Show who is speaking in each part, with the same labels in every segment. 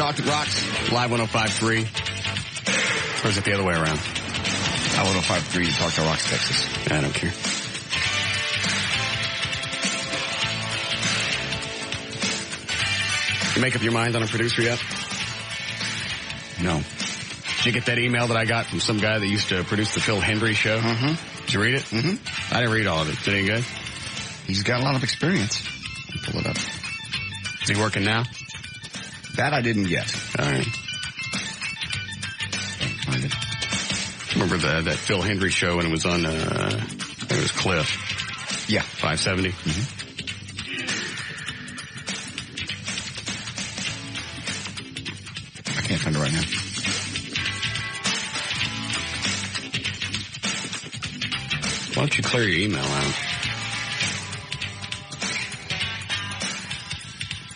Speaker 1: Talk Rocks, Live 105.3. Or is it the other way around?
Speaker 2: 105.3, Talk to Rocks, Texas.
Speaker 1: I don't care. You make up your mind on a producer yet?
Speaker 2: No.
Speaker 1: Did you get that email that I got from some guy that used to produce the Phil Hendry show?
Speaker 2: Mm-hmm.
Speaker 1: Did you read it?
Speaker 2: Mm-hmm.
Speaker 1: I didn't read all of it. Is it any good?
Speaker 2: He's got a lot of experience. Pull it up.
Speaker 1: Is he working now?
Speaker 2: That I didn't get.
Speaker 1: All right.
Speaker 2: Find it.
Speaker 1: Remember that Phil Hendry show when it was on, it was Cliff?
Speaker 2: Yeah.
Speaker 1: 570?
Speaker 2: Mm-hmm. I can't find it right now.
Speaker 1: Why don't you clear your email out?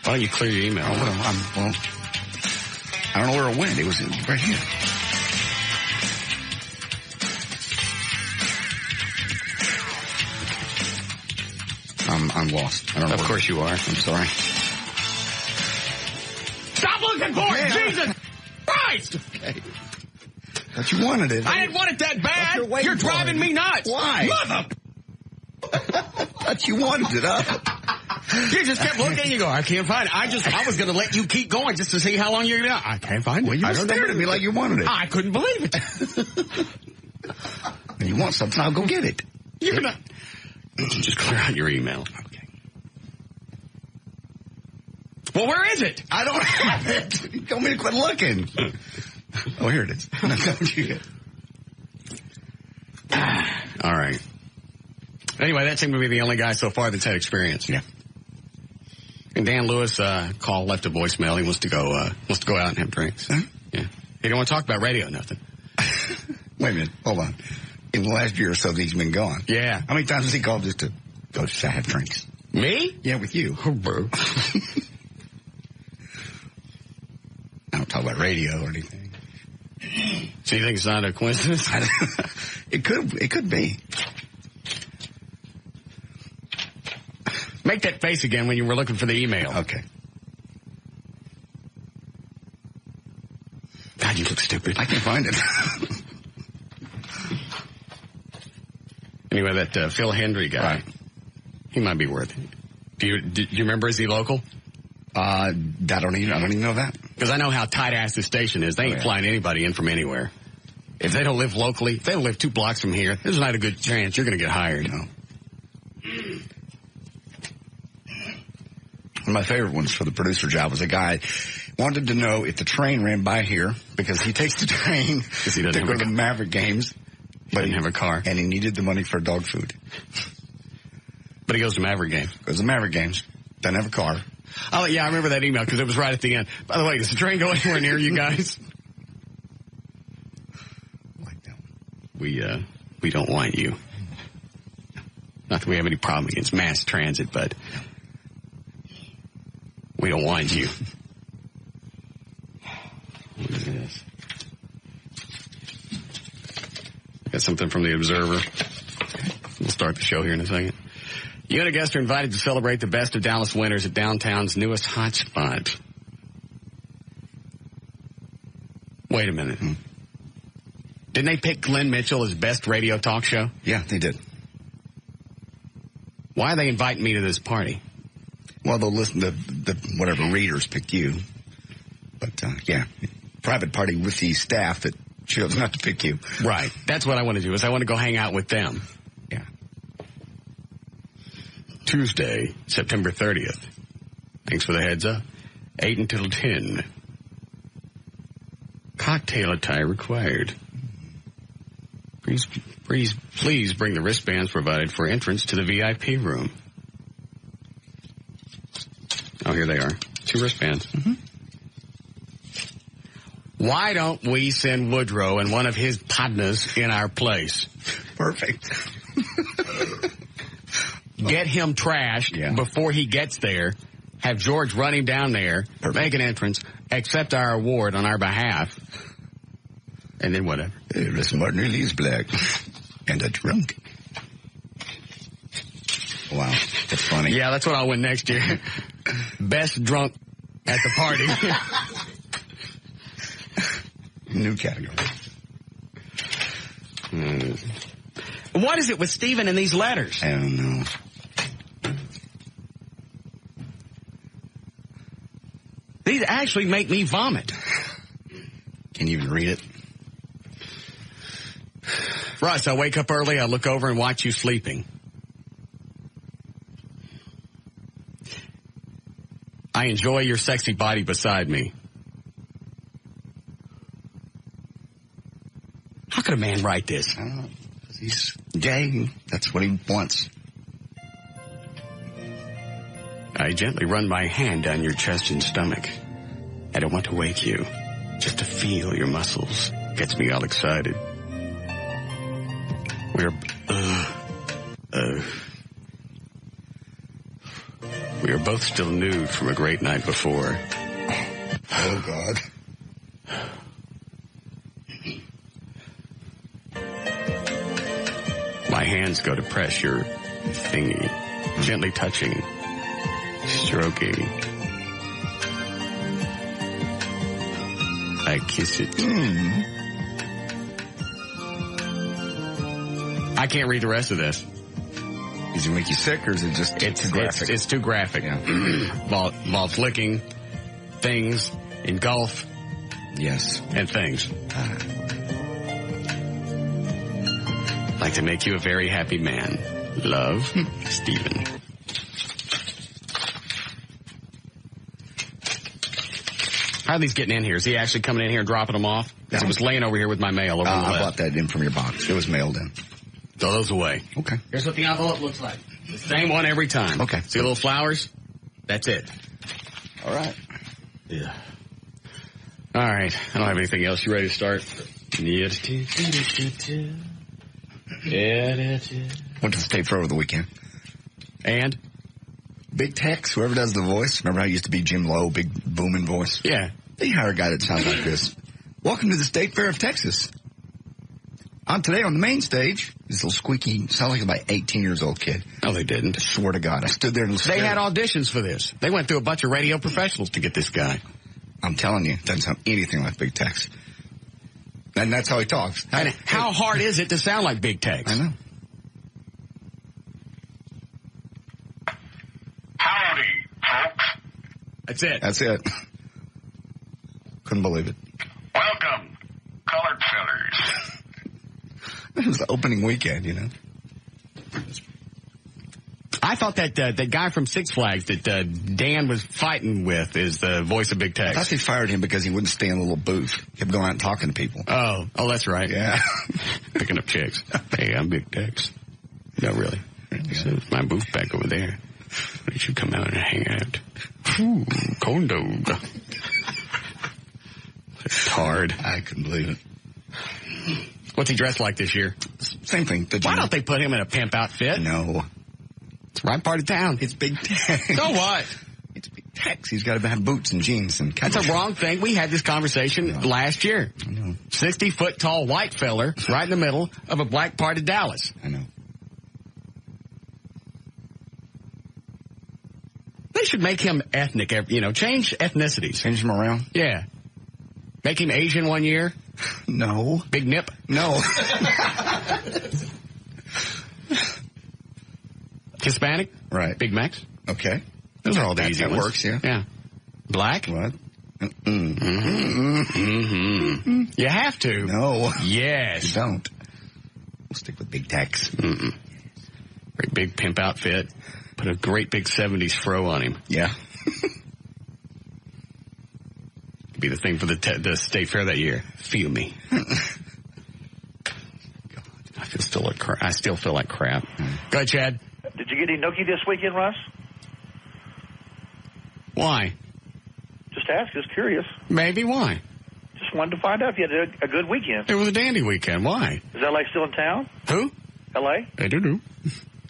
Speaker 1: Why don't you clear your email out?
Speaker 2: Well, I don't know where it went. It was right here. I'm lost. I don't know.
Speaker 1: Of course you are.
Speaker 2: I'm sorry.
Speaker 1: Stop looking for it! Jesus Christ!
Speaker 2: Okay. But you wanted it.
Speaker 1: I didn't want it that bad. You're driving me nuts.
Speaker 2: Why?
Speaker 1: Mother!
Speaker 2: But you wanted it, huh?
Speaker 1: You just kept looking and you go, I can't find it. I was going to let you keep going just to see how long you're going to. I can't find it.
Speaker 2: Well, you were staring at me like you wanted it.
Speaker 1: I couldn't believe it.
Speaker 2: When you want something, I'll go get it.
Speaker 1: You're not. Just clear out your email.
Speaker 2: Okay.
Speaker 1: Well, where is it?
Speaker 2: I don't have it. You told me to quit looking. Oh, here it is.
Speaker 1: All right. Anyway, that seemed to be the only guy so far that's had experience.
Speaker 2: Yeah.
Speaker 1: And Dan Lewis left a voicemail. He wants to go out and have drinks.
Speaker 2: Huh?
Speaker 1: Yeah. He don't want to talk about radio or nothing.
Speaker 2: Wait a minute. Hold on. In the last year or so, he's been gone.
Speaker 1: Yeah.
Speaker 2: How many times has he called just to go to have drinks?
Speaker 1: Me?
Speaker 2: Yeah, with you.
Speaker 1: Oh, bro.
Speaker 2: I don't talk about radio or anything.
Speaker 1: So you think it's not a coincidence?
Speaker 2: It could be.
Speaker 1: Make that face again when you were looking for the email.
Speaker 2: Okay.
Speaker 1: God, you look stupid.
Speaker 2: I can't find it.
Speaker 1: Anyway, that Phil Hendry guy,
Speaker 2: right.
Speaker 1: He might be worth it. Do you remember, is he local?
Speaker 2: I don't even know that.
Speaker 1: Because I know how tight-ass this station is. They ain't flying anybody in from anywhere. If they don't live locally, if they don't live 2 blocks from here, there's not a good chance you're going to get hired.
Speaker 2: No. One of my favorite ones for the producer job was a guy wanted to know if the train ran by here because he takes the train to go to the Maverick games.
Speaker 1: But he didn't have a car.
Speaker 2: And he needed the money for dog food.
Speaker 1: But he goes to Maverick games.
Speaker 2: Goes to Maverick games. Doesn't have a car.
Speaker 1: Oh, yeah, I remember that email because it was right at the end. By the way, does the train go anywhere near you guys?
Speaker 2: Like that.
Speaker 1: We don't want you. Not that we have any problem against mass transit, but we don't want you. What is this? Got something from the Observer. We'll start the show here in a second. You and a guest are invited to celebrate the best of Dallas winters at downtown's newest hotspot. Wait a minute. Didn't they pick Glenn Mitchell as best radio talk show?
Speaker 2: Yeah, they did.
Speaker 1: Why are they inviting me to this party?
Speaker 2: Well, they'll listen to whatever readers pick you. But, yeah, private party with the staff that chose not to pick you.
Speaker 1: Right. That's what I want to do, is I want to go hang out with them.
Speaker 2: Yeah.
Speaker 1: Tuesday, September 30th. Thanks for the heads up. 8 until 10. Cocktail attire required. Please bring the wristbands provided for entrance to the VIP room. Oh, here they are. 2 wristbands. Mm-hmm. Why don't we send Woodrow and one of his partners in our place?
Speaker 2: Perfect.
Speaker 1: Get him trashed before he gets there. Have George run him down there, make an entrance, accept our award on our behalf, and then whatever.
Speaker 2: Hey, Russ Martinelli is black and a drunk. Wow, that's funny.
Speaker 1: Yeah, that's what I'll win next year. Best drunk at the party.
Speaker 2: New category.
Speaker 1: What is it with Stephen and these letters?
Speaker 2: I don't know.
Speaker 1: These actually make me vomit.
Speaker 2: Can you even read it?
Speaker 1: Russ, I wake up early, I look over and watch you sleeping. I enjoy your sexy body beside me. How could a man write this?
Speaker 2: I don't know. He's gay. That's what he wants.
Speaker 1: I gently run my hand down your chest and stomach. I don't want to wake you. Just to feel your muscles gets me all excited. We are both still nude from a great night before.
Speaker 2: Oh, God.
Speaker 1: My hands go to press your thingy, gently touching, stroking. I kiss it. I can't read the rest of this.
Speaker 2: Does it make you sick, or is it just too graphic?
Speaker 1: It's too graphic.
Speaker 2: Yeah.
Speaker 1: While flicking, things, engulf.
Speaker 2: Yes.
Speaker 1: And things. Like to make you a very happy man. Love, Stephen. How are these getting in here? Is he actually coming in here and dropping them off? Because it was laying over here with my mail over the
Speaker 2: I
Speaker 1: left.
Speaker 2: bought that in from your box. It was mailed in.
Speaker 1: Throw those away.
Speaker 2: Okay.
Speaker 1: Here's what the envelope looks like. The same one every time.
Speaker 2: Okay.
Speaker 1: See the little flowers? That's it.
Speaker 2: All right.
Speaker 1: Yeah. All right. I don't have anything else. You ready to start?
Speaker 2: Went to the state fair over the weekend.
Speaker 1: And?
Speaker 2: Big Tex, whoever does the voice. Remember how it used to be Jim Lowe, big booming voice?
Speaker 1: Yeah.
Speaker 2: They hire a guy that sounds like this. Welcome to the State Fair of Texas. Today on the main stage, this little squeaky, sounds like about 18 years old kid.
Speaker 1: No, they didn't.
Speaker 2: I swear to God. I stood there and listened.
Speaker 1: They had auditions for this. They went through a bunch of radio professionals to get this guy.
Speaker 2: I'm telling you, it doesn't sound anything like Big Tex. And that's how he talks.
Speaker 1: And how hard is it to sound like Big Tex?
Speaker 2: I know.
Speaker 3: Howdy, folks.
Speaker 1: That's it.
Speaker 2: That's it. Couldn't believe it.
Speaker 3: Welcome, colored fellers.
Speaker 2: It was the opening weekend, you know.
Speaker 1: I thought that that guy from Six Flags that Dan was fighting with is the voice of Big Tex.
Speaker 2: I thought they fired him because he wouldn't stay in the little booth. Kept going out and talking to people.
Speaker 1: Oh, that's right.
Speaker 2: Yeah.
Speaker 1: Picking up chicks. Hey, I'm Big Tex. No, really. So my booth back over there. Why don't you come out and hang out? Ooh, corn dog. Hard.
Speaker 2: I couldn't believe it.
Speaker 1: What's he dressed like this year?
Speaker 2: Same thing.
Speaker 1: Why don't they put him in a pimp outfit?
Speaker 2: No.
Speaker 1: It's the right part of town.
Speaker 2: It's Big Tex.
Speaker 1: So what?
Speaker 2: It's Big Tex. He's got to have boots and jeans and
Speaker 1: That's a wrong thing. We had this conversation last year.
Speaker 2: I know.
Speaker 1: 60-foot tall white feller right in the middle of a black part of Dallas.
Speaker 2: I know.
Speaker 1: They should make him ethnic, change ethnicities.
Speaker 2: Change him around?
Speaker 1: Yeah. Make him Asian one year.
Speaker 2: No.
Speaker 1: Big nip.
Speaker 2: No.
Speaker 1: Hispanic.
Speaker 2: Right.
Speaker 1: Big Max.
Speaker 2: Okay.
Speaker 1: Those are all the easy
Speaker 2: that
Speaker 1: ones.
Speaker 2: works, yeah.
Speaker 1: Yeah. Black.
Speaker 2: What?
Speaker 1: You have to.
Speaker 2: No.
Speaker 1: Yes.
Speaker 2: You don't. We'll stick with Big Tex.
Speaker 1: Great big pimp outfit. Put a great big 70s fro on him.
Speaker 2: Yeah.
Speaker 1: Be the thing for the state fair that year. Feel me. I still feel like crap. Go ahead, Chad.
Speaker 4: Did you get any nookie this weekend, Russ?
Speaker 1: Why?
Speaker 4: Just ask. Just curious.
Speaker 1: Maybe. Why?
Speaker 4: Just wanted to find out if you had a good weekend.
Speaker 1: It was a dandy weekend. Why?
Speaker 4: Is LA still in town?
Speaker 1: Who?
Speaker 4: LA?
Speaker 1: I do.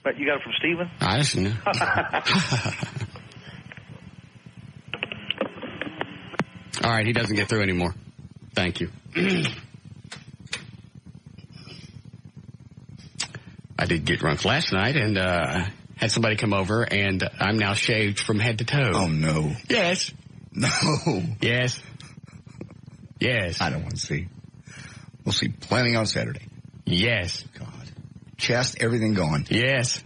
Speaker 4: But you got it from Steven?
Speaker 1: I just know. All right, he doesn't get through anymore. Thank you. I did get drunk last night and had somebody come over, and I'm now shaved from head to toe.
Speaker 2: Oh, no.
Speaker 1: Yes.
Speaker 2: No.
Speaker 1: Yes. Yes.
Speaker 2: I don't want to see. We'll see. Planning on Saturday.
Speaker 1: Yes.
Speaker 2: God. Chest, everything gone.
Speaker 1: Yes.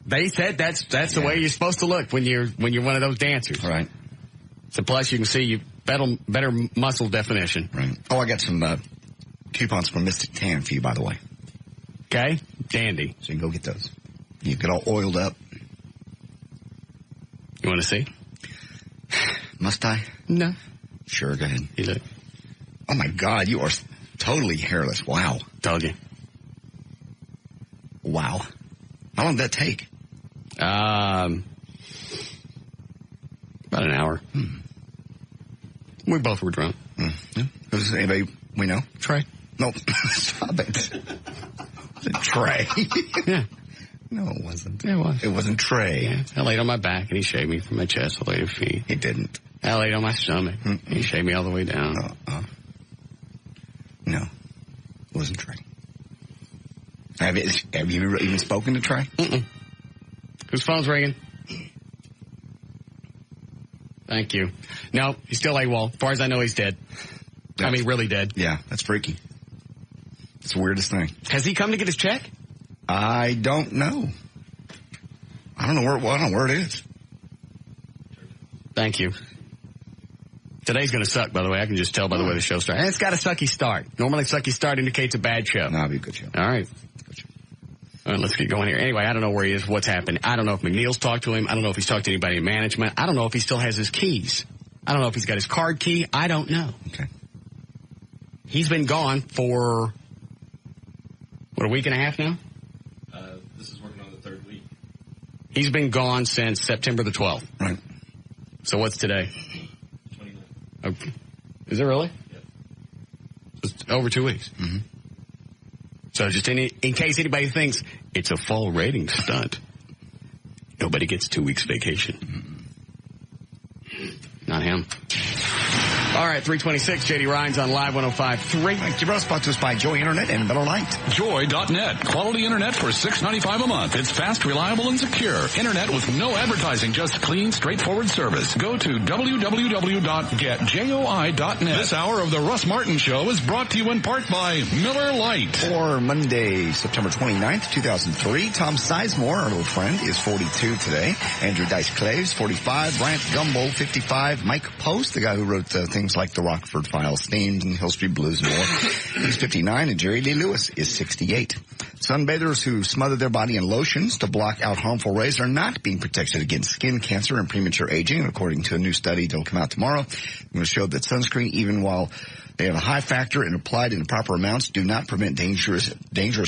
Speaker 1: They said that's the way you're supposed to look when you're one of those dancers.
Speaker 2: Right.
Speaker 1: So plus you can see you better muscle definition.
Speaker 2: Right. Oh, I got some coupons for Mystic Tan for you, by the way.
Speaker 1: Okay. Dandy.
Speaker 2: So you can go get those. You get all oiled up.
Speaker 1: You want to see?
Speaker 2: Must I?
Speaker 1: No.
Speaker 2: Sure, go ahead.
Speaker 1: You look.
Speaker 2: Oh, my God, you are totally hairless. Wow.
Speaker 1: Told you.
Speaker 2: Wow. How long did that take?
Speaker 1: About an hour. We both were drunk.
Speaker 2: Yeah. Was there anybody we know?
Speaker 1: Trey.
Speaker 2: Nope. Stop it. Was it Trey?
Speaker 1: Yeah.
Speaker 2: No, it wasn't.
Speaker 1: Yeah, it was.
Speaker 2: It wasn't Trey.
Speaker 1: Yeah. I laid on my back, and he shaved me from my chest all the way to my feet.
Speaker 2: He didn't.
Speaker 1: I laid on my stomach. He shaved me all the way down.
Speaker 2: No. It wasn't Trey. Have you even spoken to Trey?
Speaker 1: Mm-mm. Whose phone's ringing? Thank you. No, he's still AWOL. As far as I know, he's dead. I mean, really dead.
Speaker 2: Yeah, that's freaky. It's the weirdest thing.
Speaker 1: Has he come to get his check?
Speaker 2: I don't know. I don't know where it is.
Speaker 1: Thank you. Today's going to suck, by the way. I can just tell by the way the show starts. And it's got a sucky start. Normally, sucky start indicates a bad show.
Speaker 2: No, it'll be a good show.
Speaker 1: All right. All right, let's get going here. Anyway, I don't know where he is, what's happened. I don't know if McNeil's talked to him. I don't know if he's talked to anybody in management. I don't know if he still has his keys. I don't know if he's got his card key. I don't know.
Speaker 2: Okay.
Speaker 1: He's been gone for, a week and a half now?
Speaker 5: This is working on the third week.
Speaker 1: He's been gone since September the 12th.
Speaker 2: Right.
Speaker 1: So what's today?
Speaker 5: 29.
Speaker 1: Okay. Is it really?
Speaker 5: Yep.
Speaker 1: It's over 2 weeks.
Speaker 2: Mm-hmm.
Speaker 1: So just in case anybody thinks it's a fall rating stunt, nobody gets 2 weeks vacation. Not him. All right, 326, J.D. Rhines on Live 105.3.
Speaker 2: Thank you, Russ. Brought to us by Joy Internet and Better Light.
Speaker 6: Joy.net. Quality internet for $6.95 a month. It's fast, reliable, and secure. Internet with no advertising, just clean, straightforward service. Go to www.getjoi.net. This hour of the Russ Martin Show is brought to you in part by Miller Lite.
Speaker 2: For Monday, September 29th, 2003, Tom Sizemore, our little friend, is 42 today. Andrew Dice Claves, 45. Brant Gumbel, 55. Mike Post, the guy who wrote things like the Rockford Files themes and Hill Street Blues and more. He's 59, and Jerry Lee Lewis is 68. Sunbathers who smother their body in lotions to block out harmful rays are not being protected against skin cancer and premature aging, according to a new study that will come out tomorrow. It's going to show that sunscreen, even while they have a high factor and applied in proper amounts, do not prevent dangerous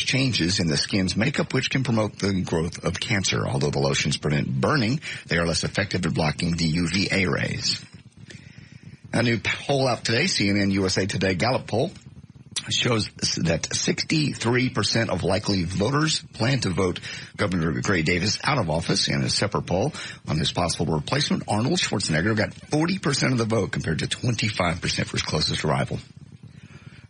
Speaker 2: changes in the skin's makeup, which can promote the growth of cancer. Although the lotions prevent burning, they are less effective at blocking the UVA rays. A new poll out today, CNN USA Today Gallup poll, shows that 63% of likely voters plan to vote Governor Gray Davis out of office. In a separate poll on his possible replacement, Arnold Schwarzenegger got 40% of the vote compared to 25% for his closest rival.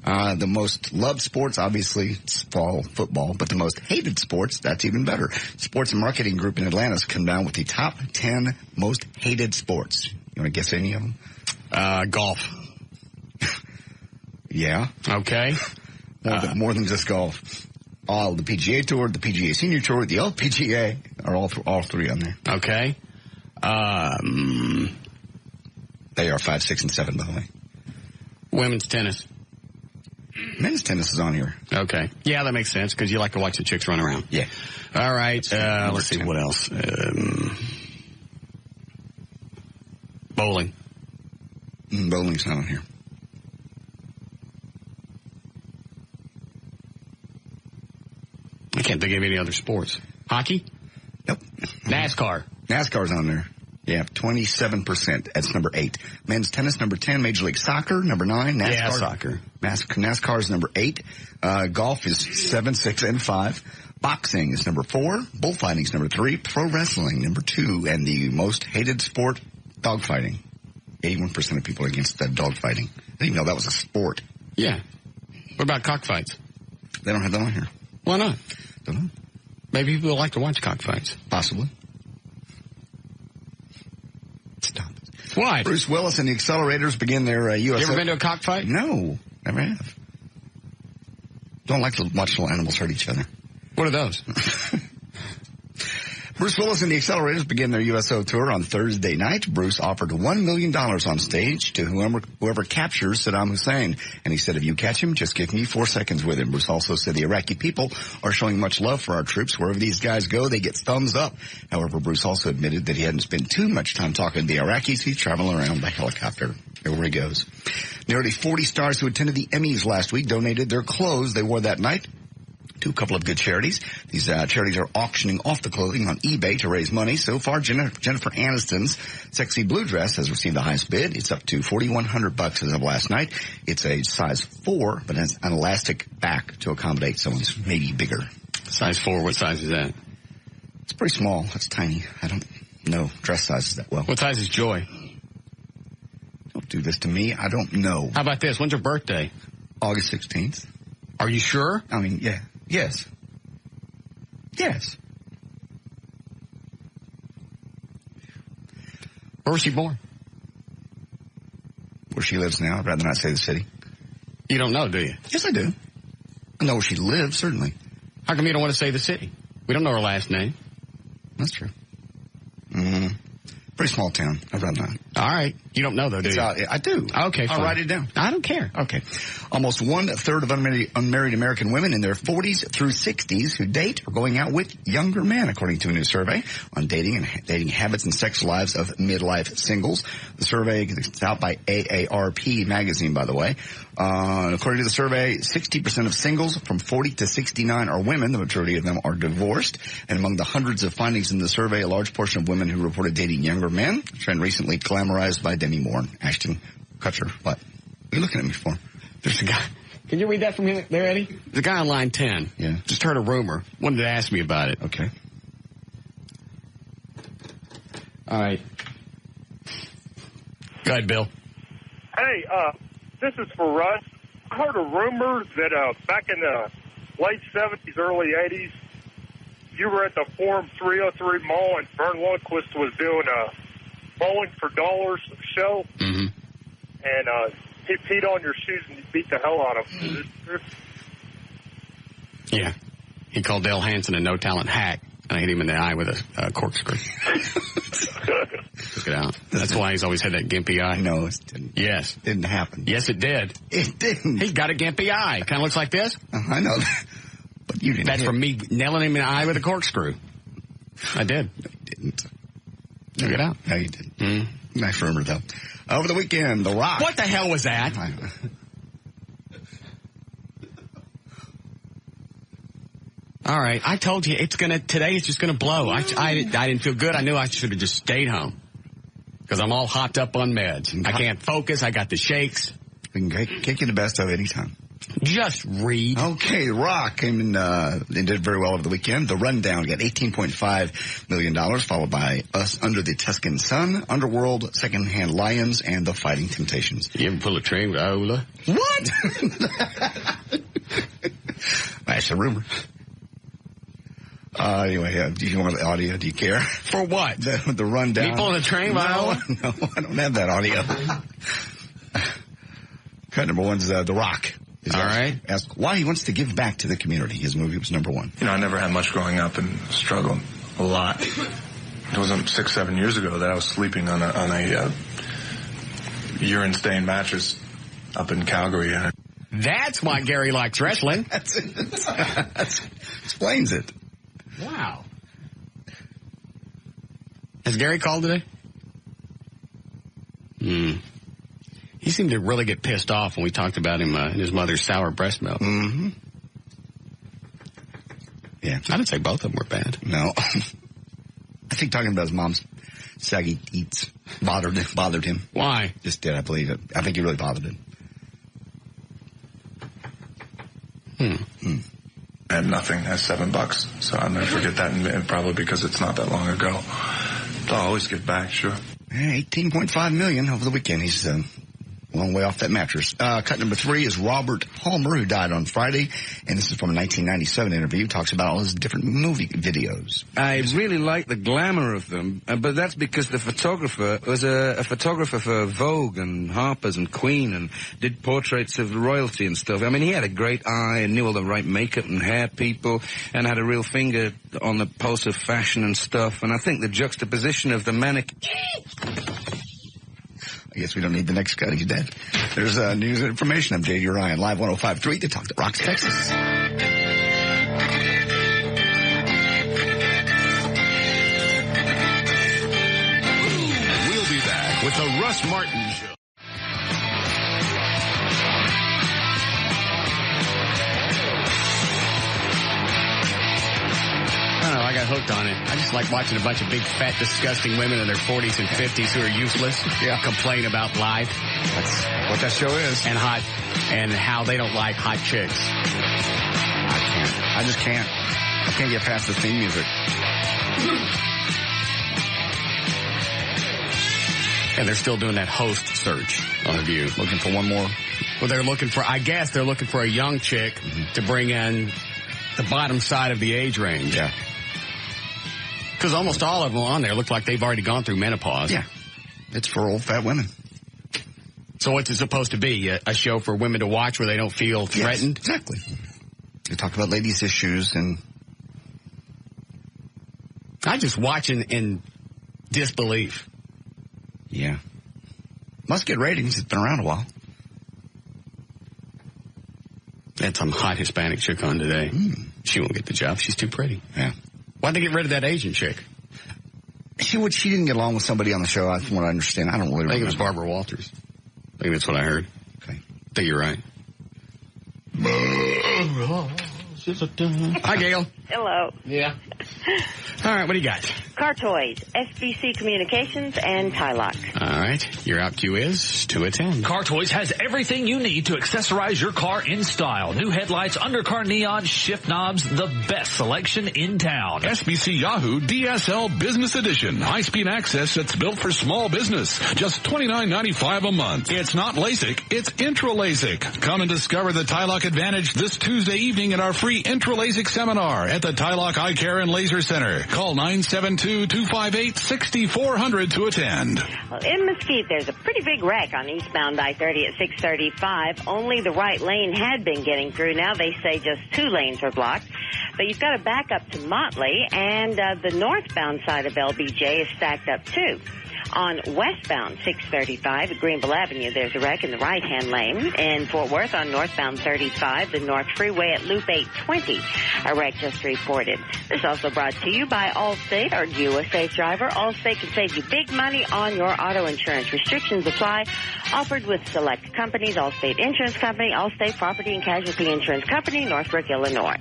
Speaker 2: The most loved sports, obviously, it's fall football, but the most hated sports, that's even better. Sports and Marketing Group in Atlanta has come down with the top 10 most hated sports. You want to guess any of them?
Speaker 1: Golf.
Speaker 2: Yeah.
Speaker 1: Okay.
Speaker 2: More than just golf. The PGA Tour, the PGA Senior Tour, the LPGA are all three on there.
Speaker 1: Okay.
Speaker 2: They are 5, 6, and 7, by the way.
Speaker 1: Women's tennis.
Speaker 2: Men's tennis is on here.
Speaker 1: Okay. Yeah, that makes sense because you like to watch the chicks run around.
Speaker 2: Yeah.
Speaker 1: All right. Let's see
Speaker 2: 10.
Speaker 1: what else. Bowling.
Speaker 2: Bowling's not on here.
Speaker 1: I can't think of any other sports. Hockey?
Speaker 2: Nope.
Speaker 1: NASCAR.
Speaker 2: NASCAR's on there. Yeah, 27%. That's number 8. Men's tennis, number 10. Major League Soccer, number 9. NASCAR,
Speaker 1: yeah, soccer.
Speaker 2: NASCAR is number 8. Golf is 7, 6, and 5. Boxing is number 4. Bullfighting is number 3. Pro wrestling, number 2. And the most hated sport, dogfighting. 81% of people are against dogfighting. I didn't even know that was a sport.
Speaker 1: Yeah. What about cockfights?
Speaker 2: They don't have that on here.
Speaker 1: Why not?
Speaker 2: Don't know.
Speaker 1: Maybe people like to watch cockfights.
Speaker 2: Possibly. Stop it.
Speaker 1: What?
Speaker 2: Bruce Willis and the Accelerators begin their USO.
Speaker 1: You ever been to a cockfight?
Speaker 2: No, never have. Don't like to watch little animals hurt each other.
Speaker 1: What are those?
Speaker 2: Bruce Willis and the Accelerators begin their USO tour on Thursday night. Bruce offered $1 million on stage to whoever captures Saddam Hussein. And he said, if you catch him, just give me 4 seconds with him. Bruce also said the Iraqi people are showing much love for our troops. Wherever these guys go, they get thumbs up. However, Bruce also admitted that he hadn't spent too much time talking to the Iraqis. He's traveling around by helicopter. Everywhere he goes. Nearly 40 stars who attended the Emmys last week donated their clothes they wore that night to a couple of good charities. These charities are auctioning off the clothing on eBay to raise money. So far, Jennifer Aniston's sexy blue dress has received the highest bid. It's up to $4,100 as of last night. It's a size 4, but has an elastic back to accommodate someone's maybe bigger.
Speaker 1: Size 4, what size is that?
Speaker 2: It's pretty small. It's tiny. I don't know dress sizes that well.
Speaker 1: What size is Joy?
Speaker 2: Don't do this to me. I don't know.
Speaker 1: How about this? When's your birthday?
Speaker 2: August 16th.
Speaker 1: Are you sure?
Speaker 2: I mean, yeah. Yes. Yes.
Speaker 1: Where was she born?
Speaker 2: Where she lives now. I'd rather not say the city.
Speaker 1: You don't know, do you?
Speaker 2: Yes, I do. I know where she lives, certainly.
Speaker 1: How come you don't want to say the city? We don't know her last name.
Speaker 2: That's true. Pretty small town. I'd rather not.
Speaker 1: All right. You don't know, though, do you?
Speaker 2: I do.
Speaker 1: Okay, fine.
Speaker 2: I'll write it down.
Speaker 1: I don't care.
Speaker 2: Okay. Almost 1/3 of unmarried American women in their 40s through 60s who date are going out with younger men, according to a new survey on dating habits and sex lives of midlife singles. The survey is out by AARP magazine, by the way. According to the survey, 60% of singles from 40 to 69 are women. The majority of them are divorced. And among the hundreds of findings in the survey, a large portion of women who reported dating younger men, a trend recently glamorized by Demi Moore and Ashton Kutcher. What? What are you looking at me for?
Speaker 1: There's a guy. Can you read that from him there, Eddie? The guy on line 10.
Speaker 2: Yeah.
Speaker 1: Just heard a rumor. Wanted to ask me about it.
Speaker 2: Okay.
Speaker 1: All right. Go ahead, Bill.
Speaker 7: Hey, this is for Russ. I heard a rumor that back in the late 70s, early 80s, you were at the Forum 303 Mall and Vern Lundquist was doing a Bowling for Dollars show.
Speaker 1: Mm-hmm.
Speaker 7: And he peed on your shoes and you beat the hell out of him. Is it true?
Speaker 1: Yeah. He called Dale Hansen a no-talent hack, and I hit him in the eye with a corkscrew. Took it out. That's why he's always had that gimpy eye.
Speaker 2: No, it didn't.
Speaker 1: Yes.
Speaker 2: Didn't happen.
Speaker 1: Yes, it did.
Speaker 2: It didn't.
Speaker 1: He's got a gimpy eye. Kind of looks like this.
Speaker 2: I know that. But you didn't.
Speaker 1: That's from me nailing him in the eye with a corkscrew. I did.
Speaker 2: No, you didn't.
Speaker 1: Took it out.
Speaker 2: No, you didn't.
Speaker 1: Mm.
Speaker 2: Nice rumor, though. Over the weekend, The Rock.
Speaker 1: What the hell was that? All right, I told you today it's just gonna blow. I didn't feel good. I knew I should have just stayed home because I'm all hopped up on meds. I can't focus. I got the shakes.
Speaker 2: We can kick you the best of any time.
Speaker 1: Just read.
Speaker 2: Okay, The Rock came in and did very well over the weekend. The Rundown got $18.5 million, followed by Us Under the Tuscan Sun, Underworld, Secondhand Lions, and The Fighting Temptations.
Speaker 1: You ever pull a train with Iola?
Speaker 2: What? That's a rumor. Anyway, do you want the audio? Do you care?
Speaker 1: For what?
Speaker 2: The Rundown.
Speaker 1: Me pulling a train with Iowa?
Speaker 2: No, I don't have that audio. Cut number one's The Rock.
Speaker 1: All right.
Speaker 2: Asked why he wants to give back to the community. His movie was number one.
Speaker 8: You know, I never had much growing up and struggled a lot. It wasn't 6-7 years ago that I was sleeping on a urine-stained mattress up in Calgary.
Speaker 1: That's why Gary likes wrestling.
Speaker 2: That explains it.
Speaker 1: Wow. Has Gary called today? He seemed to really get pissed off when we talked about him and his mother's sour breast milk.
Speaker 2: Mm-hmm. Yeah.
Speaker 1: I didn't say both of them were bad.
Speaker 2: No. I think talking about his mom's saggy eats bothered him.
Speaker 1: Why?
Speaker 2: Just did, I believe it. I think he really bothered him.
Speaker 8: I had nothing. I had $7, so I'll never forget that, and probably because it's not that long ago. I'll always give back, sure.
Speaker 2: $18.5 million over the weekend. He's long way off that mattress. Cut number 3 is Robert Palmer, who died on Friday, and this is from a 1997 interview. He talks about all his different movie videos.
Speaker 9: I really like the glamour of them, but that's because the photographer was a photographer for Vogue and Harper's and Queen and did portraits of royalty and stuff. I mean, he had a great eye and knew all the right makeup and hair people and had a real finger on the pulse of fashion and stuff. And I think the juxtaposition of the mannequin...
Speaker 2: I guess we don't need the next cut. He's dead. There's news and information. I'm J.D. Ryan, live 105.3 to Talk to Rocks, Texas.
Speaker 6: We'll be back with the Russ Martin Show.
Speaker 1: I don't know, I got hooked on it. I just like watching a bunch of big, fat, disgusting women in their 40s and 50s who are useless, complain about life.
Speaker 2: That's what that show is.
Speaker 1: And how they don't like hot chicks.
Speaker 2: I can't. I just can't. I can't get past the theme music.
Speaker 1: And they're still doing that host search on The View.
Speaker 2: Looking for one more.
Speaker 1: Well, they're looking for a young chick to bring in the bottom side of the age range.
Speaker 2: Yeah.
Speaker 1: Because almost all of them on there look like they've already gone through menopause.
Speaker 2: Yeah. It's for old fat women.
Speaker 1: So what's it supposed to be? A show for women to watch where they don't feel threatened?
Speaker 2: Yes, exactly. They talk about ladies' issues and...
Speaker 1: I just watch in disbelief.
Speaker 2: Yeah. Must get ratings. It's been around a while.
Speaker 1: Had some hot Hispanic chick on today. She won't get the job. She's too pretty.
Speaker 2: Yeah.
Speaker 1: Why'd they get rid of that Asian chick?
Speaker 2: She didn't get along with somebody on the show, from what I understand. I don't really remember.
Speaker 1: I think it was Barbara Walters. I think that's what I heard.
Speaker 2: Okay.
Speaker 1: I think you're right. Hi, Gail.
Speaker 10: Hello.
Speaker 1: Yeah. All right, what do you got?
Speaker 10: Car Toys, SBC Communications, and Tylock.
Speaker 1: All right, your out cue is 2 at 10.
Speaker 11: Car Toys has everything you need to accessorize your car in style. New headlights, undercar neon, shift knobs, the best selection in town.
Speaker 6: SBC Yahoo DSL Business Edition. High-speed access that's built for small business. Just $29.95 a month. It's not LASIK, it's Intra-LASIK. Come and discover the Tylock Advantage this Tuesday evening at our free Intra-LASIK seminar at the Tylock Eye Care and Laser Center. Call 972-258-6400 to attend.
Speaker 10: Well, in Mesquite, there's a pretty big wreck on eastbound I-30 at 635. Only the right lane had been getting through. Now they say just 2 lanes are blocked. But you've got to back up to Motley, and the northbound side of LBJ is stacked up too. On westbound 635 at Greenville Avenue, there's a wreck in the right-hand lane. In Fort Worth on northbound 35, the North Freeway at Loop 820, a wreck just reported. This is also brought to you by Allstate. Are you a safe driver? Allstate can save you big money on your auto insurance. Restrictions apply. Offered with select companies, Allstate Insurance Company, Allstate Property and Casualty Insurance Company, Northbrook, Illinois.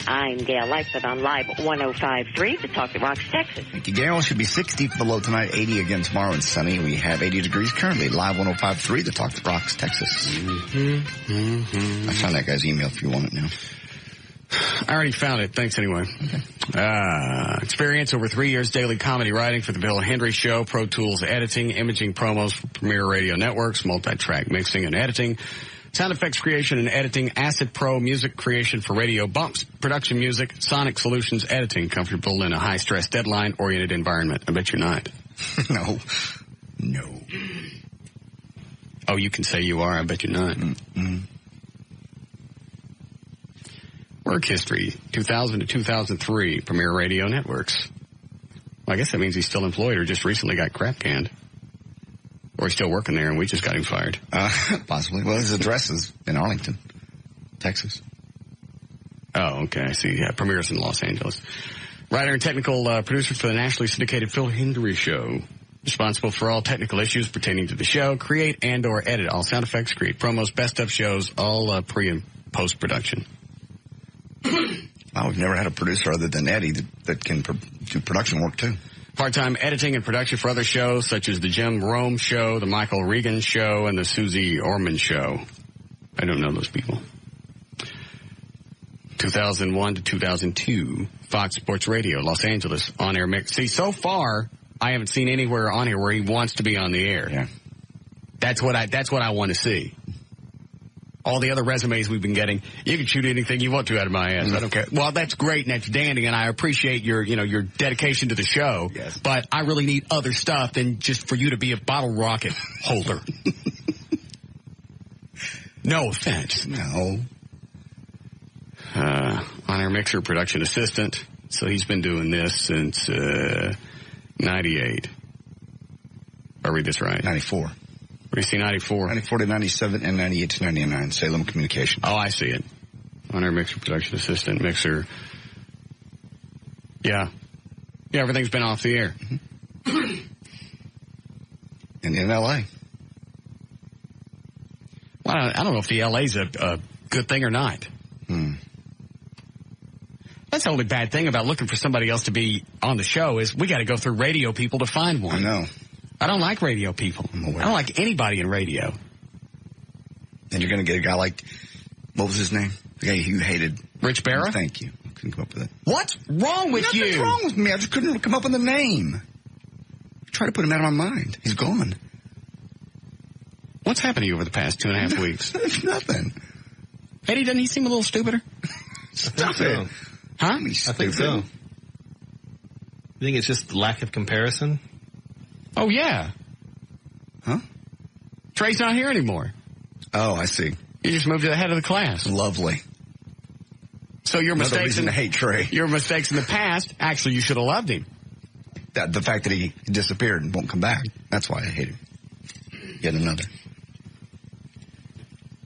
Speaker 10: I'm Gail Lightfoot on Live 105.3 to Talk to Rocks, Texas.
Speaker 2: Thank you, Gail. Should be 60 for the low tonight, 80 again tomorrow and sunny. We have 80 degrees currently. Live 105.3 to Talk to Rocks, Texas. I found that guy's email if you want it now.
Speaker 1: I already found it. Thanks anyway. Okay. Experience over 3 years daily comedy writing for the Bill Hendry Show, Pro Tools editing, imaging promos for Premier Radio Networks, multi-track mixing and editing, sound effects creation and editing, Acid Pro music creation for radio bumps, production music, Sonic Solutions editing, comfortable in a high-stress deadline-oriented environment. I bet you're not.
Speaker 2: No.
Speaker 1: Oh, you can say you are. I bet you're not. Work history, 2000 to 2003, Premier Radio Networks. Well, I guess that means he's still employed or just recently got crap canned. Or he's still working there and we just got him fired.
Speaker 2: Possibly. Well, his address is in Arlington, Texas.
Speaker 1: Oh, okay. I see. Yeah, premieres in Los Angeles. Writer and technical producer for the nationally syndicated Phil Hendry Show. Responsible for all technical issues pertaining to the show. Create and or edit all sound effects, create promos, best of shows, all pre- and post-production.
Speaker 2: Wow, we've never had a producer other than Eddie that can do production work, too.
Speaker 1: Part-time editing and production for other shows, such as the Jim Rome Show, the Michael Regan Show, and the Susie Orman Show. I don't know those people. 2001 to 2002, Fox Sports Radio, Los Angeles, on-air mix. See, so far, I haven't seen anywhere on here where he wants to be on the air.
Speaker 2: Yeah.
Speaker 1: That's what I want to see. All the other resumes we've been getting, you can shoot anything you want to out of my ass. I don't care. Well, that's great and that's dandy, and I appreciate your dedication to the show.
Speaker 2: Yes.
Speaker 1: But I really need other stuff than just for you to be a bottle rocket holder. No offense.
Speaker 2: No.
Speaker 1: On-air mixer, production assistant. So he's been doing this since 98. If I read this right.
Speaker 2: 94.
Speaker 1: What do you see, 94?
Speaker 2: 94 to 97 and 98 to 99. Salem Communications.
Speaker 1: Oh, I see it. On-air mixer, production assistant, mixer. Yeah. Yeah, everything's been off the air.
Speaker 2: Mm-hmm. And in L.A.
Speaker 1: Well, I don't know if the L.A.'s a good thing or not. That's the only bad thing about looking for somebody else to be on the show is we got to go through radio people to find one.
Speaker 2: I know.
Speaker 1: I don't like radio people. I don't like anybody in radio.
Speaker 2: And you're going to get a guy like, what was his name? The guy you hated.
Speaker 1: Rich Barra?
Speaker 2: Thank you. I couldn't come up with it.
Speaker 1: What's wrong with you?
Speaker 2: Nothing's wrong with me. I just couldn't come up with a name. Try to put him out of my mind. He's gone.
Speaker 1: What's happened to you over the past 2.5 weeks?
Speaker 2: Nothing.
Speaker 1: Eddie, doesn't he seem a little stupider?
Speaker 2: Stop it.
Speaker 1: Huh?
Speaker 5: I think so. You think it's just lack of comparison?
Speaker 1: Oh, yeah.
Speaker 2: Huh?
Speaker 1: Trey's not here anymore.
Speaker 2: Oh, I see.
Speaker 1: You just moved to the head of the class.
Speaker 2: Lovely.
Speaker 1: So your
Speaker 2: Another
Speaker 1: mistakes
Speaker 2: reason to hate Trey.
Speaker 1: Your mistakes in the past, actually, you should have loved him.
Speaker 2: The fact that he disappeared and won't come back. That's why I hate him. Yet another.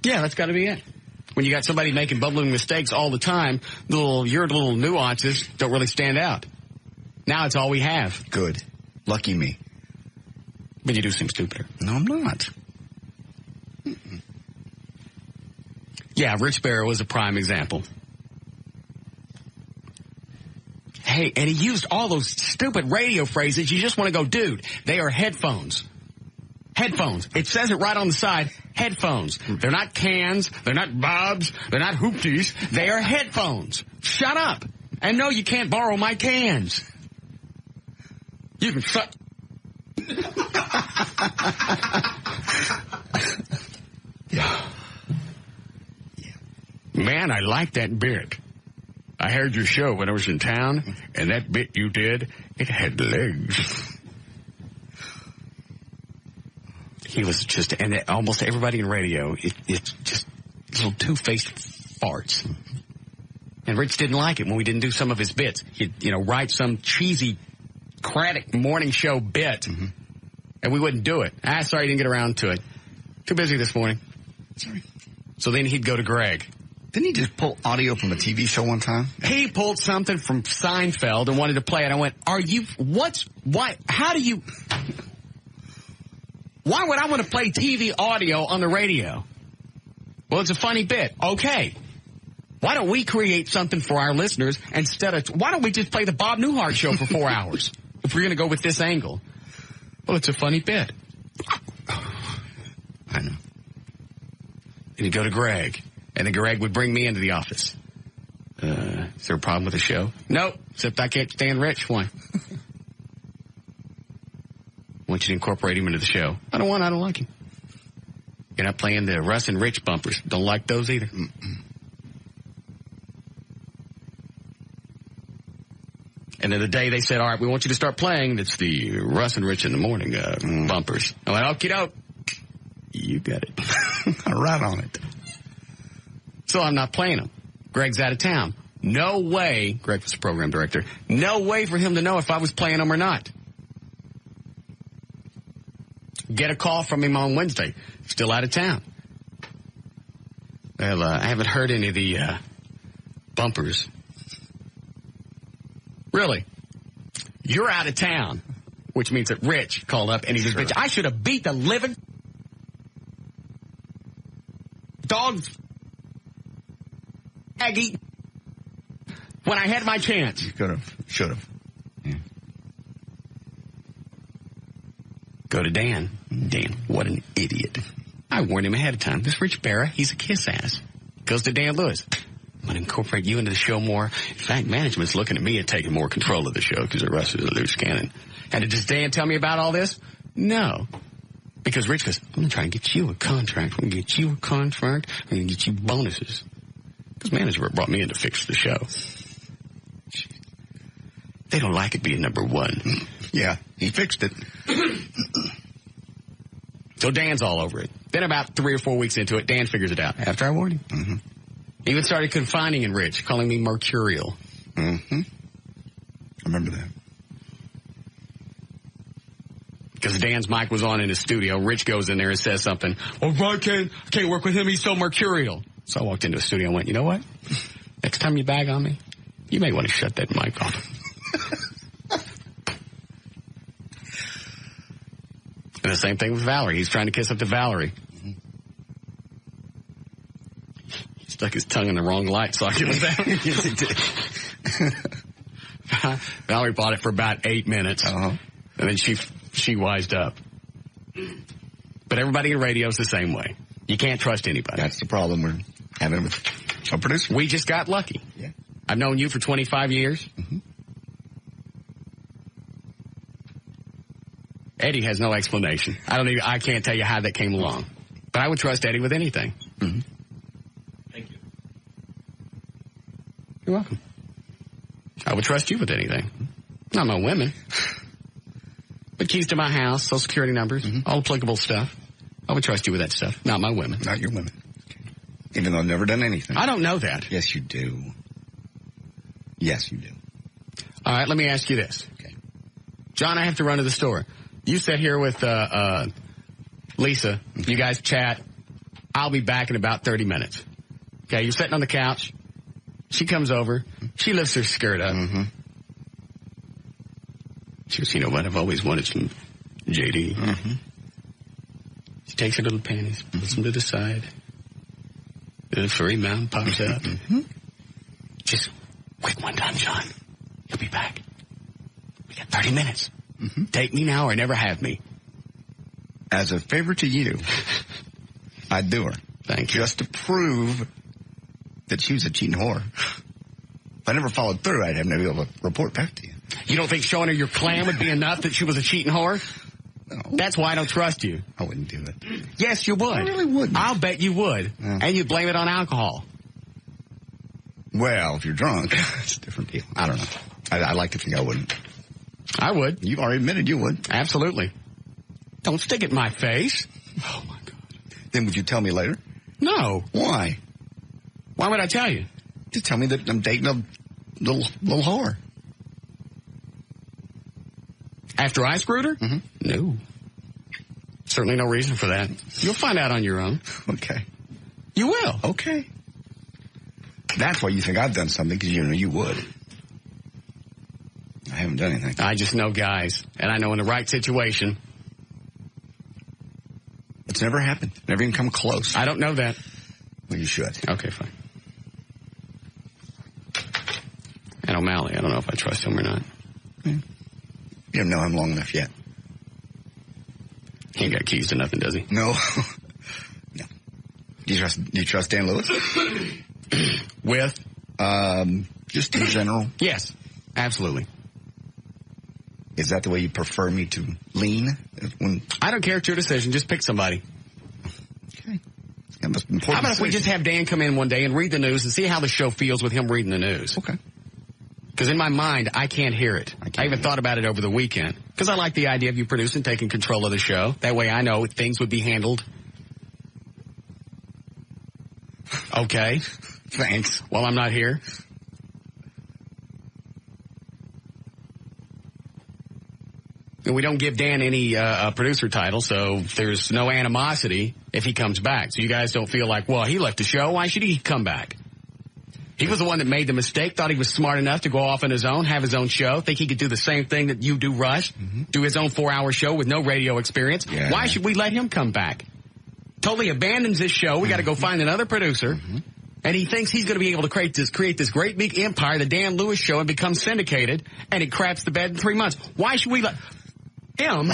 Speaker 1: Yeah, that's got to be it. When you got somebody making bumbling mistakes all the time, your little nuances don't really stand out. Now it's all we have.
Speaker 2: Good. Lucky me.
Speaker 1: But you do seem stupider.
Speaker 2: No, I'm not. Mm-mm.
Speaker 1: Yeah, Rich Barrow was a prime example. Hey, and he used all those stupid radio phrases. You just want to go, dude, they are headphones. Headphones. It says it right on the side. Headphones. They're not cans. They're not bobs. They're not hoopties. They are headphones. Shut up. And no, you can't borrow my cans. You can shut.
Speaker 2: Yeah.
Speaker 1: Man, I like that bit. I heard your show when I was in town, and that bit you did, it had legs. He was just, and almost everybody in radio, it's just little two-faced farts. And Rich didn't like it when we didn't do some of his bits. He'd, write some cheesy, craddock morning show bit, and we wouldn't do it. Sorry, didn't get around to it. Too busy this morning.
Speaker 2: Sorry.
Speaker 1: So then he'd go to Greg.
Speaker 2: Didn't he just pull audio from a TV show one time?
Speaker 1: He pulled something from Seinfeld and wanted to play it. I went, why would I want to play TV audio on the radio? Well, it's a funny bit. Okay. Why don't we create something for our listeners why don't we just play the Bob Newhart show for 4 hours if we're going to go with this angle? Well, it's a funny bit.
Speaker 2: I know.
Speaker 1: And you go to Greg, and then Greg would bring me into the office. Is there a problem with the show? Nope, except I can't stand Rich. Why? I want you to incorporate him into the show. I don't like him. You're not playing the Russ and Rich bumpers. Don't like those either. Mm-mm. And then the day they said, all right, we want you to start playing, it's the Russ and Rich in the morning bumpers. I went, okie doke. You got it.
Speaker 2: Right on it.
Speaker 1: So I'm not playing them. Greg's out of town. No way, Greg was the program director, no way for him to know if I was playing them or not. Get a call from him on Wednesday. Still out of town. Well, I haven't heard any of the bumpers. Really? You're out of town. Which means that Rich called up and he was bitching. I should have beat the living dog egg when I had my chance.
Speaker 2: You could have. Should have. Yeah.
Speaker 1: Go to Dan. Dan, what an idiot. I warned him ahead of time. This Rich Barra, he's a kiss ass. Goes to Dan Lewis. I'm going to incorporate you into the show more. In fact, management's looking at me and taking more control of the show because the rest is a loose cannon. And does Dan tell me about all this? No. Because Rich goes, I'm going to try and get you a contract. I'm going to get you a contract. I'm going to get you bonuses. Because management brought me in to fix the show. They don't like it being number one.
Speaker 2: Yeah, he fixed it.
Speaker 1: So Dan's all over it. Then about 3 or 4 weeks into it, Dan figures it out. After I warned him.
Speaker 2: Mm-hmm.
Speaker 1: He even started confiding in Rich, calling me mercurial.
Speaker 2: Mm-hmm. I remember that.
Speaker 1: Because Dan's mic was on in his studio. Rich goes in there and says something. Well, I can't work with him. He's so mercurial. So I walked into the studio and went, you know what? Next time you bag on me, you may want to shut that mic off. And the same thing with Valerie. He's trying to kiss up to Valerie. He stuck his tongue in the wrong light socket with that.
Speaker 2: Yes, he did.
Speaker 1: Valerie bought it for about 8 minutes.
Speaker 2: Uh-huh.
Speaker 1: And then she wised up. But everybody in radio is the same way. You can't trust anybody.
Speaker 2: That's the problem we're having with our producer.
Speaker 1: We just got lucky.
Speaker 2: Yeah.
Speaker 1: I've known you for 25 years.
Speaker 2: Mm-hmm.
Speaker 1: Eddie has no explanation. I can't tell you how that came along. But I would trust Eddie with anything.
Speaker 2: Mm-hmm.
Speaker 5: Thank you.
Speaker 1: You're welcome. I would trust you with anything. Not my women. But keys to my house, social security numbers, all applicable stuff. I would trust you with that stuff. Not my women.
Speaker 2: Not your women. Okay. Even though I've never done anything.
Speaker 1: I don't know that.
Speaker 2: Yes, you do. Yes, you do.
Speaker 1: All right, let me ask you this.
Speaker 2: Okay.
Speaker 1: John, I have to run to the store. You sit here with Lisa. You guys chat. I'll be back in about 30 minutes. Okay, you're sitting on the couch. She comes over. She lifts her skirt up.
Speaker 2: Mm-hmm.
Speaker 1: She goes, you know what? I've always wanted some JD.
Speaker 2: Mm-hmm.
Speaker 1: She takes her little panties, puts them to the side. The furry mound pops up.
Speaker 2: Mm-hmm.
Speaker 1: Just wait one time, John. You'll be back. We got 30 minutes.
Speaker 2: Mm-hmm.
Speaker 1: Take me now or never have me.
Speaker 2: As a favor to you, I'd do her.
Speaker 1: Thank you.
Speaker 2: Just to prove that she was a cheating whore. If I never followed through, I'd have never been able to report back to you.
Speaker 1: You don't think showing her your clam would be enough that she was a cheating whore?
Speaker 2: No.
Speaker 1: That's why I don't trust you.
Speaker 2: I wouldn't do it.
Speaker 1: Yes, you would.
Speaker 2: I really wouldn't.
Speaker 1: I'll bet you would.
Speaker 2: Yeah.
Speaker 1: And you'd blame it on alcohol.
Speaker 2: Well, if you're drunk, it's a different deal. I don't know. I like to think I wouldn't.
Speaker 1: I would.
Speaker 2: You've already admitted you would.
Speaker 1: Absolutely. Don't stick it in my face. Oh, my God.
Speaker 2: Then would you tell me later?
Speaker 1: No.
Speaker 2: Why?
Speaker 1: Why would I tell you?
Speaker 2: Just tell me that I'm dating a little whore.
Speaker 1: After I screwed her?
Speaker 2: Mm-hmm.
Speaker 1: No. Certainly no reason for that. You'll find out on your own.
Speaker 2: Okay.
Speaker 1: You will.
Speaker 2: Okay. That's why you think I've done something, because you know you would. I haven't done anything.
Speaker 1: I just know guys, and I know in the right situation.
Speaker 2: It's never happened. Never even come close.
Speaker 1: I don't know that.
Speaker 2: Well, you should.
Speaker 1: Okay, fine. And O'Malley, I don't know if I trust him or not.
Speaker 2: Yeah. You don't know him long enough yet.
Speaker 1: He ain't got keys to nothing, does he?
Speaker 2: No. No. Do you trust Dan Lewis?
Speaker 1: With?
Speaker 2: Just in general.
Speaker 1: Yes, absolutely.
Speaker 2: Is that the way you prefer me to lean?
Speaker 1: I don't care. It's your decision. Just pick somebody.
Speaker 2: Okay. Important
Speaker 1: How about if we just have Dan come in one day and read the news and see how the show feels with him reading the news?
Speaker 2: Okay.
Speaker 1: Because in my mind, I can't hear it. I even thought about it over the weekend. Because I like the idea of you producing, taking control of the show. That way I know things would be handled. Okay.
Speaker 2: Thanks.
Speaker 1: While I'm not here. And we don't give Dan any producer title, so there's no animosity if he comes back. So you guys don't feel like, well, he left the show. Why should he come back? He was the one that made the mistake, thought he was smart enough to go off on his own, have his own show, think he could do the same thing that you do, Russ, do his own 4-hour show with no radio experience.
Speaker 2: Yeah.
Speaker 1: Why should we let him come back? Totally abandons his show. We got to go find another producer. And he thinks he's going to be able to create this great big empire, the Dan Lewis Show, and become syndicated, and it craps the bed in 3 months. Why should we let him?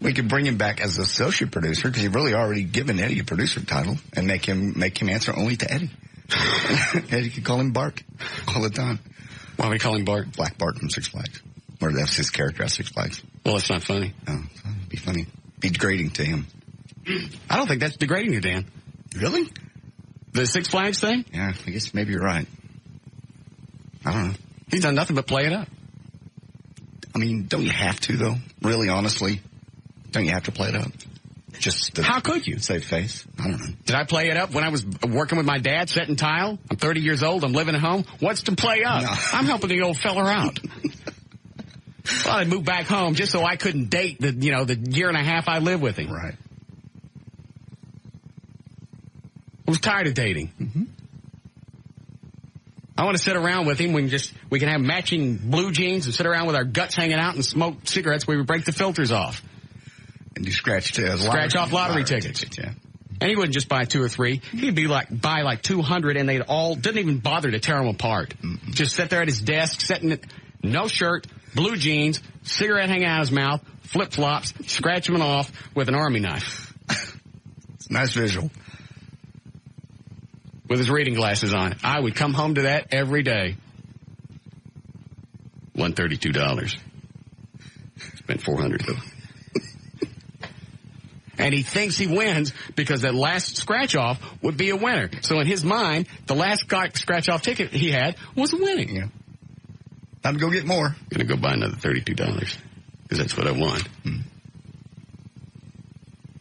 Speaker 2: We could bring him back as associate producer, because you've really already given Eddie a producer title, and make him answer only to Eddie. Eddie could call him Bart all the time.
Speaker 1: Why do we call him Bart?
Speaker 2: Black Bart from Six Flags. Or that's his character at Six Flags.
Speaker 1: Well, it's not funny.
Speaker 2: Oh, it'd be funny. Be degrading to him.
Speaker 1: I don't think that's degrading to Dan.
Speaker 2: Really?
Speaker 1: The Six Flags thing?
Speaker 2: Yeah, I guess maybe you're right. I don't know.
Speaker 1: He's done nothing but play it up.
Speaker 2: I mean, don't you have to, though? Really, honestly? Don't you have to play it up? Just to
Speaker 1: How could you?
Speaker 2: save face? I don't know.
Speaker 1: Did I play it up when I was working with my dad setting tile? I'm 30 years old. I'm living at home. What's to play up?
Speaker 2: No.
Speaker 1: I'm helping the old fella out. Well, I moved back home just so I couldn't date the year and a half I lived with him.
Speaker 2: Right.
Speaker 1: I was tired of dating.
Speaker 2: Mm-hmm.
Speaker 1: I want to sit around with him. We can have matching blue jeans and sit around with our guts hanging out and smoke cigarettes where we break the filters off.
Speaker 2: And you scratch
Speaker 1: off lottery tickets.
Speaker 2: Yeah.
Speaker 1: And he wouldn't just buy 2 or 3. He'd buy like 200, and they'd all, didn't even bother to tear them apart.
Speaker 2: Mm-mm.
Speaker 1: Just sit there at his desk, no shirt, blue jeans, cigarette hanging out of his mouth, flip-flops, scratching them off with an army knife.
Speaker 2: It's a nice visual.
Speaker 1: With his reading glasses on. I would come home to that every day. $132. Spent $400 though. And he thinks he wins because that last scratch-off would be a winner. So in his mind, the last scratch-off ticket he had was winning.
Speaker 2: Yeah. Time to go get more.
Speaker 1: Gonna go buy another $32 because that's what I want.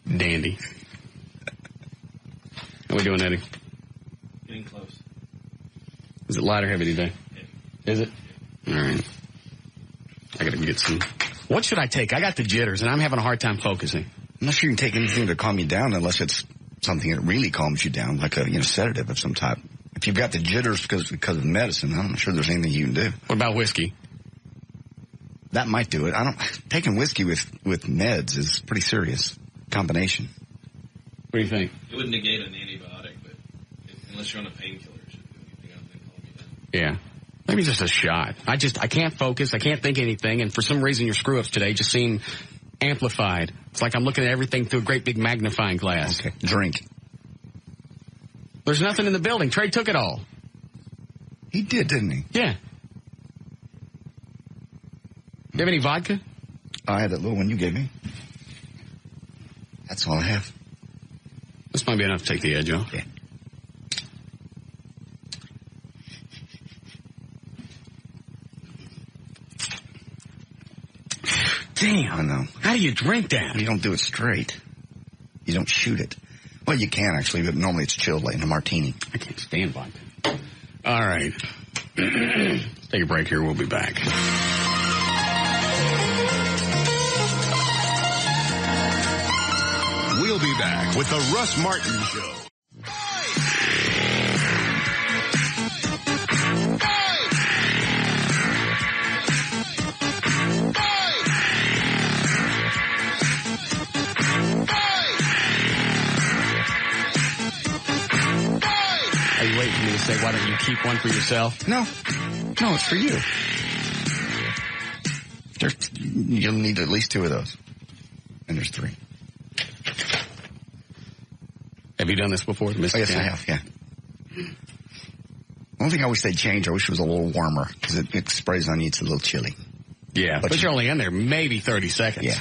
Speaker 1: Dandy. How we doing, Eddie?
Speaker 5: Getting close.
Speaker 1: Is it light or heavy today?
Speaker 5: Yeah.
Speaker 1: Is it? All right. I gotta get some. What should I take? I got the jitters, and I'm having a hard time focusing.
Speaker 2: I'm not sure you can take anything to calm you down unless it's something that really calms you down, like a sedative of some type. If you've got the jitters because of medicine, I'm not sure there's anything you can do.
Speaker 1: What about whiskey?
Speaker 2: That might do it. Taking whiskey with meds is pretty serious combination.
Speaker 1: What do you think?
Speaker 5: It would negate an antibiotic, but unless you're on a painkiller, it shouldn't do anything other than calm you down.
Speaker 1: Yeah. Maybe just a shot. I can't focus. I can't think anything. And for some reason, your screw-ups today just seem amplified. It's like I'm looking at everything through a great big magnifying glass.
Speaker 2: Okay. Drink.
Speaker 1: There's nothing in the building. Trey took it all.
Speaker 2: He did, didn't he?
Speaker 1: Yeah. You have any vodka?
Speaker 2: I had that little one you gave me. That's all I have.
Speaker 1: This might be enough to take the edge off.
Speaker 2: Yeah.
Speaker 1: Damn.
Speaker 2: I know.
Speaker 1: How do you drink that?
Speaker 2: You don't do it straight. You don't shoot it. Well, you can actually, but normally it's chilled like in a martini.
Speaker 1: I can't stand vodka. All right. Let's take a break here. We'll be back.
Speaker 12: We'll be back with the Russ Martin Show.
Speaker 1: Are you waiting for me to say, why don't you keep one for yourself?
Speaker 2: No, it's for you. You'll need at least 2 of those. And there's 3.
Speaker 1: Have you done this before?
Speaker 2: Yes, I have, yeah. One thing I wish they'd change, I wish it was a little warmer, because it sprays on you, it's a little chilly.
Speaker 1: Yeah, but you're only in there maybe 30 seconds.
Speaker 2: Yeah.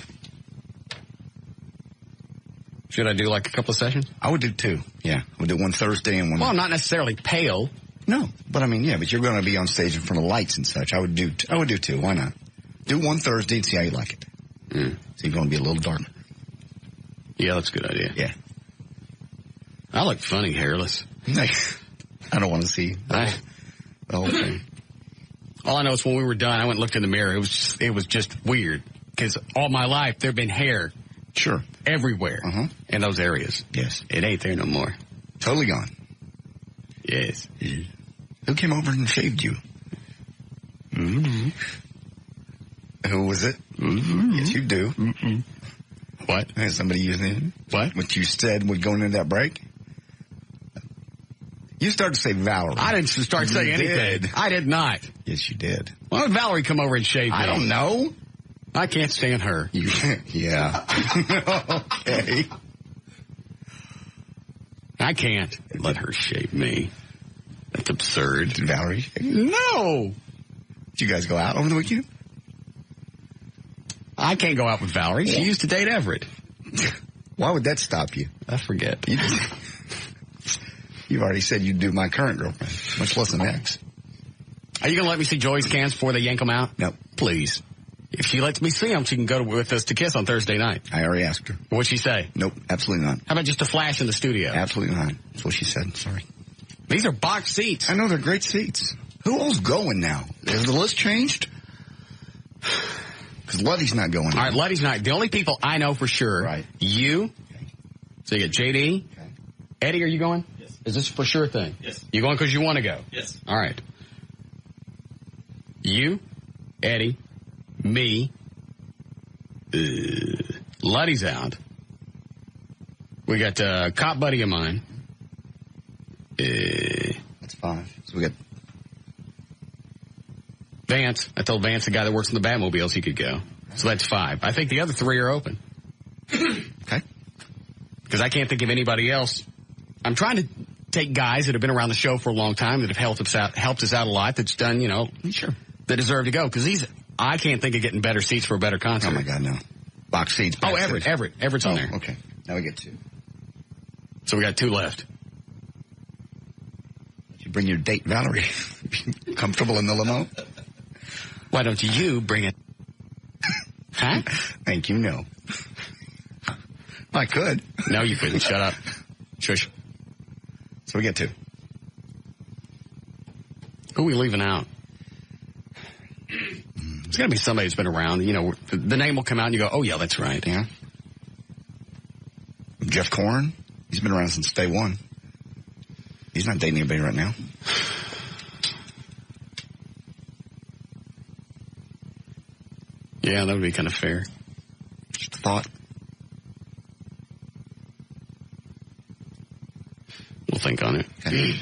Speaker 1: Should I do like a couple of sessions?
Speaker 2: I would do 2, yeah. I would do one Thursday and one...
Speaker 1: Well, not necessarily pale.
Speaker 2: No, but I mean, yeah, but you're going to be on stage in front of lights and such. I would do 2, why not? Do one Thursday and see how you like it. See if you want to be a little darker.
Speaker 1: Yeah, that's a good idea.
Speaker 2: Yeah.
Speaker 1: I look funny hairless.
Speaker 2: I don't want to see the whole thing.
Speaker 1: All I know is when we were done, I went and looked in the mirror. It was just weird because all my life there have been hair,
Speaker 2: sure,
Speaker 1: everywhere in those areas.
Speaker 2: Yes,
Speaker 1: it ain't there no more.
Speaker 2: Totally gone.
Speaker 1: Yes.
Speaker 2: Who came over and shaved you? Mm-hmm. Who was it? Mm-hmm. Yes, you do.
Speaker 1: Mm-hmm. What?
Speaker 2: Has somebody using it? What you said was going into that break? You started to say Valerie.
Speaker 1: I didn't start saying anything. I did not.
Speaker 2: Yes, you did.
Speaker 1: Why did Valerie come over and shave me?
Speaker 2: I don't know.
Speaker 1: I can't stand her.
Speaker 2: Yeah. Okay.
Speaker 1: I can't let her shave me. That's absurd.
Speaker 2: Did Valerie shave you?
Speaker 1: No.
Speaker 2: Did you guys go out over the weekend?
Speaker 1: I can't go out with Valerie. She used to date Everett.
Speaker 2: Why would that stop you?
Speaker 1: I forget.
Speaker 2: You've already said you'd do my current girlfriend, much less an ex.
Speaker 1: Are you going to let me see Joey's cans before they yank them out?
Speaker 2: No.
Speaker 1: Please. If she lets me see them, she can go with us to Kiss on Thursday night.
Speaker 2: I already asked her.
Speaker 1: What'd she say?
Speaker 2: Nope, absolutely not.
Speaker 1: How about just a flash in the studio?
Speaker 2: Absolutely not. That's what she said. Sorry.
Speaker 1: These are box seats.
Speaker 2: I know, they're great seats. Who else going now? Has the list changed? Because Luddy's not going.
Speaker 1: All right, Luddy's not. The only people I know for sure.
Speaker 2: Right.
Speaker 1: You. Okay. So you got JD.
Speaker 5: Okay.
Speaker 1: Eddie, are you going?
Speaker 5: Yes.
Speaker 1: Is this for sure thing?
Speaker 5: Yes.
Speaker 1: You going because you want to go?
Speaker 5: Yes.
Speaker 1: All right. You, Eddie, me, Luddy's out. We got a cop buddy of mine.
Speaker 2: That's 5. So we got
Speaker 1: Vance. I told Vance, the guy that works in the Batmobiles, he could go. So that's 5. I think the other 3 are open.
Speaker 2: Okay.
Speaker 1: Because I can't think of anybody else. I'm trying to take guys that have been around the show for a long time, that have helped us out a lot, that's done, you know,
Speaker 2: sure,
Speaker 1: that deserve to go. Because I can't think of getting better seats for a better concert.
Speaker 2: Oh, my God, no. Box seats.
Speaker 1: Oh, Everett's on there.
Speaker 2: Okay. Now we get 2.
Speaker 1: So we got 2 left.
Speaker 2: You bring your date, Valerie. Comfortable in the limo?
Speaker 1: Why don't you bring it? Huh?
Speaker 2: Thank you, no. I could.
Speaker 1: No, you couldn't. Shut up. Shush.
Speaker 2: So we get 2.
Speaker 1: Who are we leaving out? It's got to be somebody that's been around. You know, the name will come out and you go, oh, yeah, that's right.
Speaker 2: Yeah. Jeff Corrin. He's been around since day one. He's not dating anybody right now.
Speaker 1: Yeah, that would be kind of fair.
Speaker 2: Just a thought.
Speaker 1: We'll think on it. Okay.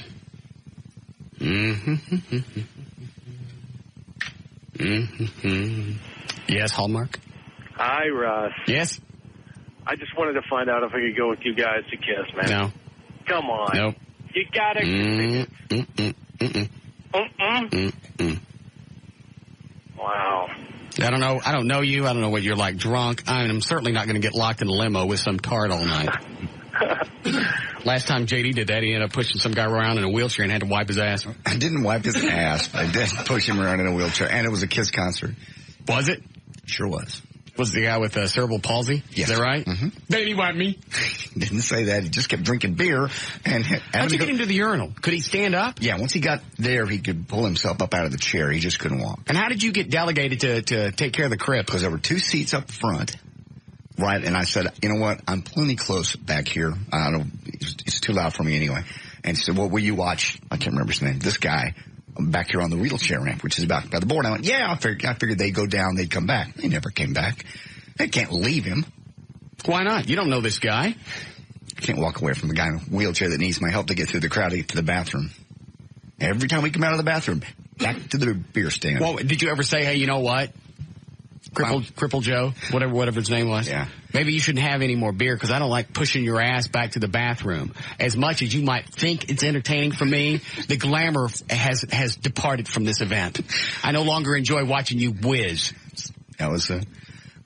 Speaker 1: Yes, Hallmark?
Speaker 13: Hi, Russ.
Speaker 1: Yes?
Speaker 13: I just wanted to find out if I could go with you guys to Kiss, man.
Speaker 1: No.
Speaker 13: Come on.
Speaker 1: Nope.
Speaker 13: You gotta... Wow.
Speaker 1: I don't know. I don't know you. I don't know what you're like drunk. I'm certainly not going to get locked in a limo with some tart all night. Last time JD did that, he ended up pushing some guy around in a wheelchair and had to wipe his ass.
Speaker 2: I didn't wipe his ass, but I did push him around in a wheelchair, and it was a Kiss concert.
Speaker 1: Was it?
Speaker 2: Sure was.
Speaker 1: Was the guy with cerebral palsy?
Speaker 2: Yes.
Speaker 1: Is that right?
Speaker 2: Mm-hmm.
Speaker 1: Did he wipe me?
Speaker 2: Didn't say that. He just kept drinking beer. And
Speaker 1: how'd you get him to the urinal? Could he stand up?
Speaker 2: Yeah, once he got there, he could pull himself up out of the chair. He just couldn't walk.
Speaker 1: And how did you get delegated to take care of the crib?
Speaker 2: Because there were 2 seats up front. Right, and I said, you know what, I'm plenty close back here. I don't, it's too loud for me anyway. And he said, what will you watch? I can't remember his name. This guy back here on the wheelchair ramp, which is about by the board. I went, yeah, I figured they'd go down, they'd come back. They never came back. They can't leave him.
Speaker 1: Why not? You don't know this guy.
Speaker 2: Can't walk away from the guy in a wheelchair that needs my help to get through the crowd to get to the bathroom. Every time we come out of the bathroom, back to the beer stand.
Speaker 1: Well, did you ever say, hey, you know what? Cripple Joe, whatever his name was.
Speaker 2: Yeah.
Speaker 1: Maybe you shouldn't have any more beer because I don't like pushing your ass back to the bathroom. As much as you might think it's entertaining for me, the glamour has departed from this event. I no longer enjoy watching you whiz.
Speaker 2: That was and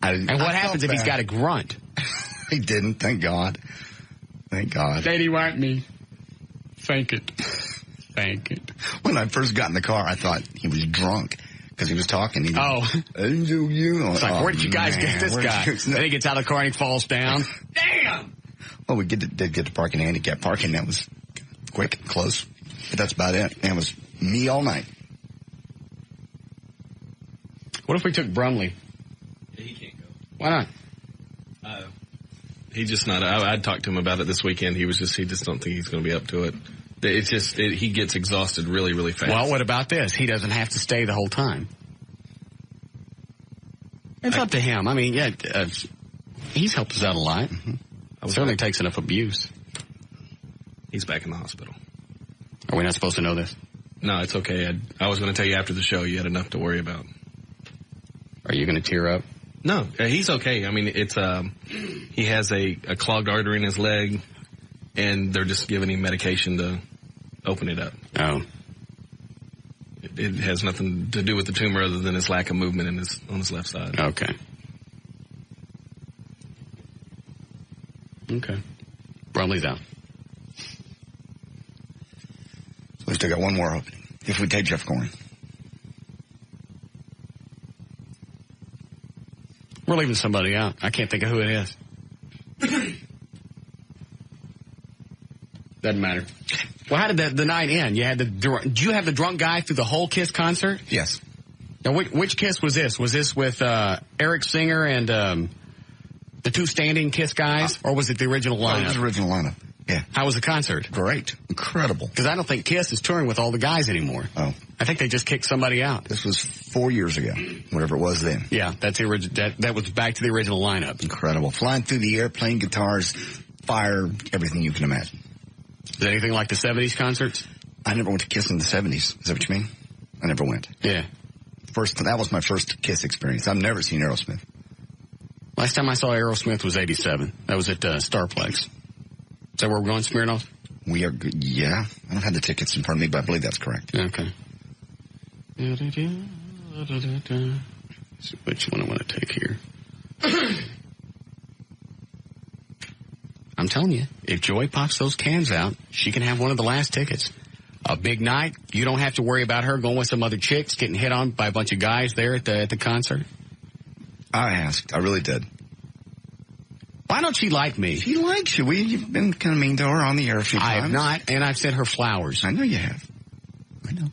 Speaker 1: what happens if he's got a grunt?
Speaker 2: He didn't, thank God. Thank God.
Speaker 1: Daddy want me. Thank it. Thank it.
Speaker 2: When I first got in the car, I thought he was drunk. Because he was talking. He
Speaker 1: It's like, where did you guys get this guy? Then he gets out of the car and he falls down. Damn!
Speaker 2: Well, we did get to park in handicap parking. That was quick, close. But that's about it. And it was me all night.
Speaker 1: What if we took Brumley?
Speaker 5: Yeah, he can't go.
Speaker 1: Why not?
Speaker 5: He's just not. I'd talked to him about it this weekend. He just don't think he's going to be up to it. It's just, he gets exhausted really, really fast.
Speaker 1: Well, what about this? He doesn't have to stay the whole time. It's up to him. I mean, yeah, he's helped us out a lot. Mm-hmm. Certainly takes enough abuse.
Speaker 5: He's back in the hospital.
Speaker 1: Are we not supposed to know this?
Speaker 5: No, it's okay. I was going to tell you after the show. You had enough to worry about.
Speaker 1: Are you going to tear up?
Speaker 5: No, he's okay. I mean, it's he has a clogged artery in his leg, and they're just giving him medication to open it up.
Speaker 1: Oh.
Speaker 5: It has nothing to do with the tumor other than his lack of movement on his left side.
Speaker 1: Okay. Okay. Brumley's out.
Speaker 2: We still got one more opening. If we take Jeff Gordon.
Speaker 1: We're leaving somebody out. I can't think of who it is. Doesn't matter. Well, how did the night end? Did you have the drunk guy through the whole Kiss concert?
Speaker 2: Yes.
Speaker 1: Now, which Kiss was this? Was this with Eric Singer and the two standing Kiss guys, or was it the original lineup?
Speaker 2: It was the original lineup. Yeah.
Speaker 1: How was the concert?
Speaker 2: Great. Incredible.
Speaker 1: Because I don't think Kiss is touring with all the guys anymore.
Speaker 2: Oh.
Speaker 1: I think they just kicked somebody out.
Speaker 2: This was 4 years ago, whatever it was then.
Speaker 1: Yeah, that's the that was back to the original lineup.
Speaker 2: Incredible. Flying through the air, playing guitars, fire, everything you can imagine.
Speaker 1: Is it anything like the 70s concerts?
Speaker 2: I never went to Kiss in the 70s. Is that what you mean? I never went.
Speaker 1: Yeah.
Speaker 2: That was my first Kiss experience. I've never seen Aerosmith.
Speaker 1: Last time I saw Aerosmith was 87. That was at Starplex. Is that where we're going, Smirnoff?
Speaker 2: We are good. Yeah. I don't have the tickets in front of me, but I believe that's correct.
Speaker 1: Okay. Which one I want to take here? I'm telling you, if Joy pops those cans out, she can have one of the last tickets. A big night. You don't have to worry about her going with some other chicks, getting hit on by a bunch of guys there at the concert.
Speaker 2: I asked. I really did.
Speaker 1: Why don't she like me?
Speaker 2: She likes you. You've been kind of mean to her on the air a few times.
Speaker 1: I have not, and I've sent her flowers.
Speaker 2: I know you have. I know.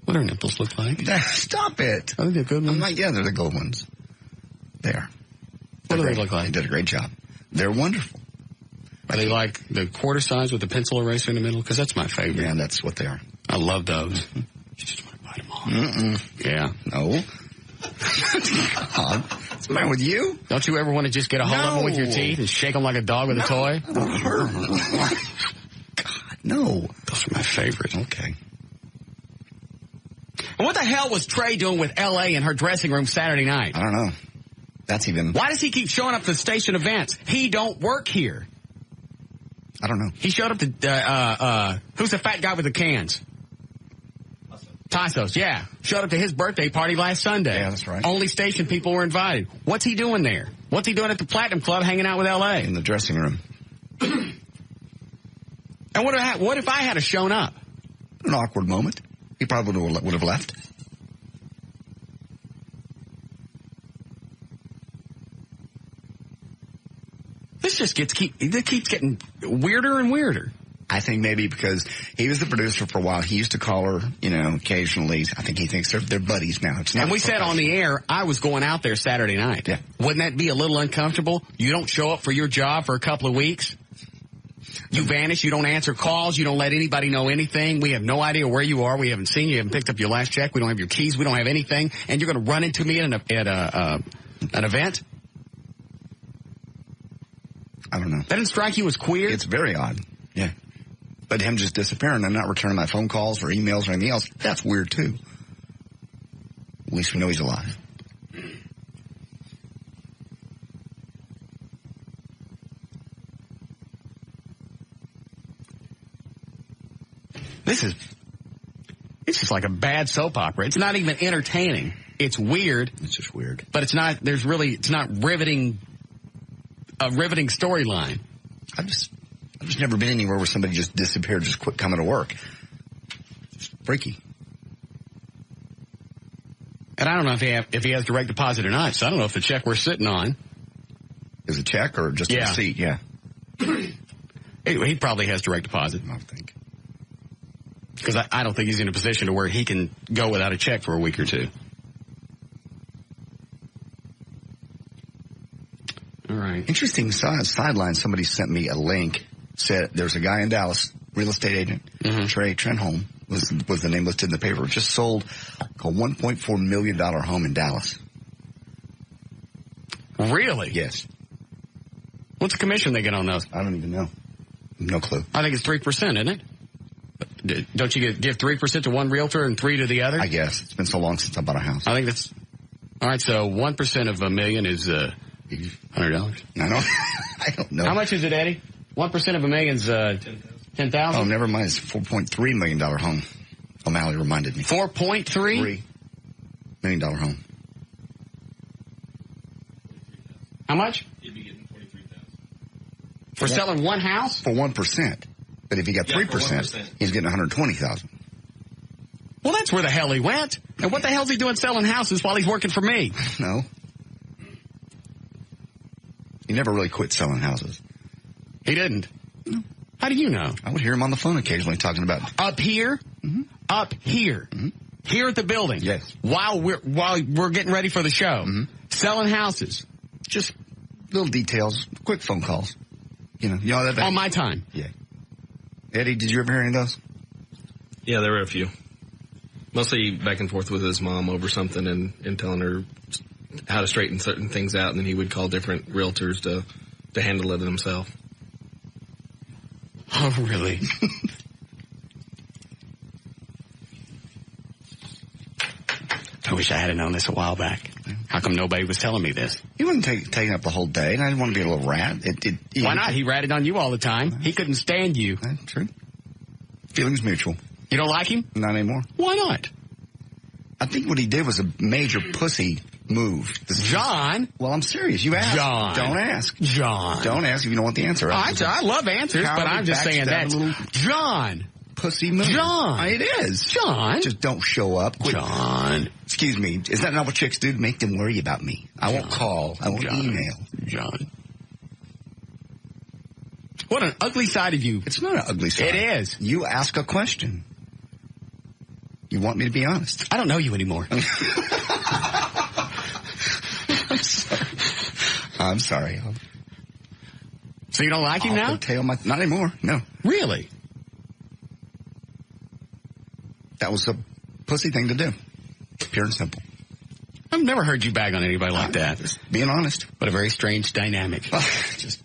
Speaker 1: What do her nipples look like?
Speaker 2: Stop it.
Speaker 1: Are they the good ones?
Speaker 2: Yeah, they're the gold ones. They are.
Speaker 1: What do they look like?
Speaker 2: They did a great job. They're wonderful.
Speaker 1: Are they like the quarter size with the pencil eraser in the middle? Because that's my favorite.
Speaker 2: Yeah, that's what they are.
Speaker 1: I love those. You just want to bite them off. Yeah.
Speaker 2: No. What's the matter with you?
Speaker 1: Don't you ever want to just get a hold of them with your teeth and shake them like a dog with a toy?
Speaker 2: God, no.
Speaker 1: Those are my favorite.
Speaker 2: Okay.
Speaker 1: And what the hell was Trey doing with L.A. in her dressing room Saturday night?
Speaker 2: I don't know. That's even...
Speaker 1: Why does he keep showing up to station events? He don't work here.
Speaker 2: I don't know.
Speaker 1: He showed up to, who's the fat guy with the cans? Tassos, yeah. Showed up to his birthday party last Sunday.
Speaker 2: Yeah, that's right.
Speaker 1: Only station people were invited. What's he doing there? What's he doing at the Platinum Club hanging out with L.A.?
Speaker 2: In the dressing room.
Speaker 1: And what if I had shown up?
Speaker 2: An awkward moment. He probably would have left.
Speaker 1: This just keeps getting weirder and weirder.
Speaker 2: I think maybe because he was the producer for a while. He used to call her, occasionally. I think he thinks they're buddies now.
Speaker 1: And we said on the air, I was going out there Saturday night.
Speaker 2: Yeah.
Speaker 1: Wouldn't that be a little uncomfortable? You don't show up for your job for a couple of weeks. You vanish. You don't answer calls. You don't let anybody know anything. We have no idea where you are. We haven't seen you. You haven't picked up your last check. We don't have your keys. We don't have anything. And you're going to run into me at an event?
Speaker 2: I don't know.
Speaker 1: That didn't strike you as queer?
Speaker 2: It's very odd. Yeah. But him just disappearing and not returning my phone calls or emails or anything else, that's weird too. At least we know he's alive.
Speaker 1: It's just like a bad soap opera. It's not even entertaining. It's weird.
Speaker 2: It's just weird.
Speaker 1: But it's not riveting, a riveting storyline.
Speaker 2: I've just never been anywhere where somebody just disappeared, just quit coming to work. It's freaky.
Speaker 1: And I don't know if he has direct deposit or not, so I don't know if the check we're sitting on
Speaker 2: is a check or just a receipt. Yeah.
Speaker 1: He probably has direct deposit.
Speaker 2: I think.
Speaker 1: Because I don't think he's in a position to where he can go without a check for a week or two. All right.
Speaker 2: Interesting sideline. Somebody sent me a link. Said there's a guy in Dallas, real estate agent, Trey Trenholm was the name listed in the paper. Just sold a $1.4 million home in Dallas.
Speaker 1: Really?
Speaker 2: Yes.
Speaker 1: What's the commission they get on those?
Speaker 2: I don't even know. No clue.
Speaker 1: I think it's 3%, isn't it? Don't you give 3% to one realtor and 3% to the other?
Speaker 2: I guess. It's been so long since I bought a house.
Speaker 1: I think that's... All right, so 1% of $1 million is $100.
Speaker 2: I don't know.
Speaker 1: How much is it, Eddie? 1% of $1 million is $10,000?
Speaker 2: Oh, never mind. It's a $4.3 million home. O'Malley reminded me.
Speaker 1: $4.3
Speaker 2: million home.
Speaker 1: How much?
Speaker 5: You'd be getting $43,000.
Speaker 1: For selling one house?
Speaker 2: For 1%. But if he got 3%, he's getting $120,000.
Speaker 1: Well, that's where the hell he went. And what the hell's he doing selling houses while he's working for me?
Speaker 2: No. He never really quit selling houses.
Speaker 1: He didn't? No. How do you know?
Speaker 2: I would hear him on the phone occasionally talking about...
Speaker 1: Up here?
Speaker 2: Mm-hmm.
Speaker 1: Up here?
Speaker 2: Mm-hmm.
Speaker 1: Here at the building?
Speaker 2: Yes.
Speaker 1: While we're getting ready for the show?
Speaker 2: Mm-hmm.
Speaker 1: Selling houses?
Speaker 2: Just little details, quick phone calls. You know that...
Speaker 1: On my time?
Speaker 2: Yeah. Eddie, did you ever hear any of those?
Speaker 5: Yeah, there were a few. Mostly back and forth with his mom over something and telling her how to straighten certain things out, and then he would call different realtors to handle it himself.
Speaker 1: Oh, really? I wish I had known this a while back. How come nobody was telling me this?
Speaker 2: He wasn't taking up the whole day, and I didn't want to be a little rat.
Speaker 1: Why not? He ratted on you all the time. He couldn't stand you.
Speaker 2: That's true. Feelings mutual.
Speaker 1: You don't like him?
Speaker 2: Not anymore.
Speaker 1: Why not?
Speaker 2: I think what he did was a major pussy move.
Speaker 1: John?
Speaker 2: Well, I'm serious. You asked.
Speaker 1: John.
Speaker 2: Don't ask.
Speaker 1: John.
Speaker 2: Don't ask if you don't want the answer.
Speaker 1: I love answers, but I'm just saying that. John.
Speaker 2: Pussy move.
Speaker 1: John.
Speaker 2: It is.
Speaker 1: John.
Speaker 2: Just don't show up. Quit.
Speaker 1: John.
Speaker 2: Excuse me. Is that not what chicks do to make them worry about me? I won't call. I won't email.
Speaker 1: John. What an ugly side of you.
Speaker 2: It's not an ugly side.
Speaker 1: It is.
Speaker 2: You ask a question. You want me to be honest?
Speaker 1: I don't know you anymore.
Speaker 2: I'm sorry.
Speaker 1: So you don't like him now?
Speaker 2: Not anymore. No.
Speaker 1: Really?
Speaker 2: That was a pussy thing to do. Pure and simple.
Speaker 1: I've never heard you bag on anybody like that.
Speaker 2: Just being honest.
Speaker 1: What a very strange dynamic.
Speaker 2: Just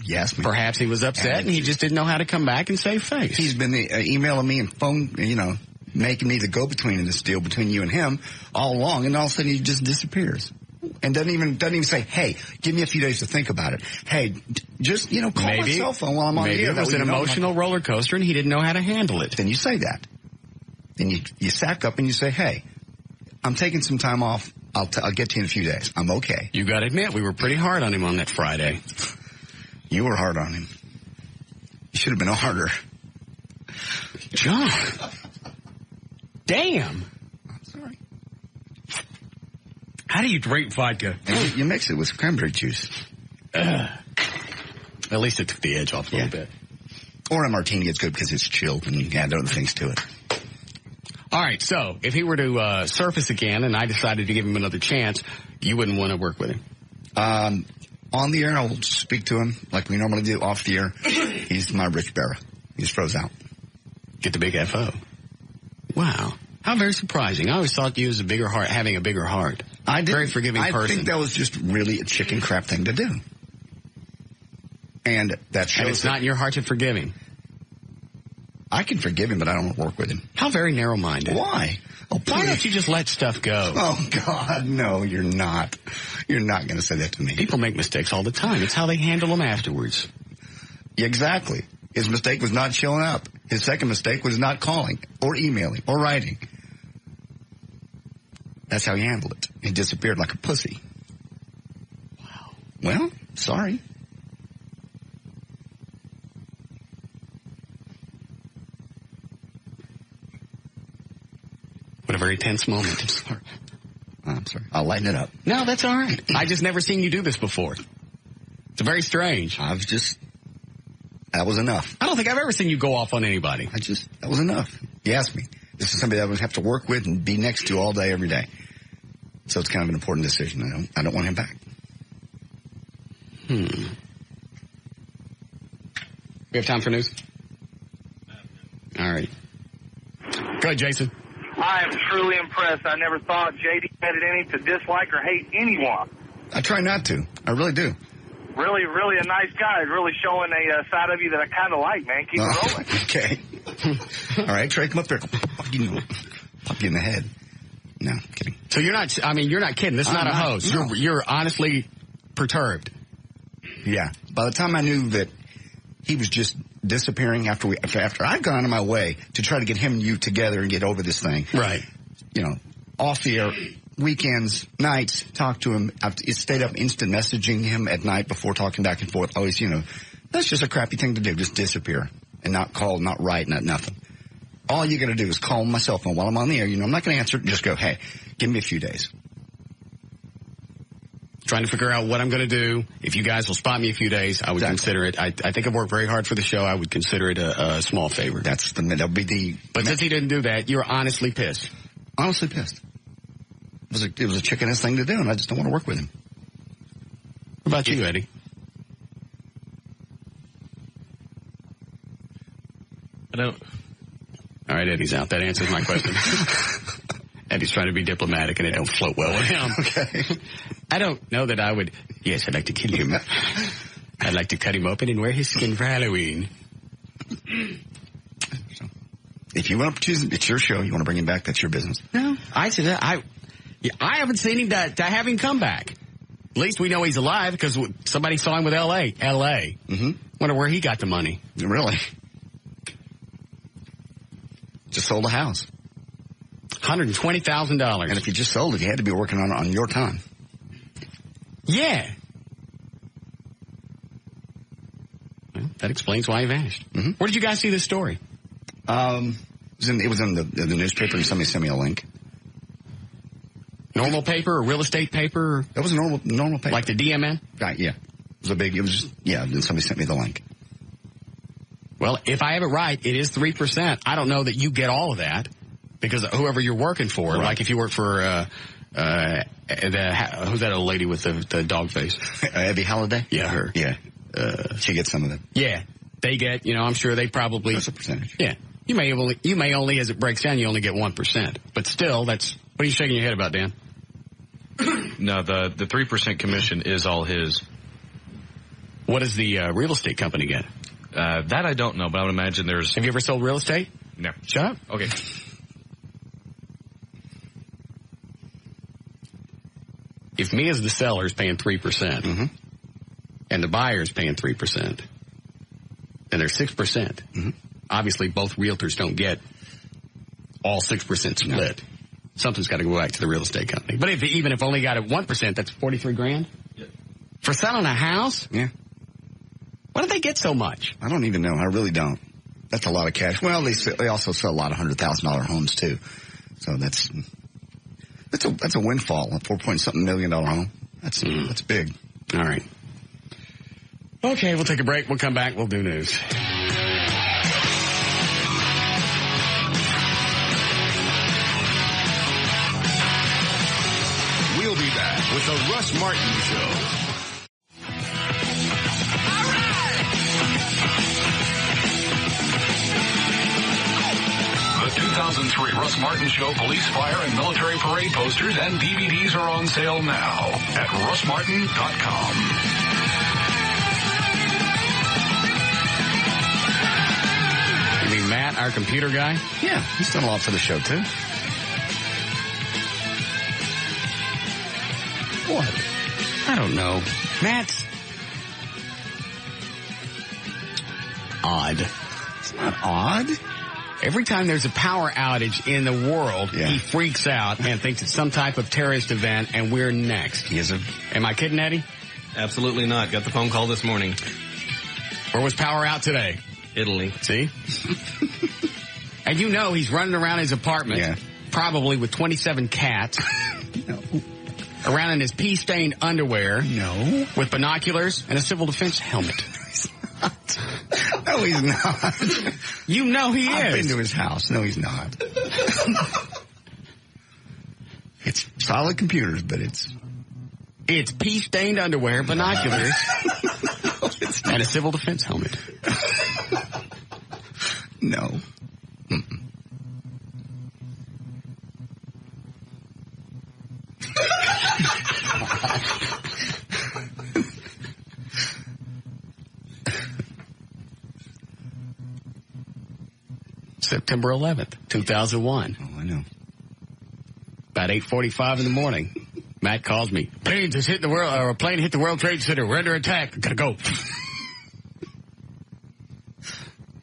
Speaker 2: yes.
Speaker 1: Perhaps he was upset and he just didn't know how to come back and save face.
Speaker 2: He's been emailing me and phone, making me the go-between in this deal between you and him all along, and all of a sudden he just disappears. And doesn't even say, hey, give me a few days to think about it. Hey, just, call my cell phone while I'm on the air.
Speaker 1: Maybe it was an emotional roller coaster and he didn't know how to handle it.
Speaker 2: Then you say that. Then you sack up and you say, hey, I'm taking some time off. I'll get to you in a few days. I'm okay.
Speaker 1: You got to admit, we were pretty hard on him on that Friday.
Speaker 2: You were hard on him. You should have been harder.
Speaker 1: John. Damn.
Speaker 2: I'm sorry.
Speaker 1: How do you drink vodka?
Speaker 2: You mix it with cranberry juice.
Speaker 1: At least it took the edge off a little bit.
Speaker 2: Or a martini is good because it's chilled and you can add other things to it.
Speaker 1: All right, so if he were to surface again and I decided to give him another chance, you wouldn't want to work with him?
Speaker 2: On the air, I'll speak to him like we normally do. Off the air, he's my Rich Barra. He just froze out.
Speaker 1: Get the big F.O. Wow. How very surprising. I always thought you was having a bigger heart.
Speaker 2: I did.
Speaker 1: Very forgiving person.
Speaker 2: I think that was just really a chicken crap thing to do. And that shows.
Speaker 1: And it's not in your heart to forgive him.
Speaker 2: I can forgive him, but I don't want to work with him.
Speaker 1: How very narrow-minded.
Speaker 2: Why?
Speaker 1: Oh, why don't you just let stuff go?
Speaker 2: Oh, God, no, you're not. You're not going to say that to me.
Speaker 1: People make mistakes all the time. It's how they handle them afterwards.
Speaker 2: Exactly. His mistake was not showing up. His second mistake was not calling or emailing or writing. That's how he handled it. He disappeared like a pussy.
Speaker 1: Wow.
Speaker 2: Well, sorry.
Speaker 1: What a very tense moment.
Speaker 2: I'm sorry. I'll lighten it up.
Speaker 1: No, that's all right. I just never seen you do this before. It's very strange.
Speaker 2: That was enough.
Speaker 1: I don't think I've ever seen you go off on anybody.
Speaker 2: That was enough. You asked me. This is somebody that I would have to work with and be next to all day, every day. So it's kind of an important decision. I don't want him back.
Speaker 1: We have time for news? All right. Go ahead, Jason.
Speaker 13: I am truly impressed. I never thought JD had it in him to dislike or hate anyone.
Speaker 2: I try not to. I really do.
Speaker 13: Really, really a nice guy. Really showing a side of you that I kind of like, man. Keep it rolling.
Speaker 2: Okay. All right, Trey, come up there. Pop you in the head. No, kidding.
Speaker 1: So you're not kidding. This is not a host. No. You're honestly perturbed.
Speaker 2: Yeah. By the time I knew that he was just disappearing after I'd gone out of my way to try to get him and you together and get over this thing.
Speaker 1: Right.
Speaker 2: Off the air, weekends, nights, talk to him. I've stayed up instant messaging him at night before talking back and forth. Always, That's just a crappy thing to do. Just disappear and not call, not write, not nothing. All you got to do is call my cell phone while I'm on the air. You know, I'm not going to answer it. Just go, hey, give me a few days.
Speaker 1: Trying to figure out what I'm going to do. If you guys will spot me a few days, I would consider it. I think I've worked very hard for the show. I would consider it a small favor.
Speaker 2: That'll be the.
Speaker 1: But since he didn't do that, you're honestly pissed.
Speaker 2: Honestly pissed. It was a chicken-ass thing to do, and I just don't want to work with him.
Speaker 1: What about you, Eddie?
Speaker 5: I don't.
Speaker 1: All right, Eddie's out. That answers my question. Eddie's trying to be diplomatic, and it don't float well with him.
Speaker 2: Okay.
Speaker 1: I don't know that I would. Yes, I'd like to kill him. I'd like to cut him open and wear his skin for Halloween.
Speaker 2: So, if you want to choose, it's your show. You want to bring him back, that's your business.
Speaker 1: No, I said I haven't seen him to have him come back. At least we know he's alive because somebody saw him with L.A.
Speaker 2: Mm-hmm.
Speaker 1: Wonder where he got the money.
Speaker 2: Really? Just sold a house.
Speaker 1: $120,000.
Speaker 2: And if you just sold it, you had to be working on it on your time.
Speaker 1: Yeah. Well, that explains why he vanished.
Speaker 2: Mm-hmm.
Speaker 1: Where did you guys see this story?
Speaker 2: It was in the newspaper, and somebody sent me a link.
Speaker 1: Normal paper or real estate paper?
Speaker 2: It was a normal paper.
Speaker 1: Like the DMN?
Speaker 2: Right, yeah. Then somebody sent me the link.
Speaker 1: Well, if I have it right, it is 3%. I don't know that you get all of that because whoever you're working for, right. Like if you work for, who's that old lady with the dog face?
Speaker 2: Abby Halliday?
Speaker 1: Yeah, her.
Speaker 2: Yeah. She gets some of them.
Speaker 1: Yeah. They get, I'm sure they probably.
Speaker 2: That's a percentage.
Speaker 1: Yeah. You may only, as it breaks down, you only get 1%. But still, what are you shaking your head about, Dan?
Speaker 14: No, the 3% commission is all his.
Speaker 1: What does the real estate company get?
Speaker 14: That I don't know, but I would imagine there's...
Speaker 1: Have you ever sold real estate?
Speaker 14: No.
Speaker 1: Shut up.
Speaker 14: Okay.
Speaker 1: If me as the seller is paying 3%,
Speaker 2: mm-hmm.
Speaker 1: and the buyer is paying 3%, then there's 6%.
Speaker 2: Mm-hmm.
Speaker 1: Obviously, both realtors don't get all 6% split. No. Something's got to go back to the real estate company. But even if only got it 1%, that's $43,000?
Speaker 14: Yeah.
Speaker 1: For selling a house?
Speaker 2: Yeah.
Speaker 1: Why do they get so much?
Speaker 2: I don't even know. I really don't. That's a lot of cash. Well, they also sell a lot of $100,000 homes too. So that's a windfall. A $4-point-something million home. That's big.
Speaker 1: All right. Okay, we'll take a break. We'll come back. We'll do news.
Speaker 12: We'll be back with the Russ Martin Show. The 2003 Russ Martin Show police, fire, and military parade posters and DVDs are on sale now at russmartin.com.
Speaker 1: You mean Matt, our computer guy?
Speaker 2: Yeah, he's done a lot for the show, too. What?
Speaker 1: I don't know. Matt's odd.
Speaker 2: It's not odd.
Speaker 1: Every time there's a power outage in the world, he freaks out and thinks it's some type of terrorist event, and we're next. Am I kidding, Eddie?
Speaker 5: Absolutely not. Got the phone call this morning.
Speaker 1: Where was power out today?
Speaker 5: Italy.
Speaker 1: See? And he's running around his apartment, probably with 27 cats.
Speaker 2: No.
Speaker 1: Around in his pea-stained underwear.
Speaker 2: No.
Speaker 1: With binoculars and a civil defense helmet.
Speaker 2: No, he's not.
Speaker 1: You know he is.
Speaker 2: I've been to his house. No, he's not. It's solid computers, but it's
Speaker 1: pea-stained underwear, binoculars, and a civil defense helmet.
Speaker 2: No. Mm-mm.
Speaker 1: September 11th, 2001.
Speaker 2: Oh, I know.
Speaker 1: About 8:45 in the morning, Matt calls me. A plane hit the World Trade Center. We're under attack. Gotta go.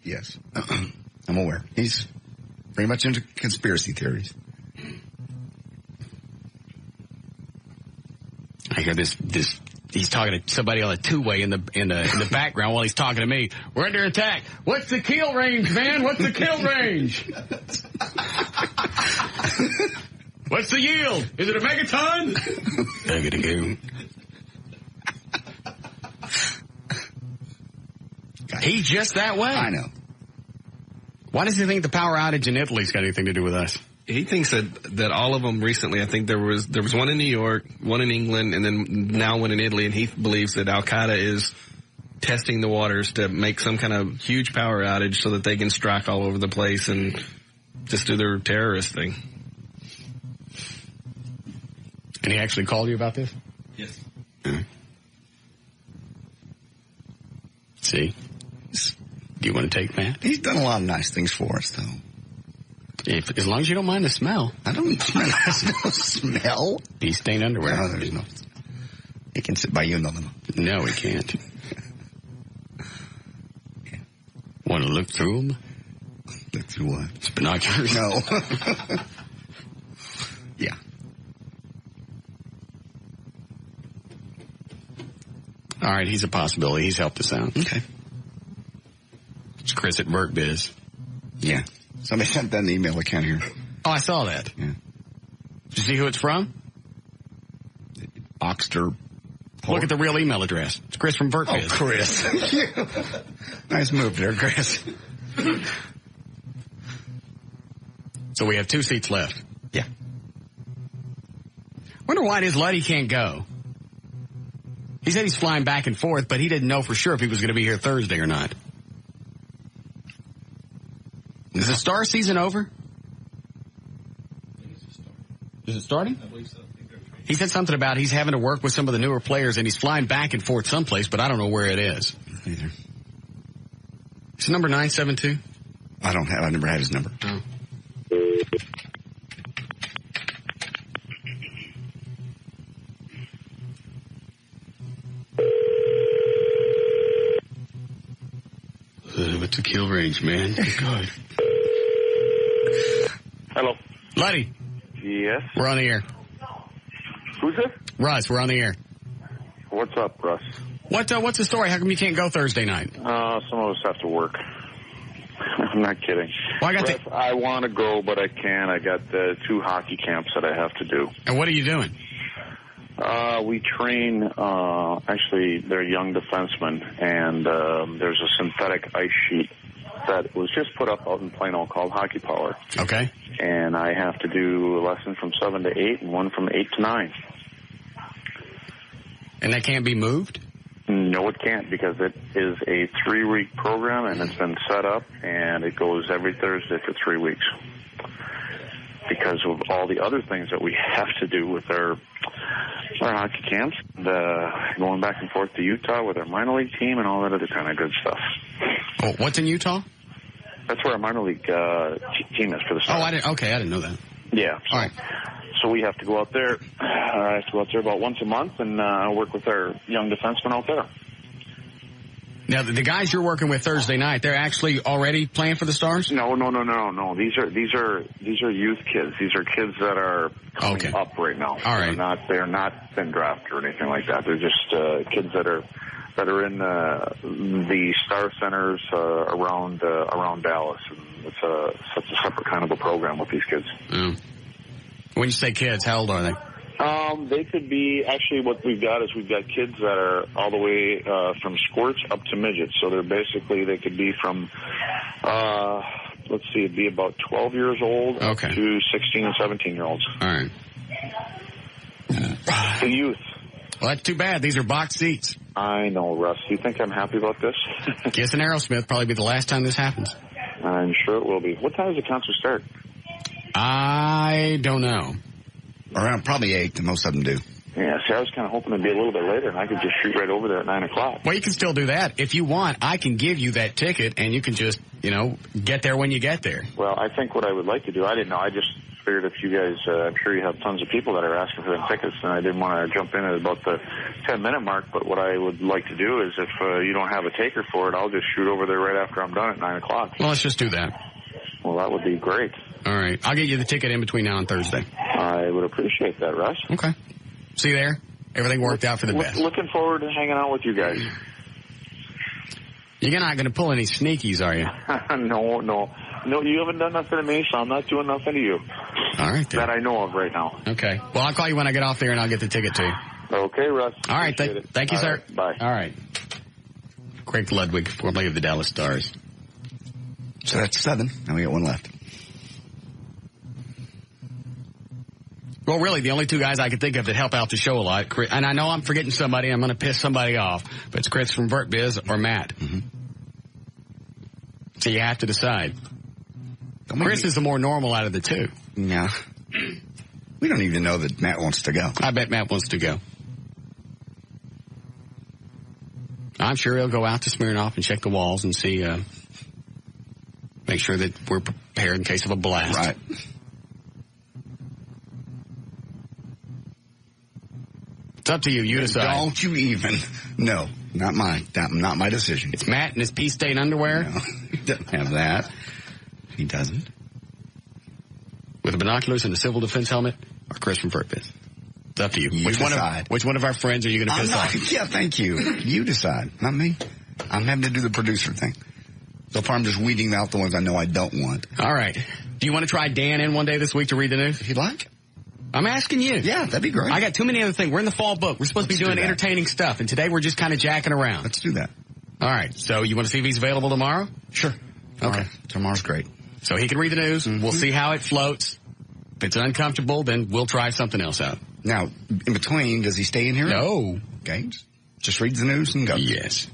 Speaker 2: Yes. I'm aware. He's very much into conspiracy theories.
Speaker 1: I hear this He's talking to somebody on a two-way in the background while he's talking to me. We're under attack. What's the kill range, man? What's the kill range? What's the yield? Is it a megaton? I gotta go. He's just that way.
Speaker 2: I know.
Speaker 1: Why does he think the power outage in Italy's got anything to do with us?
Speaker 5: He thinks that all of them recently, I think there was one in New York, one in England, and then now one in Italy, and he believes that Al-Qaeda is testing the waters to make some kind of huge power outage so that they can strike all over the place and just do their terrorist thing.
Speaker 1: And he actually called you about this?
Speaker 5: Yes.
Speaker 1: See? Do you want to take that?
Speaker 2: He's done a lot of nice things for us, though.
Speaker 1: As long as you don't mind the smell.
Speaker 2: I don't smell. There's no smell.
Speaker 1: Pea stained underwear.
Speaker 2: No, there's no. He can sit by you, no.
Speaker 1: No, he can't. Want to look through them?
Speaker 2: Look through what?
Speaker 1: It's binoculars.
Speaker 2: No. Yeah.
Speaker 1: All right, he's a possibility. He's helped us out.
Speaker 2: Okay.
Speaker 1: It's Chris at VertBiz.
Speaker 2: Yeah. Somebody sent that in the email account here.
Speaker 1: Oh, I saw that.
Speaker 2: Yeah.
Speaker 1: Did you see who it's from?
Speaker 2: Oxter.
Speaker 1: Look at the real email address. It's Chris from VertBiz.
Speaker 2: Oh, Chris. Nice move there, Chris.
Speaker 1: So we have 2 seats left.
Speaker 2: Yeah.
Speaker 1: Wonder why his Luddy can't go. He said he's flying back and forth, but he didn't know for sure if he was going to be here Thursday or not. Is the star season over? Is it starting?
Speaker 5: I believe so.
Speaker 1: He said something about he's having to work with some of the newer players, and he's flying back and forth someplace, but I don't know where it is.
Speaker 2: Either.
Speaker 1: Is it number 972?
Speaker 2: I never had his number.
Speaker 1: Oh. What's the kill range, man? God.
Speaker 15: Hello.
Speaker 1: Luddy.
Speaker 15: Yes.
Speaker 1: We're on the air.
Speaker 15: Who's this?
Speaker 1: Russ, we're on the air.
Speaker 15: What's up, Russ?
Speaker 1: What's the story? How come you can't go Thursday night?
Speaker 15: Some of us have to work. I'm not kidding.
Speaker 1: Well,
Speaker 15: Russ, I want to go, but I can't. I got 2 hockey camps that I have to do.
Speaker 1: And what are you doing?
Speaker 15: We train, actually, they're young defensemen, and there's a synthetic ice sheet that was just put up out in Plano called Hockey Power.
Speaker 1: Okay.
Speaker 15: And I have to do a lesson from 7 to 8 and one from 8 to 9.
Speaker 1: And that can't be moved?
Speaker 15: No, it can't, because it is a 3-week program, and it's been set up, and it goes every Thursday for 3 weeks. Because of all the other things that we have to do with our hockey camps, going back and forth to Utah with our minor league team and all that other kind of good stuff.
Speaker 1: Oh, what's in Utah?
Speaker 15: That's where our minor league team is for the Stars.
Speaker 1: Oh, I didn't know that.
Speaker 15: Yeah.
Speaker 1: All right.
Speaker 15: So we have to go out there. I have to go out there about once a month and work with our young defensemen out there.
Speaker 1: Now, the guys you're working with Thursday night, they're actually already playing for the Stars?
Speaker 15: No. These are youth kids. These are kids that are coming up right now.
Speaker 1: All right.
Speaker 15: They're not been drafted or anything like that. They're just kids that are in the Star Centers around Dallas. And it's such a separate kind of a program with these kids.
Speaker 1: Mm. When you say kids, how old are they?
Speaker 15: They could be, actually what we've got kids that are all the way from squirts up to midgets. So they could be from, it'd be about 12 years old up to 16 and 17-year-olds.
Speaker 1: All right.
Speaker 15: The youth.
Speaker 1: Well, that's too bad. These are box seats.
Speaker 15: I know, Russ. You think I'm happy about this?
Speaker 1: Kiss and Aerosmith probably be the last time this happens.
Speaker 15: I'm sure it will be. What time does the concert start?
Speaker 1: I don't know.
Speaker 2: Around probably 8, most of them do.
Speaker 15: Yeah, see, I was kind of hoping it'd be a little bit later, and I could just shoot right over there at 9 o'clock.
Speaker 1: Well, you can still do that. If you want, I can give you that ticket, and you can just, get there when you get there.
Speaker 15: Well, I think what I would like to do, I didn't know, I just figured if you guys, I'm sure you have tons of people that are asking for them tickets, and I didn't want to jump in at about the 10-minute mark, but what I would like to do is if you don't have a taker for it, I'll just shoot over there right after I'm done at 9 o'clock.
Speaker 1: Well, let's just do that.
Speaker 15: Well, that would be great.
Speaker 1: All right. I'll get you the ticket in between now and Thursday.
Speaker 15: I would appreciate that, Russ.
Speaker 1: Okay. See you there. everything worked out for the best.
Speaker 15: Looking forward to hanging out with you guys.
Speaker 1: You're not going to pull any sneakies, are you?
Speaker 15: No, you haven't done nothing to me, so I'm not doing nothing to you.
Speaker 1: All right, then.
Speaker 15: That I know of right now.
Speaker 1: Okay. Well, I'll call you when I get off there, and I'll get the ticket to you.
Speaker 15: Okay, Russ.
Speaker 1: All right. Thank you, sir.
Speaker 15: Right, bye.
Speaker 1: All right. Craig Ludwig, formerly of the Dallas Stars.
Speaker 2: So that's 7. Now we got one left.
Speaker 1: Well, really, the only 2 guys I could think of that help out the show a lot, and I know I'm forgetting somebody, I'm going to piss somebody off, but it's Chris from VertBiz or Matt. Mm-hmm. So you have to decide. Chris is the more normal out of the 2.
Speaker 2: Yeah. We don't even know that Matt wants to go.
Speaker 1: I bet Matt wants to go. I'm sure he'll go out to Smirnoff and check the walls and see, make sure that we're prepared in case of a blast.
Speaker 2: Right.
Speaker 1: It's up to you. You decide.
Speaker 2: Don't you even. No, not mine. Not my decision.
Speaker 1: It's Matt in his pea stain underwear?
Speaker 2: No, he doesn't have that. He doesn't.
Speaker 1: With the binoculars and the civil defense helmet, or Chris from VertBiz? It's up to you. Which one of our friends are you going to piss off?
Speaker 2: Yeah, thank you. You decide, not me. I'm having to do the producer thing. So far, I'm just weeding out the ones I know I don't want.
Speaker 1: All right. Do you want to try Dan in one day this week to read the news?
Speaker 2: If you'd like.
Speaker 1: I'm asking you.
Speaker 2: Yeah, that'd be great.
Speaker 1: I got too many other things. We're in the fall book. We're supposed to be doing entertaining stuff, and today we're just kind of jacking around.
Speaker 2: Let's do that.
Speaker 1: All right. So you want to see if he's available tomorrow?
Speaker 2: Sure.
Speaker 1: Okay.
Speaker 2: Tomorrow's great.
Speaker 1: So he can read the news. Mm-hmm. We'll see how it floats. If it's uncomfortable, then we'll try something else out.
Speaker 2: Now, in between, does he stay in here?
Speaker 1: No.
Speaker 2: Okay. Just reads the news and goes.
Speaker 1: Yes.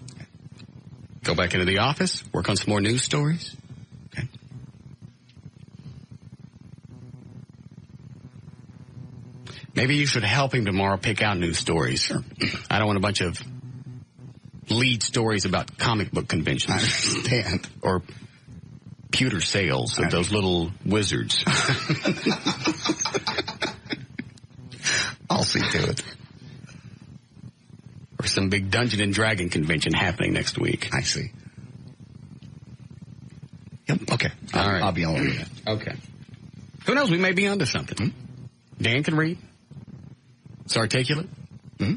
Speaker 1: Go back into the office, work on some more news stories.
Speaker 2: Okay.
Speaker 1: Maybe you should help him tomorrow pick out news stories.
Speaker 2: Sure.
Speaker 1: I don't want a bunch of lead stories about comic book conventions.
Speaker 2: I understand.
Speaker 1: Or pewter sales of those little wizards.
Speaker 2: I'll see to it.
Speaker 1: Or some big Dungeon and Dragon convention happening next week.
Speaker 2: I see. Yep. Okay.
Speaker 1: All right.
Speaker 2: I'll be all over that.
Speaker 1: Okay. Who knows? We may be onto something. Hmm? Dan can read. It's articulate.
Speaker 2: Hmm?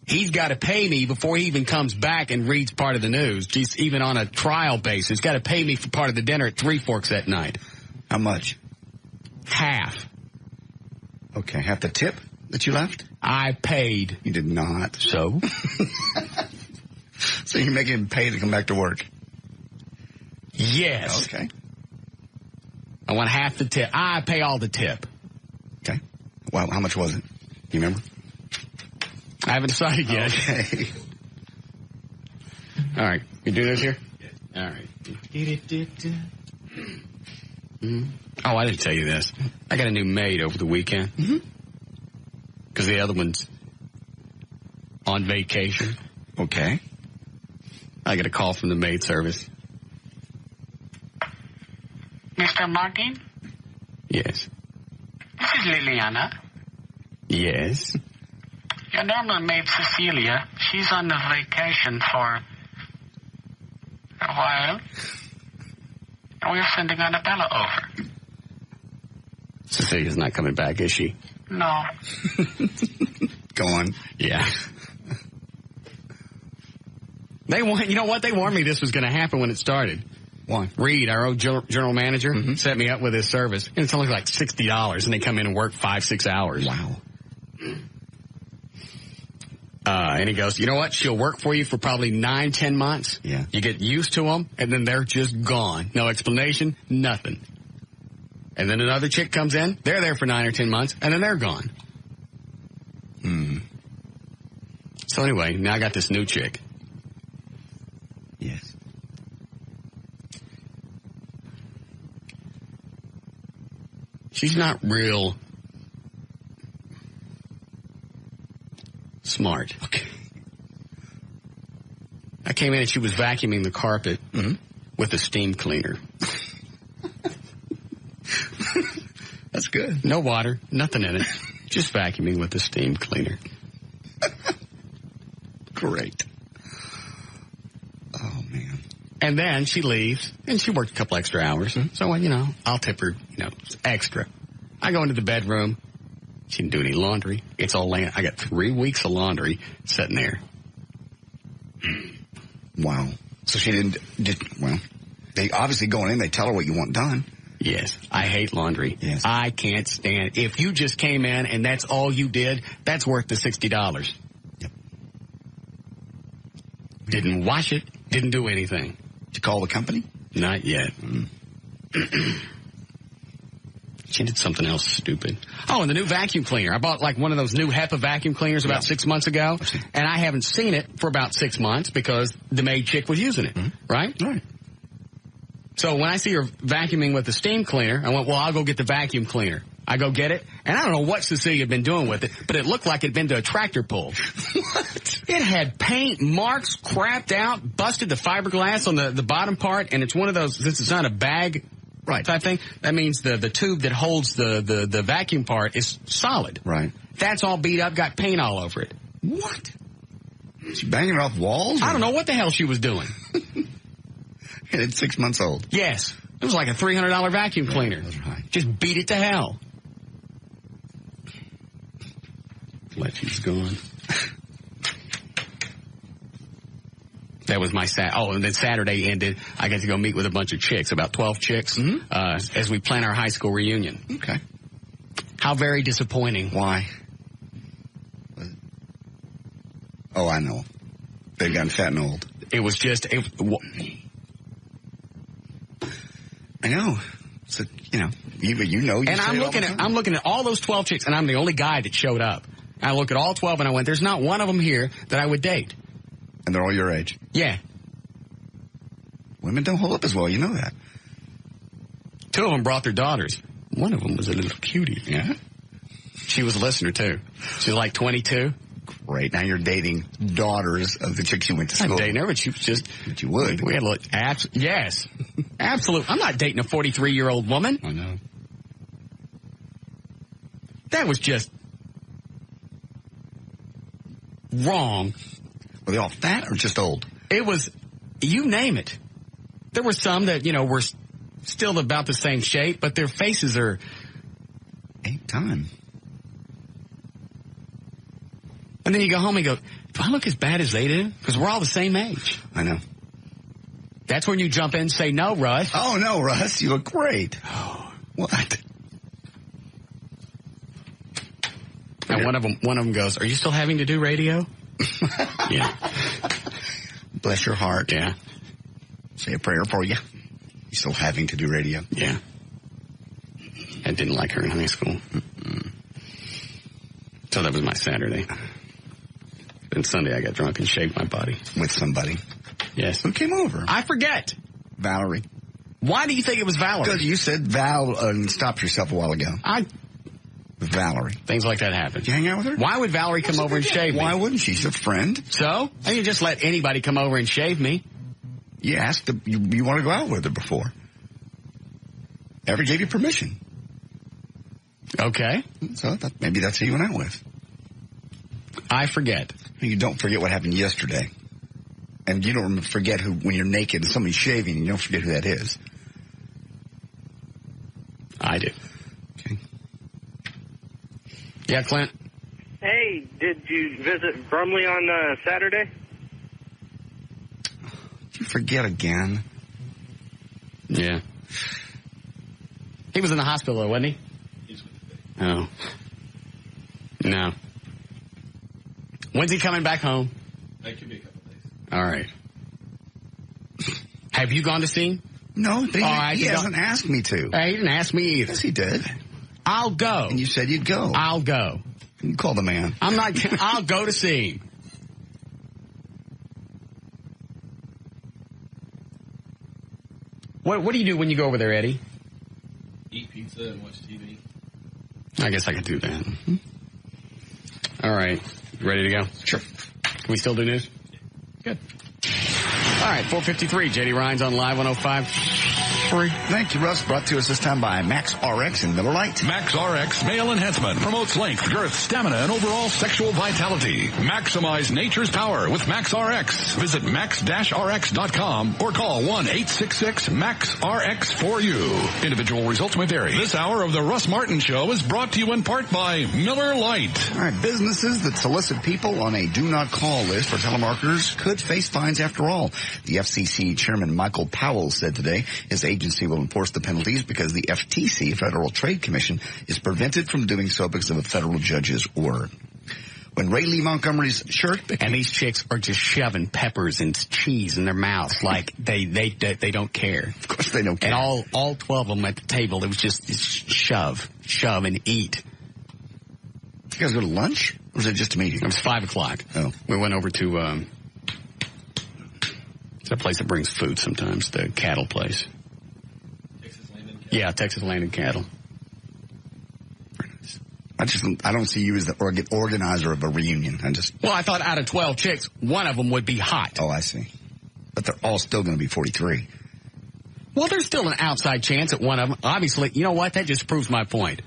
Speaker 1: He's got to pay me before he even comes back and reads part of the news. Just even on a trial basis. He's got to pay me for part of the dinner at Three Forks that night.
Speaker 2: How much?
Speaker 1: Half.
Speaker 2: Okay. Half the tip that you left?
Speaker 1: I paid.
Speaker 2: You did not.
Speaker 1: So?
Speaker 2: So you're making him pay to come back to work?
Speaker 1: Yes.
Speaker 2: Okay.
Speaker 1: I want half the tip. I pay all the tip.
Speaker 2: Okay. Well, how much was it? Do you remember?
Speaker 1: I haven't decided yet.
Speaker 2: Okay.
Speaker 1: All right. You do this here? All right. Oh, I didn't tell you this. I got a new maid over the weekend. Because the other one's on vacation.
Speaker 2: Okay.
Speaker 1: I get a call from the maid service.
Speaker 16: Mr. Martin?
Speaker 1: Yes.
Speaker 16: This is Liliana.
Speaker 1: Yes.
Speaker 16: Your normal maid, Cecilia, she's on a vacation for a while. And we're sending Annabella over.
Speaker 1: Cecilia's not coming back, is she?
Speaker 16: No.
Speaker 2: Go on.
Speaker 1: Yeah. You know what? They warned me this was going to happen when it started.
Speaker 2: Why?
Speaker 1: Reed, our old general manager, set me up with his service. And it's only like $60, and they come in and work 5-6 hours.
Speaker 2: Wow.
Speaker 1: And he goes, you know what? She'll work for you for probably 9-10 months.
Speaker 2: Yeah.
Speaker 1: You get used to them, and then they're just gone. No explanation, nothing. And then another chick comes in. They're there for 9 or 10 months, and then they're gone. So anyway, now I got this new chick.
Speaker 2: Yes.
Speaker 1: She's not real smart.
Speaker 2: Okay.
Speaker 1: I came in and she was vacuuming the carpet with a steam cleaner.
Speaker 2: That's good.
Speaker 1: No water, nothing in it. Just vacuuming with a steam cleaner.
Speaker 2: Great. Oh, man.
Speaker 1: And then she leaves, and she worked a couple extra hours. So, I'll tip her, extra. I go into the bedroom. She didn't do any laundry. It's all laying. I got 3 weeks of laundry sitting there.
Speaker 2: Wow. So she didn't, well, they obviously going in, they tell her what you want done.
Speaker 1: Yes. I hate laundry.
Speaker 2: Yes.
Speaker 1: I can't stand it. If you just came in and that's all you did, that's worth the $60.
Speaker 2: Yep.
Speaker 1: Didn't wash it. Didn't do anything.
Speaker 2: Did you call the company?
Speaker 1: Not yet. She did something else stupid. Oh, and the new vacuum cleaner. I bought like one of those new HEPA vacuum cleaners about 6 months ago, and I haven't seen it for about 6 months because the maid chick was using it, right?
Speaker 2: Right.
Speaker 1: So when I see her vacuuming with the steam cleaner, I went, well, I'll go get the vacuum cleaner. I go get it, and I don't know what Cecilia had been doing with it, but it looked like it had been to a tractor pull. What? It had paint, marks, crapped out, busted the fiberglass on the bottom part, and it's one of those, since it's not a bag type thing, that means the tube that holds the vacuum part is solid.
Speaker 2: Right.
Speaker 1: That's all beat up, got paint all over it.
Speaker 2: What? She banging it off walls?
Speaker 1: I don't know what the hell she was doing.
Speaker 2: And it's 6 months old.
Speaker 1: Yes. It was like a $300 vacuum cleaner.
Speaker 2: That's right.
Speaker 1: Just beat it to hell. She's gone. That was my and then Saturday ended. I got to go meet with a bunch of chicks, about 12 chicks, as we plan our high school reunion.
Speaker 2: Okay.
Speaker 1: How very disappointing.
Speaker 2: Why? Oh, I know. They've gotten fat and old.
Speaker 1: It was just...
Speaker 2: I know. So, you know.
Speaker 1: And I'm looking at all those 12 chicks, and I'm the only guy that showed up. I look at all 12, and I went, there's not one of them here that I would date.
Speaker 2: And they're all your age?
Speaker 1: Yeah.
Speaker 2: Women don't hold up as well, you know that.
Speaker 1: 2 of them brought their daughters. One of them was a little cutie.
Speaker 2: Yeah?
Speaker 1: She was a listener, too. She was like 22.
Speaker 2: Great. Now you're dating daughters of the chicks you went to school.
Speaker 1: I'm dating her, but she was just...
Speaker 2: But you would.
Speaker 1: We had a little... Yes. Absolutely. I'm not dating a 43-year-old woman.
Speaker 2: I know.
Speaker 1: That was just... wrong.
Speaker 2: Were they all fat or just old?
Speaker 1: It was... You name it. There were some that, were still about the same shape, but their faces are...
Speaker 2: Ain't time.
Speaker 1: And then you go home and go, do I look as bad as they do? Because we're all the same age.
Speaker 2: I know.
Speaker 1: That's when you jump in and say, no, Russ.
Speaker 2: Oh, no, Russ. You look great. What?
Speaker 1: And one of them goes, are you still having to do radio? Yeah.
Speaker 2: Bless your heart.
Speaker 1: Yeah.
Speaker 2: Say a prayer for you. You still having to do radio?
Speaker 1: Yeah. I didn't like her in high school. So that was my Saturday. Then Sunday I got drunk and shaved my body.
Speaker 2: With somebody?
Speaker 1: Yes.
Speaker 2: Who came over?
Speaker 1: I forget.
Speaker 2: Valerie.
Speaker 1: Why do you think it was Valerie?
Speaker 2: Because you said Val and stopped yourself a while ago. Valerie.
Speaker 1: Things like that happen.
Speaker 2: Did you hang out with her?
Speaker 1: Why would Valerie come over and shave me?
Speaker 2: Why wouldn't she? She's a friend.
Speaker 1: So? I didn't just let anybody come over and shave me.
Speaker 2: You asked, you want to go out with her before. Ever gave you permission.
Speaker 1: Okay.
Speaker 2: So maybe that's who you went out with.
Speaker 1: I forget.
Speaker 2: You don't forget what happened yesterday. And you don't forget when you're naked and somebody's shaving, you don't forget who that is.
Speaker 1: I do.
Speaker 2: Okay.
Speaker 1: Yeah, Clint?
Speaker 17: Hey, did you visit Brumley on Saturday?
Speaker 2: Did you forget again?
Speaker 1: Yeah. He was in the hospital, wasn't he? Oh. No. When's he coming back home?
Speaker 5: That could be a couple days.
Speaker 1: All right. Have you gone to see him?
Speaker 2: No, he hasn't asked me to.
Speaker 1: He didn't ask me either.
Speaker 2: Yes, he did.
Speaker 1: I'll go.
Speaker 2: And you said you'd go.
Speaker 1: I'll go.
Speaker 2: You call the man.
Speaker 1: I'm not. I'll go to see him. What do you do when you go over there, Eddie?
Speaker 5: Eat pizza and watch TV.
Speaker 1: I guess I could do that. Mm-hmm. All right. Ready to go?
Speaker 2: Sure.
Speaker 1: Can we still do news? Good. All right, 4:53. JD Ryan's on Live 105.
Speaker 6: free.
Speaker 2: Thank you, Russ. Brought to us this time by Max RX and Miller Lite.
Speaker 6: Max RX Male Enhancement promotes length, girth, stamina, and overall sexual vitality. Maximize nature's power with Max RX. Visit max-rx.com or call 1-866-MAX-RX-4U. Individual results may vary. This hour of the Russ Martin Show is brought to you in part by Miller Lite.
Speaker 2: All right, businesses that solicit people on a do-not-call list for telemarketers could face fines after all. The FCC Chairman Michael Powell said today his agency will enforce the penalties because the FTC, Federal Trade Commission, is prevented from doing so because of a federal judge's order. When Ray Lee Montgomery's shirt
Speaker 1: and these chicks are just shoving peppers and cheese in their mouths like they don't care.
Speaker 2: Of course they don't care.
Speaker 1: And all 12 of them at the table, it was just shove and eat.
Speaker 2: You guys go to lunch? Or was it just a meeting?
Speaker 1: It was 5 o'clock.
Speaker 2: Oh.
Speaker 1: We went over to, it's a place that brings food sometimes, the cattle place.
Speaker 5: Texas Landing Cattle?
Speaker 1: Yeah, Texas Landing Cattle.
Speaker 2: I don't see you as the organizer of a reunion.
Speaker 1: Well, I thought out of 12 chicks, one of them would be hot.
Speaker 2: Oh, I see. But they're all still going to be 43.
Speaker 1: Well, there's still an outside chance at one of them. Obviously, you know what? That just proves my point.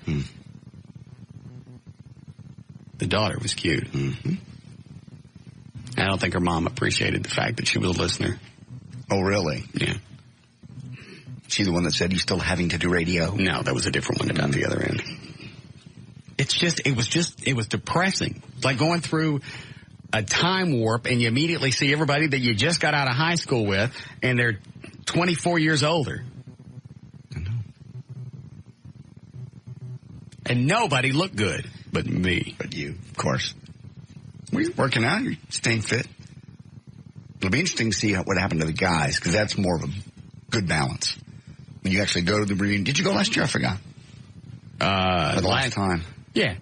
Speaker 1: The daughter was cute.
Speaker 2: Mm-hmm.
Speaker 1: I don't think her mom appreciated the fact that she was a listener.
Speaker 2: Oh, really?
Speaker 1: Yeah.
Speaker 2: She the one that said, "You still having to do radio?"
Speaker 1: No, that was a different one about the other end. It was depressing. It's like going through a time warp and you immediately see everybody that you just got out of high school with and they're 24 years older.
Speaker 2: I know.
Speaker 1: And nobody looked good but me.
Speaker 2: But you, of course. Were you working out? You're staying fit? It'll be interesting to see what happened to the guys because that's more of a good balance. When you actually go to the reunion. Did you go last year? I forgot. The last time.
Speaker 1: Yeah.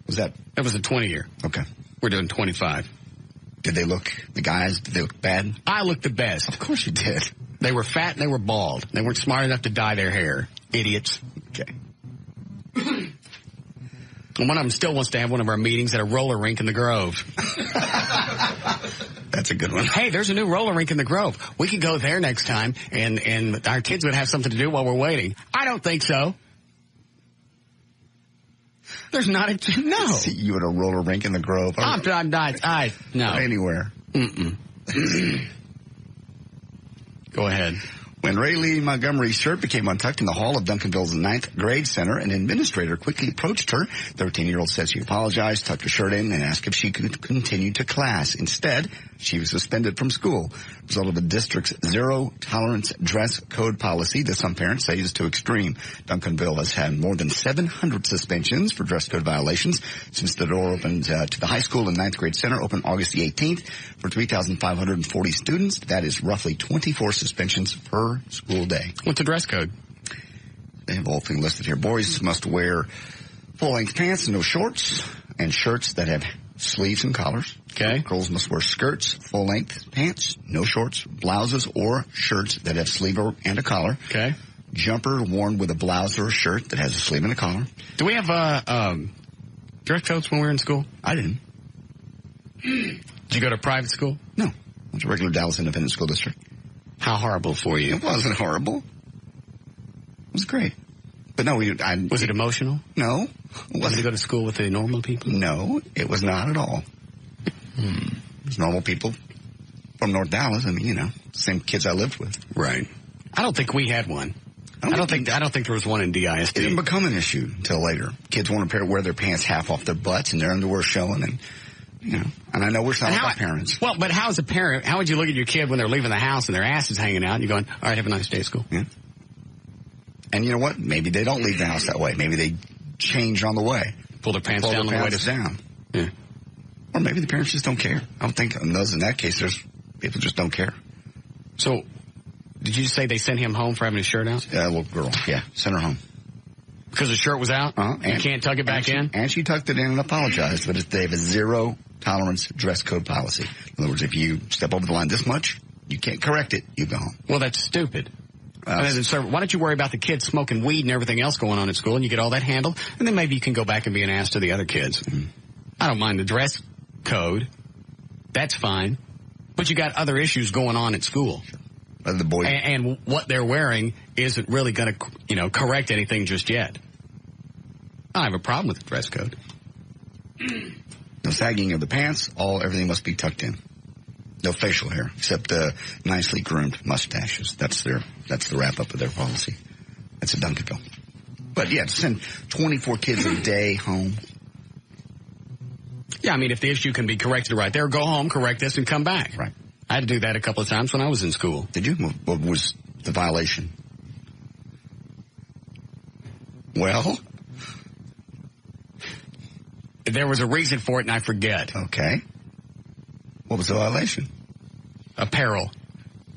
Speaker 2: Was that?
Speaker 1: That was a 20-year.
Speaker 2: Okay.
Speaker 1: We're doing 25.
Speaker 2: Did they look bad? I looked the best. Of course you did.
Speaker 1: They were fat and they were bald. They weren't smart enough to dye their hair. Idiots.
Speaker 2: Okay.
Speaker 1: And one of them still wants to have one of our meetings at a roller rink in the Grove.
Speaker 2: That's a good one.
Speaker 1: Hey, there's a new roller rink in the Grove. We could go there next time, and our kids would have something to do while we're waiting. I don't think so. There's not a... No.
Speaker 2: See you at a roller rink in the Grove.
Speaker 1: I'm not... No.
Speaker 2: Anywhere.
Speaker 1: Mm-mm. Go ahead.
Speaker 2: When Ray Lee Montgomery's shirt became untucked in the hall of Duncanville's 9th grade center, an administrator quickly approached her. 13-year-old said she apologized, tucked her shirt in, and asked if she could continue to class. Instead, she was suspended from school. Result of the district's zero-tolerance dress code policy that some parents say is too extreme. Duncanville has had more than 700 suspensions for dress code violations since the door opened to the high school and 9th grade center opened August the 18th. For 3,540 students, that is roughly 24 suspensions per school day.
Speaker 1: What's the dress code?
Speaker 2: They have the whole thing listed here. Boys must wear full-length pants and no shorts, and shirts that have sleeves and collars.
Speaker 1: Okay.
Speaker 2: Girls must wear skirts, full-length pants, no shorts, blouses or shirts that have sleeve and a collar.
Speaker 1: Okay.
Speaker 2: Jumper worn with a blouse or a shirt that has a sleeve and a collar.
Speaker 1: Do we have dress codes when we were in school?
Speaker 2: I didn't.
Speaker 1: Did you go to private school?
Speaker 2: No. I went to regular Dallas Independent School District.
Speaker 1: How horrible for you.
Speaker 2: It wasn't horrible. It was great. But no,
Speaker 1: was it emotional?
Speaker 2: No.
Speaker 1: Did you go to school with the normal people?
Speaker 2: No, it was not at all. It was normal people from North Dallas. I mean, the same kids I lived with.
Speaker 1: Right. I don't think we had one. I don't think there was one in DISD.
Speaker 2: It didn't become an issue until later. Kids want to wear their pants half off their butts and their underwear showing, and and I know we're not about parents.
Speaker 1: Well, but how as a parent, how would you look at your kid when they're leaving the house and their ass is hanging out and you're going, all right, have a nice day at school?
Speaker 2: Yeah. And you know what? Maybe they don't leave the house that way. Maybe they change on the way.
Speaker 1: Pull their pants down on the way
Speaker 2: down.
Speaker 1: Yeah.
Speaker 2: Or maybe the parents just don't care. I don't think in that case, there's people just don't care.
Speaker 1: So, did you say they sent him home for having his shirt out?
Speaker 2: Yeah, little girl. Yeah, sent her home.
Speaker 1: Because the shirt was out?
Speaker 2: And
Speaker 1: you can't tuck it back in?
Speaker 2: And she tucked it in and apologized, but they have a zero-tolerance dress code policy. In other words, if you step over the line this much, you can't correct it, you go home.
Speaker 1: Well, that's stupid. So why don't you worry about the kids smoking weed and everything else going on at school and you get all that handled, and then maybe you can go back and be an ass to the other kids. Mm-hmm. I don't mind the dress code. That's fine. But you got other issues going on at school.
Speaker 2: The boy.
Speaker 1: And what they're wearing isn't really going to, correct anything just yet. I have a problem with the dress code.
Speaker 2: No sagging of the pants. Everything must be tucked in. No facial hair, except nicely groomed mustaches. That's the wrap up of their policy. That's a Duncanville. But yeah, to send 24 kids a day home.
Speaker 1: Yeah, I mean, if the issue can be corrected right there, go home, correct this, and come back.
Speaker 2: Right.
Speaker 1: I had to do that a couple of times when I was in school.
Speaker 2: Did you? What was the violation? Well,
Speaker 1: there was a reason for it, and I forget.
Speaker 2: Okay. What was the violation?
Speaker 1: Apparel.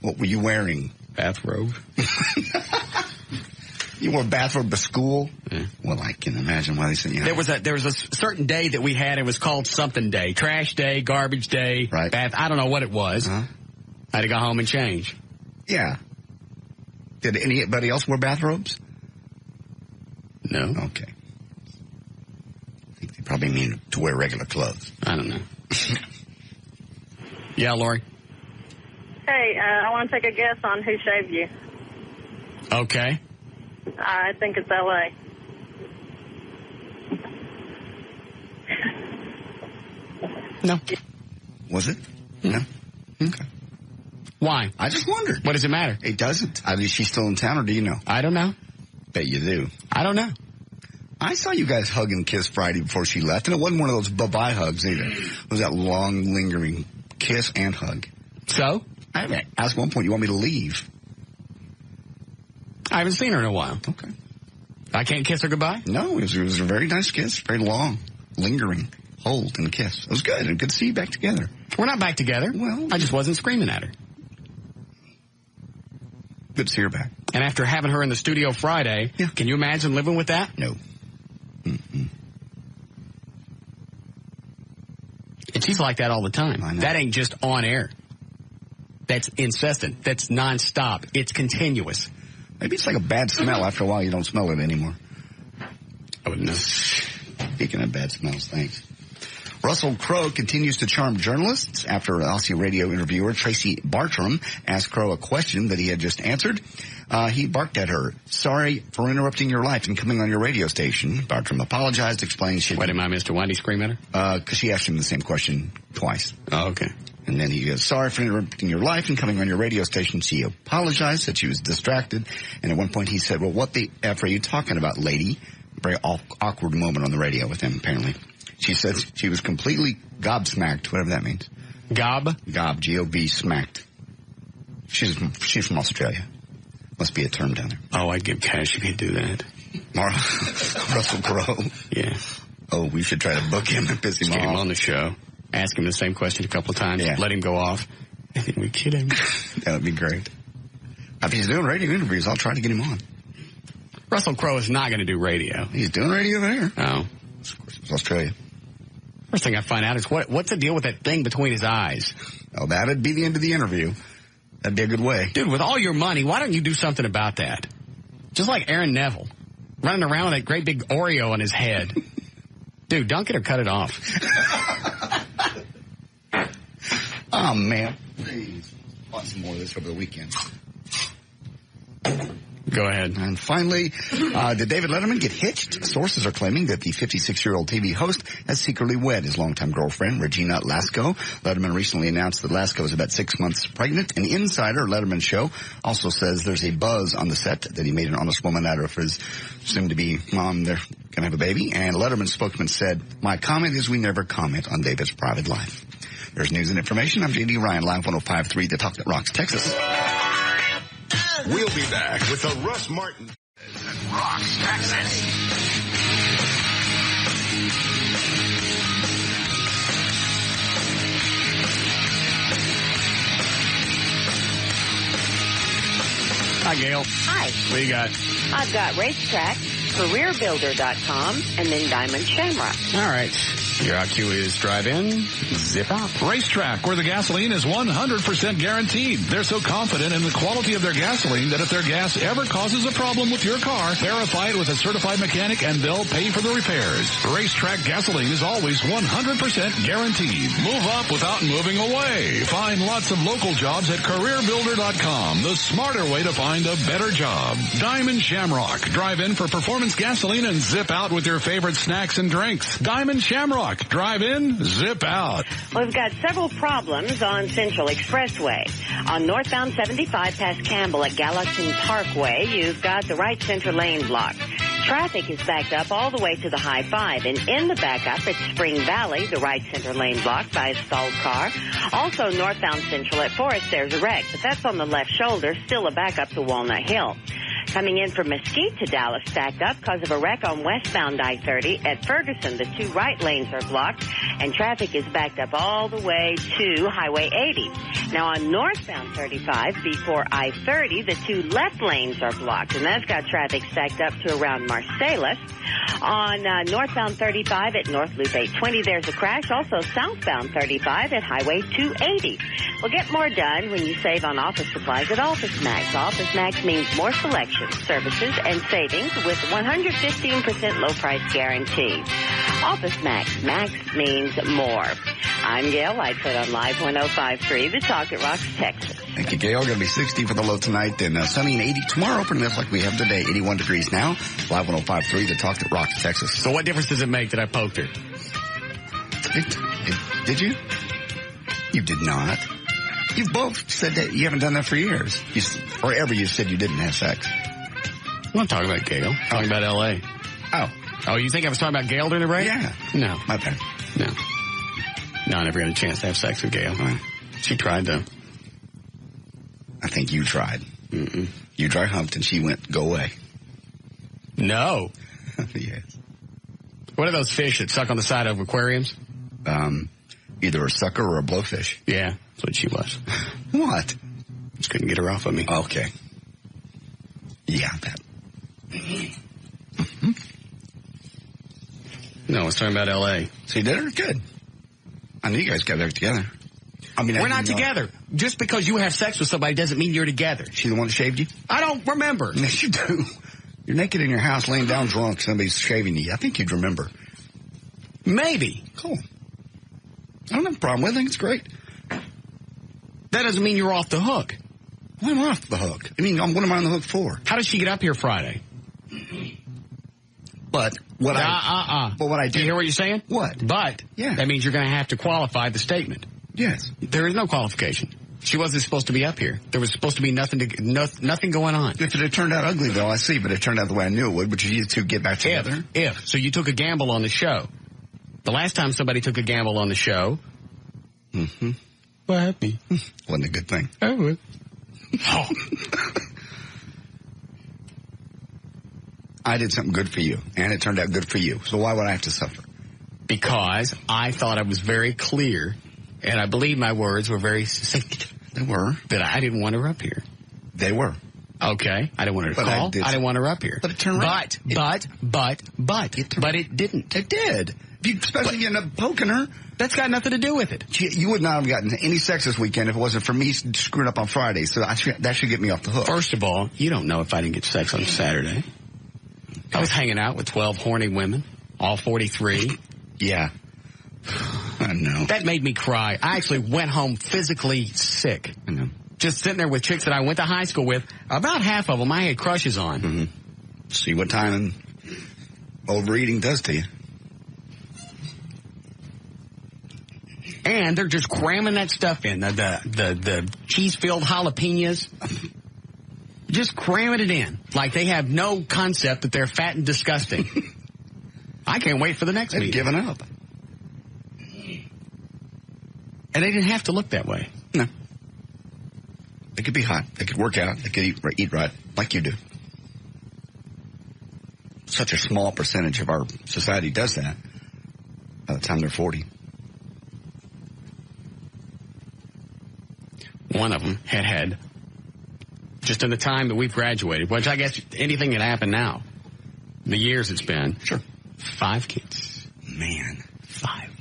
Speaker 2: What were you wearing?
Speaker 1: Bathrobe.
Speaker 2: You wore a bathrobe to school?
Speaker 1: Yeah.
Speaker 2: Well, I can imagine why they sent you.
Speaker 1: There was a certain day that we had. It was called something day. Trash day, garbage day,
Speaker 2: right.
Speaker 1: Bath. I don't know what it was. I had to go home and change.
Speaker 2: Yeah. Did anybody else wear bathrobes?
Speaker 1: No.
Speaker 2: Okay. I think they probably mean to wear regular clothes.
Speaker 1: I don't know. Yeah, Lori?
Speaker 18: Hey, I want to take a guess on who shaved you.
Speaker 1: Okay.
Speaker 18: I think it's L.A.
Speaker 1: No.
Speaker 2: Was it? No. Okay.
Speaker 1: Why?
Speaker 2: I just wondered.
Speaker 1: What does it matter?
Speaker 2: It doesn't. Is she still in town, or do you know?
Speaker 1: I don't know.
Speaker 2: Bet you do.
Speaker 1: I don't know.
Speaker 2: I saw you guys hug and kiss Friday before she left, and it wasn't one of those bye-bye hugs either. It was that long, lingering kiss and hug.
Speaker 1: So?
Speaker 2: I asked one point, you want me to leave?
Speaker 1: I haven't seen her in a while.
Speaker 2: Okay.
Speaker 1: I can't kiss her goodbye?
Speaker 2: No, it was a very nice kiss, very long, lingering hold and kiss. It was good, and good to see you back together.
Speaker 1: We're not back together.
Speaker 2: Well,
Speaker 1: I just wasn't screaming at her.
Speaker 2: Good to see her back.
Speaker 1: And after having her in the studio Friday, can you imagine living with that?
Speaker 2: No. Mm-mm.
Speaker 1: And she's like that all the time.
Speaker 2: I know.
Speaker 1: That ain't just on air. That's incessant. That's nonstop. It's continuous.
Speaker 2: Maybe it's like a bad smell. After a while, you don't smell it anymore.
Speaker 1: I wouldn't know.
Speaker 2: Speaking of bad smells, thanks. Russell Crowe continues to charm journalists after Aussie radio interviewer Tracy Bartram asked Crowe a question that he had just answered. He barked at her, "Sorry for interrupting your life and coming on your radio station." Bartram apologized, explained she...
Speaker 1: Why did my Mr. Wendy scream at
Speaker 2: her? Because she asked him the same question twice.
Speaker 1: Oh, okay.
Speaker 2: And then he goes, "Sorry for interrupting your life and coming on your radio station." She apologized, said she was distracted. And at one point he said, "Well, what the F are you talking about, lady?" Very awkward moment on the radio with him, apparently. She said she was completely gobsmacked, whatever that means.
Speaker 1: Gob?
Speaker 2: Gob, G-O-B, smacked. She's from Australia. Must be a term down there.
Speaker 1: Oh, I'd give cash if he'd do that.
Speaker 2: Russell Crowe.
Speaker 1: Yeah.
Speaker 2: Oh, we should try to book him and piss him
Speaker 1: Get
Speaker 2: off.
Speaker 1: him on the show. Ask him the same question a couple of times.
Speaker 2: Yeah.
Speaker 1: Let him go off. I think we kid him.
Speaker 2: That would be great. If he's doing radio interviews, I'll try to get him on.
Speaker 1: Russell Crowe is not going to do radio.
Speaker 2: He's doing radio there.
Speaker 1: Oh.
Speaker 2: Of course, it's Australia.
Speaker 1: First thing I find out is what's the deal with that thing between his eyes?
Speaker 2: Oh, that'd be the end of the interview. That'd be a good way.
Speaker 1: Dude, with all your money, why don't you do something about that? Just like Aaron Neville, running around with that great big Oreo on his head. Dude, dunk it or cut it off.
Speaker 2: Oh, man. Please. Bought some more of this over the weekend.
Speaker 1: Go ahead.
Speaker 2: And finally, did David Letterman get hitched? Sources are claiming that the 56-year-old TV host has secretly wed his longtime girlfriend, Regina Lasko. Letterman recently announced that Lasko is about 6 months pregnant. An insider, Letterman's show, also says there's a buzz on the set that he made an honest woman out of his soon-to-be mom. They're going to have a baby. And Letterman's spokesman said, "My comment is we never comment on David's private life." There's news and information. I'm J.D. Ryan, Live 105.3, The Talk That Rocks, Texas.
Speaker 12: We'll be back with the Russ Martin that rocks Texas.
Speaker 1: Hi, Gail.
Speaker 10: Hi.
Speaker 1: What do you got?
Speaker 10: I've got Racetrack, CareerBuilder.com, and then Diamond Shamrock.
Speaker 1: All right. Your IQ is drive in, zip out.
Speaker 6: Racetrack, where the gasoline is 100% guaranteed. They're so confident in the quality of their gasoline that if their gas ever causes a problem with your car, verify it with a certified mechanic and they'll pay for the repairs. Racetrack gasoline is always 100% guaranteed. Move up without moving away. Find lots of local jobs at CareerBuilder.com, the smarter way to find a better job. Diamond Shamrock. Drive in for performance gasoline and zip out with your favorite snacks and drinks. Diamond Shamrock. Drive in, zip out.
Speaker 10: Well, we've got several problems on Central Expressway. On northbound 75 past Campbell at Gallatin Parkway, you've got the right center lane blocked. Traffic is backed up all the way to the High 5. And in the backup at Spring Valley, the right center lane blocked by a stalled car. Also northbound Central at Forest, there's a wreck, but that's on the left shoulder, still a backup to Walnut Hill. Coming in from Mesquite to Dallas, stacked up because of a wreck on westbound I-30. At Ferguson, the two right lanes are blocked, and traffic is backed up all the way to Highway 80. Now, on northbound 35, before I-30, the two left lanes are blocked, and that's got traffic stacked up to around Marsalis. On northbound 35 at North Loop 820, there's a crash. Also, southbound 35 at Highway 280. Well, get more done when you save on office supplies at Office Max. Office Max means more selection, services, and savings with 115% low price guarantee. Office Max. Max means more. I'm Gail Lightfoot on Live 105.3, The Talk that Rocks Texas.
Speaker 2: Thank you, Gail. Going to be 60 for the low tonight, then sunny and 80 tomorrow. Pretty much like we have today, 81 degrees now. Live 105.3, The Talk that Rocks Texas.
Speaker 1: So what difference does it make that I poked her?
Speaker 2: Did you? You did not. You've both said that you haven't done that for years. Forever you said you didn't have sex.
Speaker 1: I'm not talking about Gail. I'm talking about L.A.
Speaker 2: Oh,
Speaker 1: you think I was talking about Gail during the break?
Speaker 2: Yeah.
Speaker 1: No.
Speaker 2: My bad.
Speaker 1: No, I never had a chance to have sex with Gail. She tried, though.
Speaker 2: I think you tried.
Speaker 1: Mm-mm.
Speaker 2: You dry humped and she went, go away.
Speaker 1: No.
Speaker 2: Yes.
Speaker 1: What are those fish that suck on the side of aquariums?
Speaker 2: Either a sucker or a blowfish.
Speaker 1: Yeah, that's what she was.
Speaker 2: What?
Speaker 1: Just couldn't get her off of me.
Speaker 2: Okay. Yeah, I bet. Mm-hmm.
Speaker 1: No, I was talking about L.A.
Speaker 2: So you did it? Good. I knew you guys got back together. I mean,
Speaker 1: we're not together. Just because you have sex with somebody doesn't mean you're together.
Speaker 2: She the one that shaved you?
Speaker 1: I don't remember.
Speaker 2: Yes, you do. You're naked in your house, laying down drunk, somebody's shaving you. I think you'd remember.
Speaker 1: Maybe.
Speaker 2: Cool. I don't have a problem with it. It's great.
Speaker 1: That doesn't mean you're off the hook.
Speaker 2: Well, I'm off the hook. I mean, what am I on the hook for?
Speaker 1: How did she get up here Friday?
Speaker 2: But what But what I did.
Speaker 1: Do you hear what you're saying?
Speaker 2: What?
Speaker 1: But.
Speaker 2: Yeah.
Speaker 1: That means you're going to have to qualify the statement.
Speaker 2: Yes.
Speaker 1: There is no qualification. She wasn't supposed to be up here. There was supposed to be nothing going on.
Speaker 2: If it had turned out ugly, though, I see, but it turned out the way I knew it would, which is you two get back together.
Speaker 1: If. So you took a gamble on the show. The last time somebody took a gamble on the show.
Speaker 2: Mm-hmm.
Speaker 1: What happened?
Speaker 2: Wasn't a good thing.
Speaker 1: I would. Oh.
Speaker 2: I did something good for you, and it turned out good for you. So why would I have to suffer?
Speaker 1: Because I thought I was very clear, and I believe my words were very succinct.
Speaker 2: They were.
Speaker 1: That I didn't want her up here.
Speaker 2: They were.
Speaker 1: Okay. I didn't want her to call. I didn't want her up here.
Speaker 2: But it turned around.
Speaker 1: But it didn't.
Speaker 2: It did. Especially if you end up poking her.
Speaker 1: That's got nothing to do with it.
Speaker 2: You would not have gotten any sex this weekend if it wasn't for me screwing up on Friday. So that should get me off the hook.
Speaker 1: First of all, you don't know if I didn't get sex on Saturday. I was hanging out with 12 horny women, all 43.
Speaker 2: Yeah. I know.
Speaker 1: That made me cry. I actually went home physically sick.
Speaker 2: I know.
Speaker 1: Just sitting there with chicks that I went to high school with. About half of them I had crushes on.
Speaker 2: Mm-hmm. See what time overeating does to you.
Speaker 1: And they're just cramming that stuff in. The cheese-filled jalapenos. Just cramming it in. Like they have no concept that they're fat and disgusting. I can't wait for the next meeting.
Speaker 2: They've given up.
Speaker 1: And they didn't have to look that way.
Speaker 2: No. They could be hot. They could work out. They could eat right, like you do. Such a small percentage of our society does that by the time they're 40.
Speaker 1: One of them had, just in the time that we've graduated, which I guess anything can happen now, the years it's been.
Speaker 2: Sure.
Speaker 1: 5 kids.
Speaker 2: Man.
Speaker 1: 5.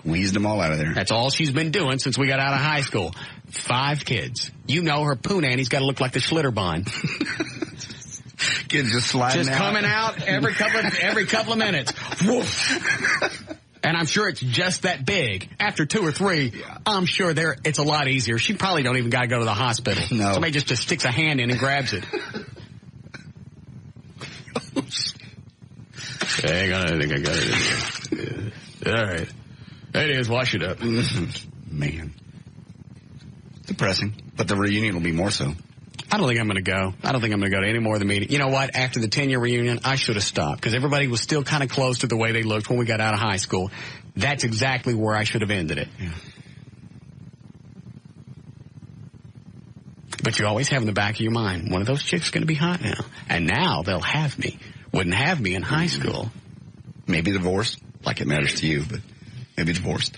Speaker 2: Squeezed them all out of there.
Speaker 1: That's all she's been doing since we got out of high school. 5 kids. You know her poo nanny's got to look like the Schlitterbahn.
Speaker 2: Kids just sliding
Speaker 1: just
Speaker 2: out.
Speaker 1: Coming out every couple of minutes. Woof. And I'm sure it's just that big. After 2 or 3, I'm sure it's a lot easier. She probably don't even got to go to the hospital.
Speaker 2: No.
Speaker 1: Somebody just sticks a hand in and grabs it. Hang on, I think I got it in here. Yeah. All right. There it is. Wash it up.
Speaker 2: Man. Depressing. But the reunion will be more so.
Speaker 1: I don't think I'm going to go. I don't think I'm going to go to any more of the meetings. You know what? After the 10-year reunion, I should have stopped because everybody was still kind of close to the way they looked when we got out of high school. That's exactly where I should have ended it.
Speaker 2: Yeah.
Speaker 1: But you always have in the back of your mind, one of those chicks is going to be hot now. And now they'll have me. Wouldn't have me in high school.
Speaker 2: Maybe divorced, like it matters to you, but maybe divorced.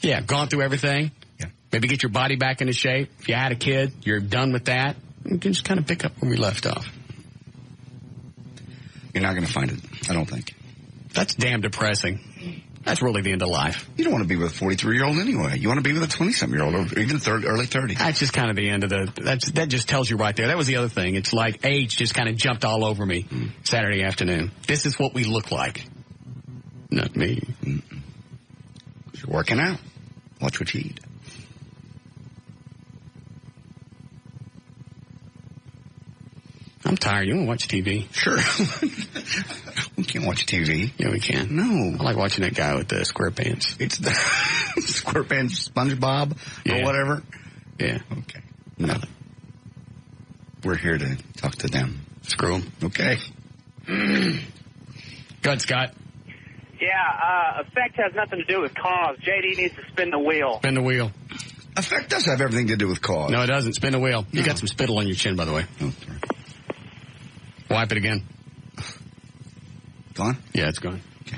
Speaker 1: Yeah, gone through everything.
Speaker 2: Yeah.
Speaker 1: Maybe get your body back into shape. If you had a kid, you're done with that. You can just kind of pick up where we left off.
Speaker 2: You're not going to find it, I don't think.
Speaker 1: That's damn depressing. That's really the end of life.
Speaker 2: You don't want to be with a 43-year-old anyway. You want to be with a 20-something-year-old or even early 30s.
Speaker 1: That's just kind of the end of that just tells you right there. That was the other thing. It's like age just kind of jumped all over me Saturday afternoon. This is what we look like. Not me.
Speaker 2: You're working out. Watch what you eat.
Speaker 1: I'm tired. You want to watch TV?
Speaker 2: Sure. We can't watch TV.
Speaker 1: Yeah, we can.
Speaker 2: No.
Speaker 1: I like watching that guy with the square pants.
Speaker 2: It's the square pants SpongeBob or whatever.
Speaker 1: Yeah.
Speaker 2: Okay. No. We're here to talk to them.
Speaker 1: Screw them.
Speaker 2: Okay.
Speaker 1: Go ahead, Scott.
Speaker 17: Yeah, effect has nothing to do with cause. JD needs to spin the wheel.
Speaker 1: Spin the wheel.
Speaker 2: Effect does have everything to do with cause.
Speaker 1: No, it doesn't. Spin the wheel. You got some spittle on your chin, by the way.
Speaker 2: Oh, sorry.
Speaker 1: Wipe it again.
Speaker 2: Gone?
Speaker 1: Yeah, it's gone.
Speaker 2: Okay.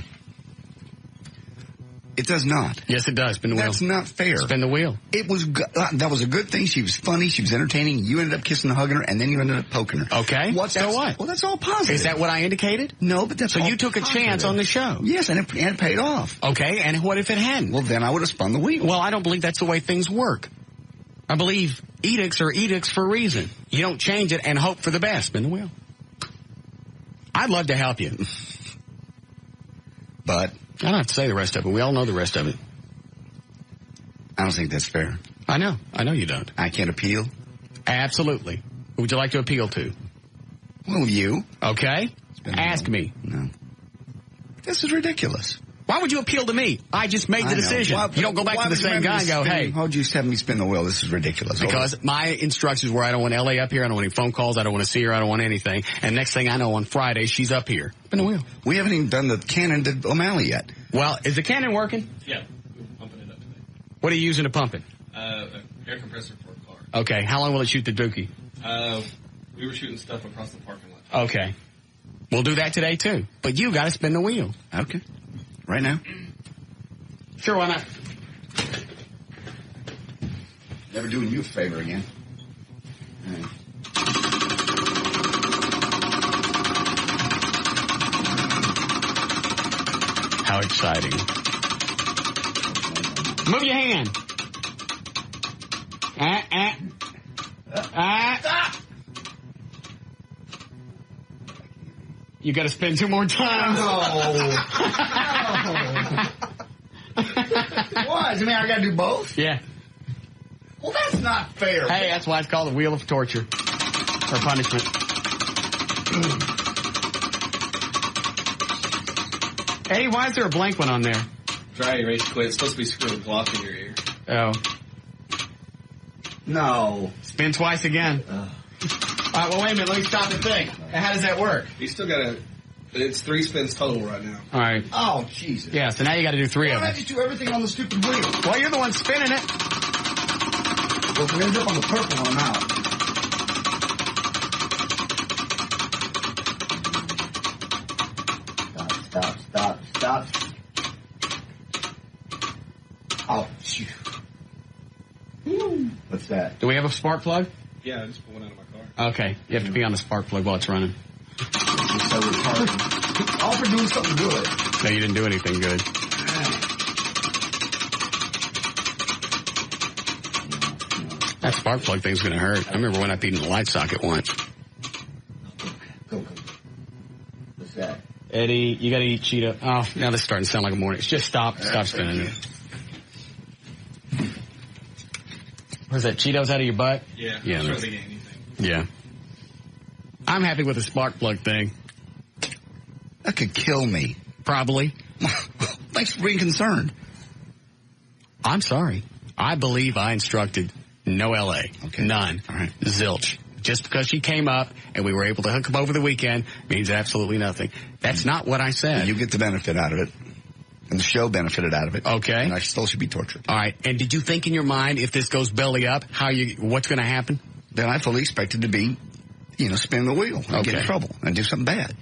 Speaker 2: It does not.
Speaker 1: Yes, it does. Spin the wheel.
Speaker 2: That's not fair.
Speaker 1: Spin the wheel.
Speaker 2: It was that was a good thing. She was funny. She was entertaining. You ended up kissing and hugging her, and then you ended up poking her.
Speaker 1: Okay.
Speaker 2: What? Well, that's all positive.
Speaker 1: Is that what I indicated?
Speaker 2: No, but that's
Speaker 1: so
Speaker 2: all
Speaker 1: you took
Speaker 2: positive.
Speaker 1: a chance on the show.
Speaker 2: Yes, and it paid off.
Speaker 1: Okay, and what if it hadn't?
Speaker 2: Well, then I would have spun the wheel.
Speaker 1: Well, I don't believe that's the way things work. I believe edicts are edicts for a reason. You don't change it and hope for the best. Spin the wheel. I'd love to help you.
Speaker 2: But
Speaker 1: I don't have to say the rest of it. We all know the rest of it.
Speaker 2: I don't think that's fair.
Speaker 1: I know. I know you don't.
Speaker 2: I can't appeal?
Speaker 1: Absolutely. Who would you like to appeal to?
Speaker 2: Well, you.
Speaker 1: Okay. Ask me.
Speaker 2: No. This is ridiculous.
Speaker 1: Why would you appeal to me? I just made the decision. You don't go back to the same guy and go, hey.
Speaker 2: Why would you have me spin the wheel? This is ridiculous.
Speaker 1: Because my instructions were I don't want LA up here. I don't want any phone calls. I don't want to see her. I don't want anything. And next thing I know, on Friday, she's up here. Spin the wheel.
Speaker 2: We haven't even done the cannon to O'Malley yet.
Speaker 1: Well, is the cannon working?
Speaker 5: Yeah. We're pumping it up today.
Speaker 1: What are you using to pump it?
Speaker 5: Air compressor for a car.
Speaker 1: Okay. How long will it shoot the Dookie?
Speaker 5: We were shooting stuff across the parking lot.
Speaker 1: Okay. We'll do that today, too. But you got to spin the wheel.
Speaker 2: Okay. Right now?
Speaker 1: Sure, why not?
Speaker 2: Never doing you a favor again. Right.
Speaker 1: How exciting. Move your hand. Stop! You got to spin 2 more times.
Speaker 2: No. What? I mean, I got to do both?
Speaker 1: Yeah.
Speaker 2: Well, that's not fair.
Speaker 1: Hey, that's why it's called the wheel of torture. Or punishment. Eddie, why is there a blank one on there?
Speaker 5: Dry erase quit. It's supposed to be screwing gloss in your ear.
Speaker 1: Oh.
Speaker 2: No.
Speaker 1: Spin twice again. All right, well, wait a minute. Let me stop and think. How does that work?
Speaker 5: You still got to... It's 3 spins total right now.
Speaker 1: All right.
Speaker 2: Oh, Jesus.
Speaker 1: Yeah, so now you got to do 3 of them.
Speaker 2: Why don't I just do everything on the stupid wheel?
Speaker 1: Well, you're the one spinning it.
Speaker 2: Well, if we end up on the purple one, I'm out. Stop. Oh, shoot. What's that?
Speaker 1: Do we have a spark plug?
Speaker 5: Yeah, I just pulled one out of my car.
Speaker 1: Okay. You have to be on the spark plug while it's running.
Speaker 2: This is so retarded. All for doing something good.
Speaker 1: No, you didn't do anything good. That spark plug thing's going to hurt. I remember when I peed in the light socket once.
Speaker 2: What's that?
Speaker 1: Eddie, you got to eat Cheeto. Oh, now this is starting to sound like a morning. Just stop spinning it. Where's that, Cheetos out of your butt?
Speaker 5: Yeah.
Speaker 1: Yeah. I'm happy with the spark plug thing.
Speaker 2: That could kill me.
Speaker 1: Probably.
Speaker 2: Thanks for being concerned.
Speaker 1: I'm sorry. I believe I instructed no LA.
Speaker 2: Okay.
Speaker 1: None.
Speaker 2: All right.
Speaker 1: Zilch. Just because she came up and we were able to hook up over the weekend means absolutely nothing. That's not what I said.
Speaker 2: You get the benefit out of it. And the show benefited out of it.
Speaker 1: Okay.
Speaker 2: And I still should be tortured.
Speaker 1: All right. And did you think in your mind, if this goes belly up, what's going to happen?
Speaker 2: Then I fully expected to be, spin the wheel and get in trouble and do something bad.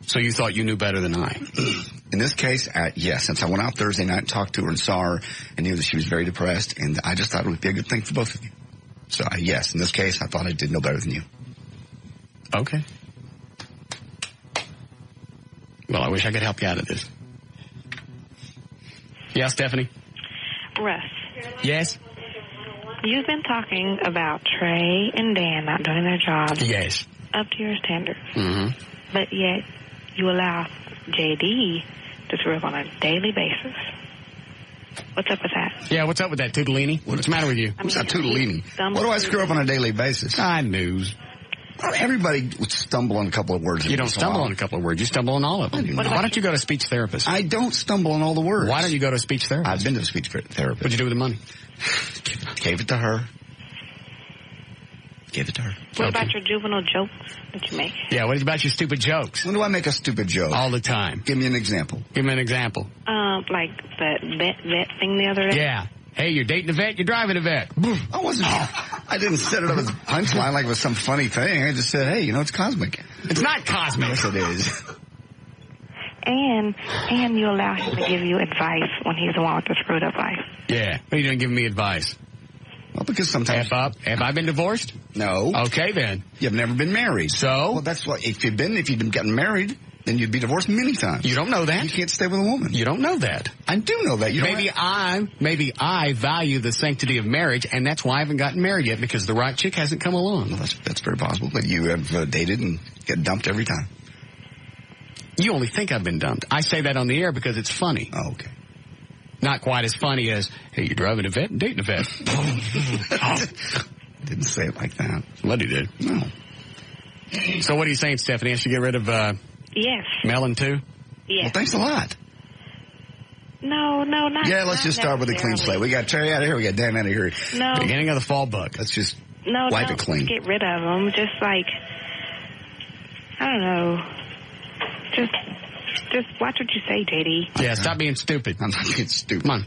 Speaker 1: So you thought you knew better than I?
Speaker 2: In this case, yes. Since I went out Thursday night and talked to her and saw her and knew that she was very depressed, and I just thought it would be a good thing for both of you. So, yes, in this case, I thought I did know better than you.
Speaker 1: Okay. Well, I wish I could help you out of this. Yeah, Stephanie?
Speaker 19: Russ.
Speaker 1: Yes?
Speaker 19: You've been talking about Trey and Dan not doing their jobs.
Speaker 1: Yes.
Speaker 19: Up to your standards.
Speaker 1: Mm-hmm.
Speaker 19: But yet, you allow JD to screw up on a daily basis. What's up with that?
Speaker 1: Yeah, what's up with that, Toodalini? What's the matter with you?
Speaker 2: What's that Toodalini? What do I screw up on a daily basis?
Speaker 1: I knew.
Speaker 2: Everybody would stumble on a couple of words.
Speaker 1: You don't stumble on a couple of words. You stumble on all of them. Why don't you go to a speech therapist?
Speaker 2: I don't stumble on all the words.
Speaker 1: Why don't you go to a speech therapist?
Speaker 2: I've been to a speech therapist.
Speaker 1: What'd you do with the money?
Speaker 2: Gave it to her. Gave it to her.
Speaker 19: What about your juvenile jokes that you make?
Speaker 1: Yeah, what about your stupid jokes?
Speaker 2: When do I make a stupid joke?
Speaker 1: All the time.
Speaker 2: Give me an example.
Speaker 1: Give me an example.
Speaker 19: Like that vet thing the other day?
Speaker 1: Yeah. Hey, you're dating a vet, you're driving a vet.
Speaker 2: I didn't set it up as a punchline like it was some funny thing. I just said, hey, it's cosmic.
Speaker 1: It's not cosmic.
Speaker 2: Yes, it is.
Speaker 19: And you allow him to give you advice when he's the one with the screwed up life.
Speaker 1: Yeah. But you didn't give me advice.
Speaker 2: Well, because sometimes...
Speaker 1: Have I been divorced?
Speaker 2: No.
Speaker 1: Okay, then.
Speaker 2: You've never been married.
Speaker 1: So?
Speaker 2: Well, that's what... If you'd been getting married, then you'd be divorced many times.
Speaker 1: You don't know that.
Speaker 2: You can't stay with a woman.
Speaker 1: You don't know that.
Speaker 2: I do know that.
Speaker 1: Maybe I value the sanctity of marriage, and that's why I haven't gotten married yet, because the right chick hasn't come along.
Speaker 2: Well, that's very possible. But you have dated and get dumped every time.
Speaker 1: You only think I've been dumped. I say that on the air because it's funny.
Speaker 2: Oh, okay.
Speaker 1: Not quite as funny as, hey, you're driving a vet and dating a vet.
Speaker 2: Didn't say it like that.
Speaker 1: Somebody did.
Speaker 2: No.
Speaker 1: So what are you saying, Stephanie? I should get rid of
Speaker 19: Yes.
Speaker 1: Melon, too?
Speaker 19: Yes.
Speaker 2: Well, thanks a lot.
Speaker 19: No, not.
Speaker 2: Yeah, let's just start with a clean slate. We got Terry out of here. We got Dan out of here.
Speaker 19: No.
Speaker 1: Beginning of the fall bug.
Speaker 2: Let's just wipe it clean.
Speaker 19: Get rid of them. Just I don't know. Just watch what you say, JD.
Speaker 1: Yeah, stop being stupid.
Speaker 2: I'm not being stupid.
Speaker 1: Come on.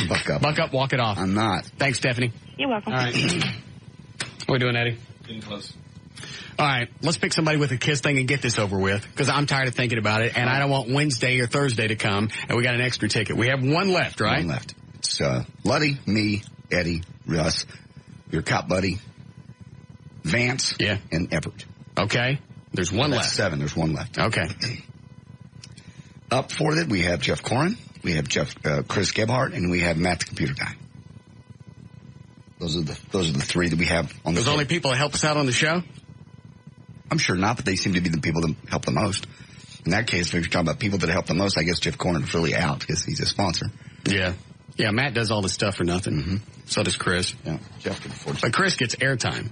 Speaker 2: Buck up.
Speaker 1: Buck up, walk it off.
Speaker 2: I'm not.
Speaker 1: Thanks, Stephanie.
Speaker 19: You're welcome.
Speaker 1: All right. What are we doing, Eddie?
Speaker 5: Getting close.
Speaker 1: All right, let's pick somebody with a kiss thing and get this over with, because I'm tired of thinking about it, and I don't want Wednesday or Thursday to come, and we got an extra ticket. We have one left, right?
Speaker 2: One left. It's Luddy, me, Eddie, Russ, your cop buddy, Vance, and Everett.
Speaker 1: Okay. There's one left.
Speaker 2: 7. There's one left.
Speaker 1: Okay.
Speaker 2: Up for it, we have Jeff Corin, we have Chris Gebhardt, and we have Matt the computer guy. Those are the three that we have on the
Speaker 1: Those only people that help us out on the show?
Speaker 2: I'm sure not, but they seem to be the people that help the most. In that case, if you're talking about people that help the most, I guess Jeff Corin's really out because he's a sponsor.
Speaker 1: Yeah. Yeah, Matt does all this stuff for nothing. Mm-hmm. So does Chris.
Speaker 2: Yeah, Jeff can afford it.
Speaker 1: But Chris gets airtime.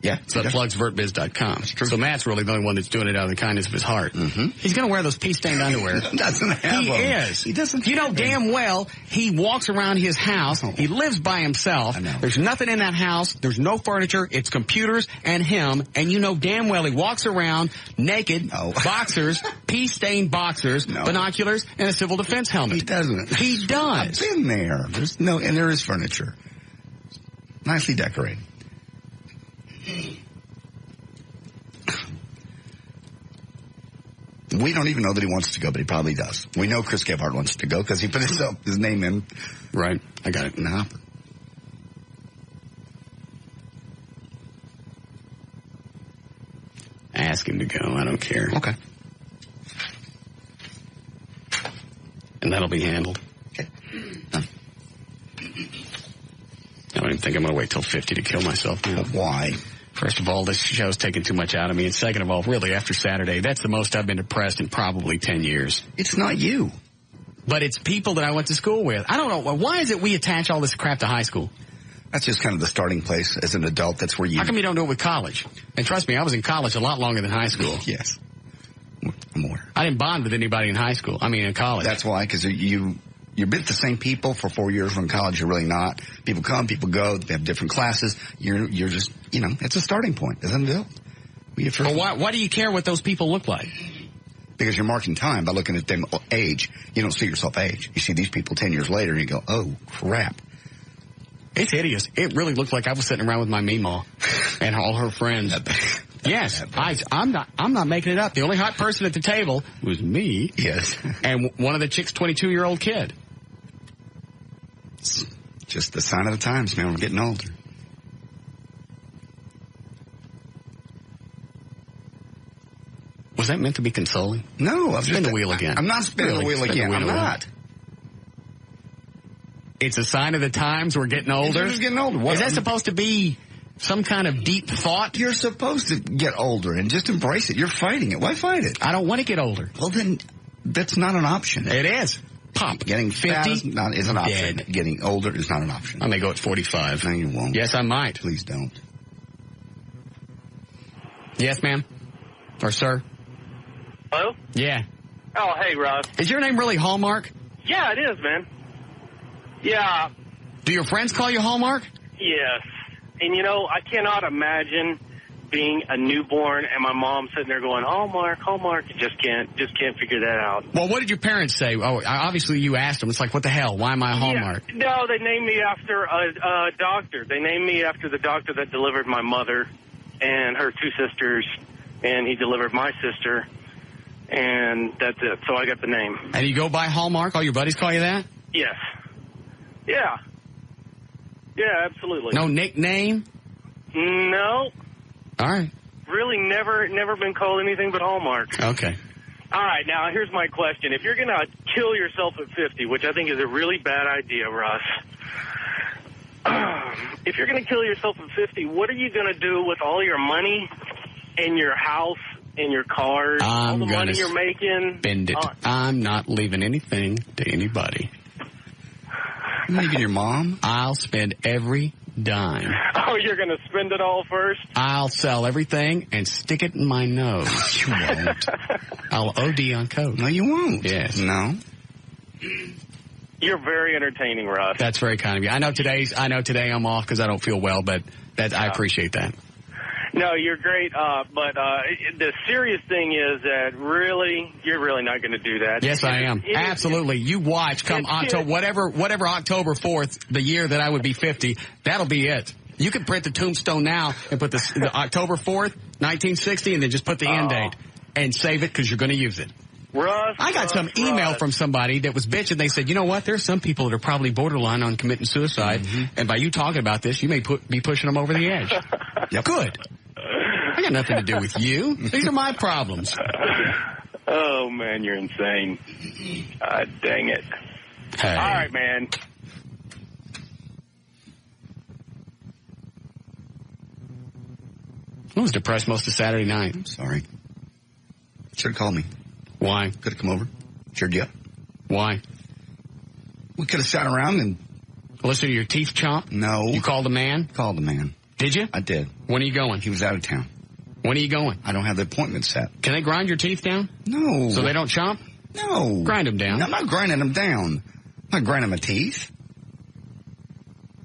Speaker 2: Yeah.
Speaker 1: So it plugs VertBiz.com.
Speaker 2: That's true.
Speaker 1: So Matt's really the only one that's doing it out of the kindness of his heart.
Speaker 2: Mm-hmm.
Speaker 1: He's going to wear those pea-stained underwear.
Speaker 2: He doesn't have
Speaker 1: He
Speaker 2: them.
Speaker 1: is.
Speaker 2: He doesn't
Speaker 1: You know damn well he walks around his house. He lives by himself.
Speaker 2: I know.
Speaker 1: There's nothing in that house. There's no furniture. It's computers and him. And you know damn well he walks around naked, boxers, pea-stained boxers, binoculars, and a civil defense helmet.
Speaker 2: He doesn't.
Speaker 1: He does.
Speaker 2: I've been there. And there is furniture. Nicely decorated. We don't even know that he wants to go, but he probably does. We know Chris Gebhardt wants to go because he put his name in.
Speaker 1: Right. I got it.
Speaker 2: In the hopper.
Speaker 1: Ask him to go. I don't care.
Speaker 2: Okay.
Speaker 1: And that'll be handled.
Speaker 2: Okay.
Speaker 1: think I'm going to wait till 50 to kill myself now.
Speaker 2: Why?
Speaker 1: First of all, this show's taking too much out of me. And second of all, really, after Saturday, that's the most I've been depressed in probably 10 years.
Speaker 2: It's not you.
Speaker 1: But it's people that I went to school with. I don't know. Why is it we attach all this crap to high school?
Speaker 2: That's just kind of the starting place as an adult. That's where you...
Speaker 1: How come you don't do it with college? And trust me, I was in college a lot longer than high school.
Speaker 2: Yes. More.
Speaker 1: I didn't bond with anybody in high school. I mean, in college.
Speaker 2: That's why, because you're with the same people for 4 years. When in college, you're really not. People come, people go. They have different classes. You're just, it's a starting point, isn't it, Bill?
Speaker 1: Well, why do you care what those people look like?
Speaker 2: Because you're marking time by looking at them age. You don't see yourself age. You see these people 10 years later, and you go, oh, crap.
Speaker 1: It's hideous. It really looked like I was sitting around with my Meemaw and all her friends. Yes, I'm not making it up. The only hot person at the table was me.
Speaker 2: Yes.
Speaker 1: And one of the chicks' 22-year-old kid.
Speaker 2: It's just the sign of the times, man. We're getting older.
Speaker 1: Was that meant to be consoling?
Speaker 2: No.
Speaker 1: I've spin the wheel again.
Speaker 2: I'm not spinning the wheel again. I'm not.
Speaker 1: It's a sign of the times we're getting older?
Speaker 2: We're just getting older.
Speaker 1: Is that supposed to be some kind of deep thought?
Speaker 2: You're supposed to get older and just embrace it. You're fighting it. Why fight it?
Speaker 1: I don't want to get older.
Speaker 2: Well, then that's not an option.
Speaker 1: It is. Pop.
Speaker 2: Getting 50 is an option.
Speaker 1: Dead.
Speaker 2: Getting older is not an option.
Speaker 1: I may go at 45.
Speaker 2: No, you won't.
Speaker 1: Yes, I might.
Speaker 2: Please don't.
Speaker 1: Yes, ma'am? Or sir?
Speaker 20: Hello?
Speaker 1: Yeah.
Speaker 20: Oh, hey, Russ.
Speaker 1: Is your name really Hallmark?
Speaker 20: Yeah, it is, man. Yeah.
Speaker 1: Do your friends call you Hallmark?
Speaker 20: Yes. And, I cannot imagine being a newborn and my mom sitting there going, Hallmark, Hallmark. Just can't figure that out.
Speaker 1: Well, what did your parents say? Oh, obviously you asked them. It's like, what the hell? Why am I a Hallmark?
Speaker 20: Yeah. No, they named me after a doctor. They named me after the doctor that delivered my mother and her two sisters, and he delivered my sister, and that's it. So I got the name.
Speaker 1: And you go by Hallmark? All your buddies call you that?
Speaker 20: Yes. Yeah. Yeah, absolutely.
Speaker 1: No nickname?
Speaker 20: No.
Speaker 1: All right.
Speaker 20: Really never been called anything but Hallmark.
Speaker 1: Okay.
Speaker 20: All right, now here's my question. If you're going to kill yourself at 50, which I think is a really bad idea, Russ, if you're going to kill yourself at 50, what are you going to do with all your money and your house and your cars, all the money you're making?
Speaker 1: Spend it. I'm not leaving anything to anybody.
Speaker 2: Even your mom?
Speaker 1: I'll spend every dime.
Speaker 20: Oh, you're going to spend it all first?
Speaker 1: I'll sell everything and stick it in my nose.
Speaker 2: You won't.
Speaker 1: I'll OD on coke.
Speaker 2: No, you won't.
Speaker 1: Yes.
Speaker 2: No.
Speaker 20: You're very entertaining, Russ.
Speaker 1: That's very kind of you. I know today I'm off because I don't feel well, but I appreciate that.
Speaker 20: No, you're great, but the serious thing is that you're really not going to do that.
Speaker 1: Yes, I am. Absolutely. You watch come October, whatever October 4th, the year that I would be 50, that'll be it. You can print the tombstone now and put the October 4th, 1960, and then just put the end date and save it because you're going to use it.
Speaker 20: Russ,
Speaker 1: I got some email from somebody that was bitching. They said, you know what? There's some people that are probably borderline on committing suicide, and by you talking about this, you may be pushing them over the edge.
Speaker 2: Yep.
Speaker 1: Good. I got nothing to do with you. These are my problems.
Speaker 20: Oh, man, you're insane. Dang it.
Speaker 1: Hey.
Speaker 20: All right, man.
Speaker 1: I was depressed most of Saturday night.
Speaker 2: I'm sorry. Should have called me.
Speaker 1: Why?
Speaker 2: Could have come over. Cheered you up.
Speaker 1: Why?
Speaker 2: We could have sat around and...
Speaker 1: Listen to your teeth chomp?
Speaker 2: No.
Speaker 1: You called the man?
Speaker 2: Called the man.
Speaker 1: Did you?
Speaker 2: I did.
Speaker 1: When are you going?
Speaker 2: He was out of town.
Speaker 1: When are you going?
Speaker 2: I don't have the appointment set.
Speaker 1: Can they grind your teeth down?
Speaker 2: No.
Speaker 1: So they don't chomp?
Speaker 2: No.
Speaker 1: Grind them down.
Speaker 2: No, I'm not grinding them down. I'm not grinding my teeth.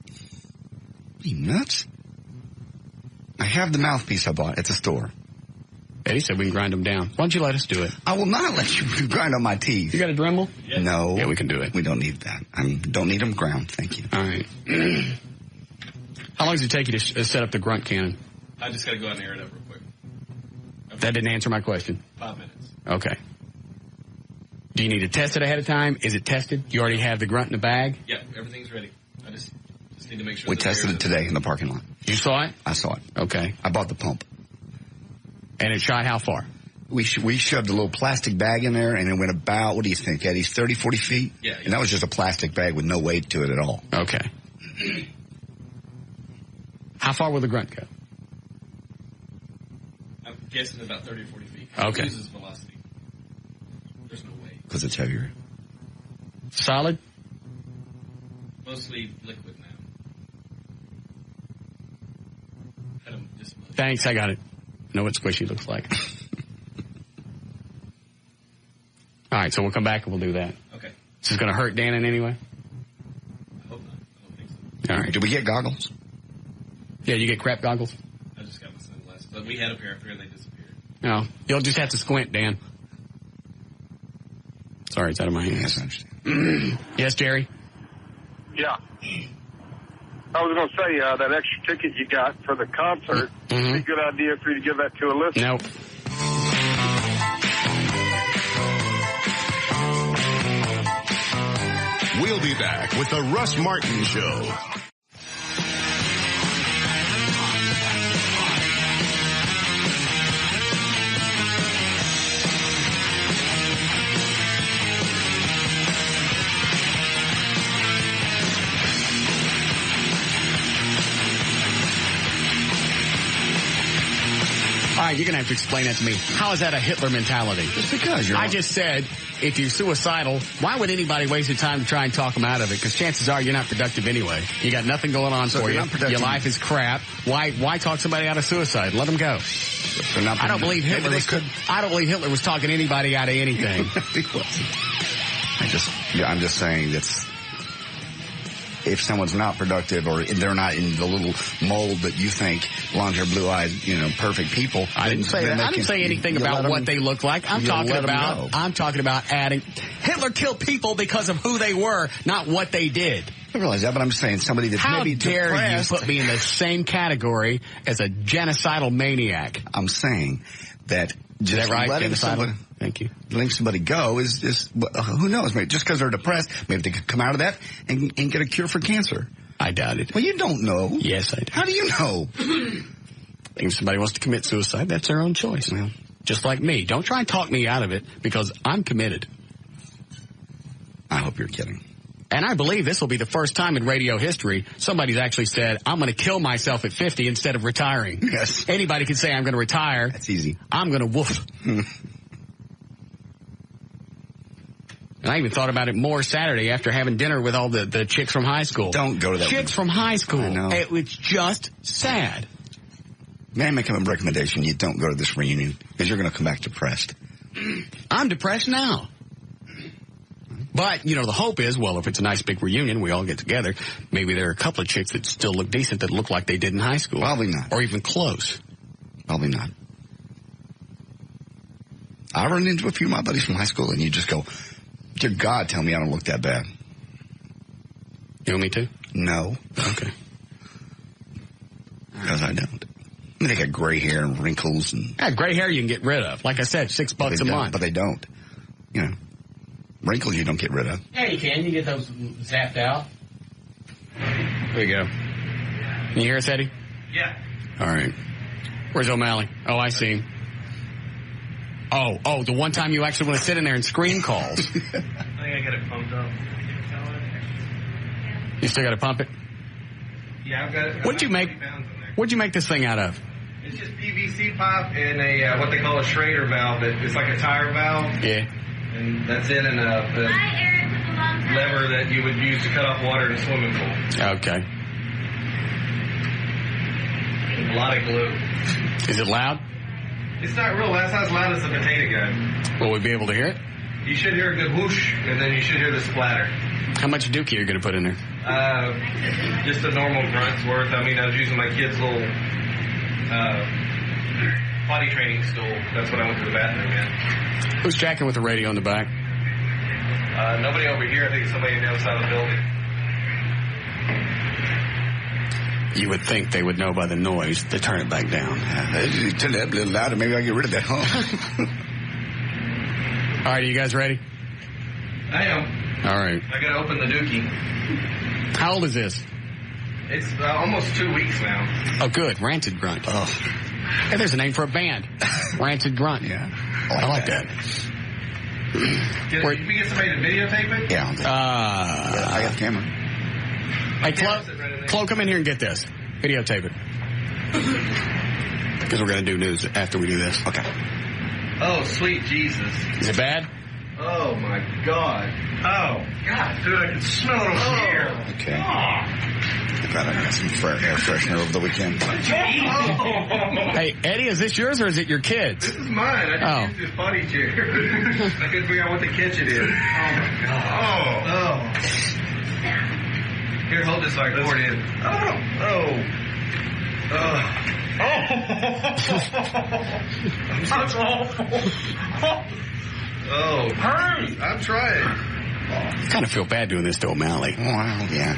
Speaker 2: Are you nuts? I have the mouthpiece I bought at the store.
Speaker 1: Eddie said we can grind them down. Why don't you let us do it?
Speaker 2: I will not let you grind on my teeth.
Speaker 1: You got a Dremel?
Speaker 2: Yeah. No.
Speaker 1: Yeah, we can do it.
Speaker 2: We don't need that. I don't need them ground. Thank you.
Speaker 1: All right. How long does it take you to set up the grunt cannon?
Speaker 5: I just got to go out and air it up real quick. Okay.
Speaker 1: That didn't answer my question.
Speaker 5: 5 minutes.
Speaker 1: Okay. Do you need to test it ahead of time? Is it tested? You already have the grunt in the bag?
Speaker 5: Yeah, everything's ready. I just need to make sure.
Speaker 2: We tested it today in the parking lot.
Speaker 1: You saw it?
Speaker 2: I saw it.
Speaker 1: Okay.
Speaker 2: I bought the pump.
Speaker 1: And it shot how far?
Speaker 2: We shoved a little plastic bag in there, and it went about, what do you think, Eddie, 30, 40 feet?
Speaker 5: Yeah.
Speaker 2: And that was just a plastic bag with no weight to it at all.
Speaker 1: Okay. How far will the grunt go?
Speaker 5: I'm guessing about 30 or 40 feet.
Speaker 1: Okay.
Speaker 5: It uses velocity. There's no way.
Speaker 2: Because it's heavier.
Speaker 1: Solid?
Speaker 5: Mostly liquid now. Had 'em this much.
Speaker 1: Thanks, I got it. I know what squishy looks like. All right, so we'll come back and we'll do that.
Speaker 5: Okay.
Speaker 1: This is going to hurt Dan in any way?
Speaker 5: I hope not. I don't think so.
Speaker 1: All right.
Speaker 2: Did we get goggles?
Speaker 1: Yeah, you get crap goggles?
Speaker 5: I just got my sunglasses. But we had a pair after and they disappeared.
Speaker 1: No, you'll just have to squint, Dan. Sorry, it's out of my hands.
Speaker 2: Yes, I understand.
Speaker 1: Yes, Jerry?
Speaker 7: Yeah. I was going to say, that extra ticket you got for the concert, it'd be a good idea for you to give that to a listener.
Speaker 1: Nope.
Speaker 12: We'll be back with the Russ Martin Show.
Speaker 1: All right, you're going to have to explain that to me. How is that a Hitler mentality?
Speaker 2: Just because
Speaker 1: I just said, if you're suicidal, why would anybody waste their time to try and talk them out of it? Because chances are you're not productive anyway. You got nothing going on for you. Your life is crap. Why talk somebody out of suicide? Let them go. I don't believe Hitler was talking anybody out of anything.
Speaker 2: I'm just saying that's, if someone's not productive or they're not in the little mold that you think, blonde hair, blue eyes, perfect people.
Speaker 1: I didn't say that. I didn't say anything about what they look like. I'm talking about adding. Hitler killed people because of who they were, not what they did.
Speaker 2: I realize that, but I'm just saying somebody that's maybe depressed.
Speaker 1: How dare you put me in the same category as a genocidal maniac?
Speaker 2: I'm saying that just
Speaker 1: is that right?
Speaker 2: letting somebody,
Speaker 1: thank you.
Speaker 2: Letting somebody go is who knows? Maybe just because they're depressed, maybe they could come out of that and get a cure for cancer.
Speaker 1: I doubt it.
Speaker 2: Well, you don't know.
Speaker 1: Yes, I do.
Speaker 2: How do you know?
Speaker 1: If somebody wants to commit suicide, that's their own choice. Well, just like me. Don't try and talk me out of it because I'm committed.
Speaker 2: I hope you're kidding.
Speaker 1: And I believe this will be the first time in radio history somebody's actually said, I'm going to kill myself at 50 instead of retiring.
Speaker 2: Yes.
Speaker 1: Anybody can say I'm going to retire.
Speaker 2: That's easy.
Speaker 1: I'm going to woof. And I even thought about it more Saturday after having dinner with all the chicks from high school.
Speaker 2: Don't go to that.
Speaker 1: Chicks from high school.
Speaker 2: I know.
Speaker 1: It's just sad.
Speaker 2: May I make a recommendation? You don't go to this reunion because you're going to come back depressed.
Speaker 1: I'm depressed now. But, the hope is, well, if it's a nice big reunion, we all get together, maybe there are a couple of chicks that still look decent that look like they did in high school.
Speaker 2: Probably not.
Speaker 1: Or even close.
Speaker 2: Probably not. I run into a few of my buddies from high school, and you just go, dear God, tell me I don't look that bad.
Speaker 1: You want me to?
Speaker 2: No.
Speaker 1: Okay.
Speaker 2: Because I don't. I mean, they got gray hair and wrinkles. And
Speaker 1: gray hair you can get rid of. Like I said, $6 a month.
Speaker 2: But they don't. Wrinkles you don't get rid of.
Speaker 1: Yeah, you can. You get those zapped out. There you go. Can you hear us, Eddie?
Speaker 5: Yeah.
Speaker 1: All right. Where's O'Malley? Oh, I see him. Oh, the one time you actually want to sit in there and screen calls.
Speaker 5: I think I got it pumped up.
Speaker 1: You still got to pump it?
Speaker 5: Yeah, I've got it.
Speaker 1: What'd you make this thing out of?
Speaker 5: It's just PVC pipe and a what they call a Schrader valve. It's like a tire valve.
Speaker 1: Yeah.
Speaker 5: And that's it, and a lever that you would use to cut off water in a swimming pool.
Speaker 1: Okay.
Speaker 5: A lot of glue.
Speaker 1: Is it loud?
Speaker 5: It's not real loud. It's not as loud as a potato gun.
Speaker 1: Will we be able to hear it?
Speaker 5: You should hear a good whoosh, and then you should hear the splatter.
Speaker 1: How much dookie are you going to put in there?
Speaker 5: Just a normal grunt's worth. I mean, I was using my kid's little potty training stool. That's what I went to the bathroom in.
Speaker 1: Who's jacking with the radio in the back?
Speaker 5: Nobody over here. I think it's somebody on the other side of the building.
Speaker 1: You would think they would know by the noise to turn it back down.
Speaker 2: Turn it up a little louder. Maybe I'll get rid of that hump.
Speaker 1: All right, are you guys ready?
Speaker 5: I am.
Speaker 1: All right.
Speaker 5: I got to open the dookie.
Speaker 1: How old is this?
Speaker 5: It's almost 2 weeks now.
Speaker 1: Oh, good. Rancid Grunt. Oh. Hey, there's a name for a band. Rancid Grunt.
Speaker 2: Yeah.
Speaker 1: I like that.
Speaker 5: Can we get somebody to videotape it?
Speaker 2: Yeah. I got the camera.
Speaker 1: Hey, Chloe, come in here and get this. Videotape it. Because we're going to do news after we do this.
Speaker 2: Okay.
Speaker 5: Oh, sweet Jesus.
Speaker 1: Is it bad?
Speaker 5: Oh, my God. Oh, God, dude, I can smell it over here.
Speaker 2: Okay. I got some air freshener over the weekend.
Speaker 1: Hey, Eddie, is this yours or is it your kids?
Speaker 5: This is mine. I just used this potty chair. I couldn't figure out what to catch it in. Oh, my God. Oh. Here, hold this so I can pour it in. That's awful. Oh, hurry! I'm trying.
Speaker 1: I kind of feel bad doing this to O'Malley.
Speaker 2: Well, yeah.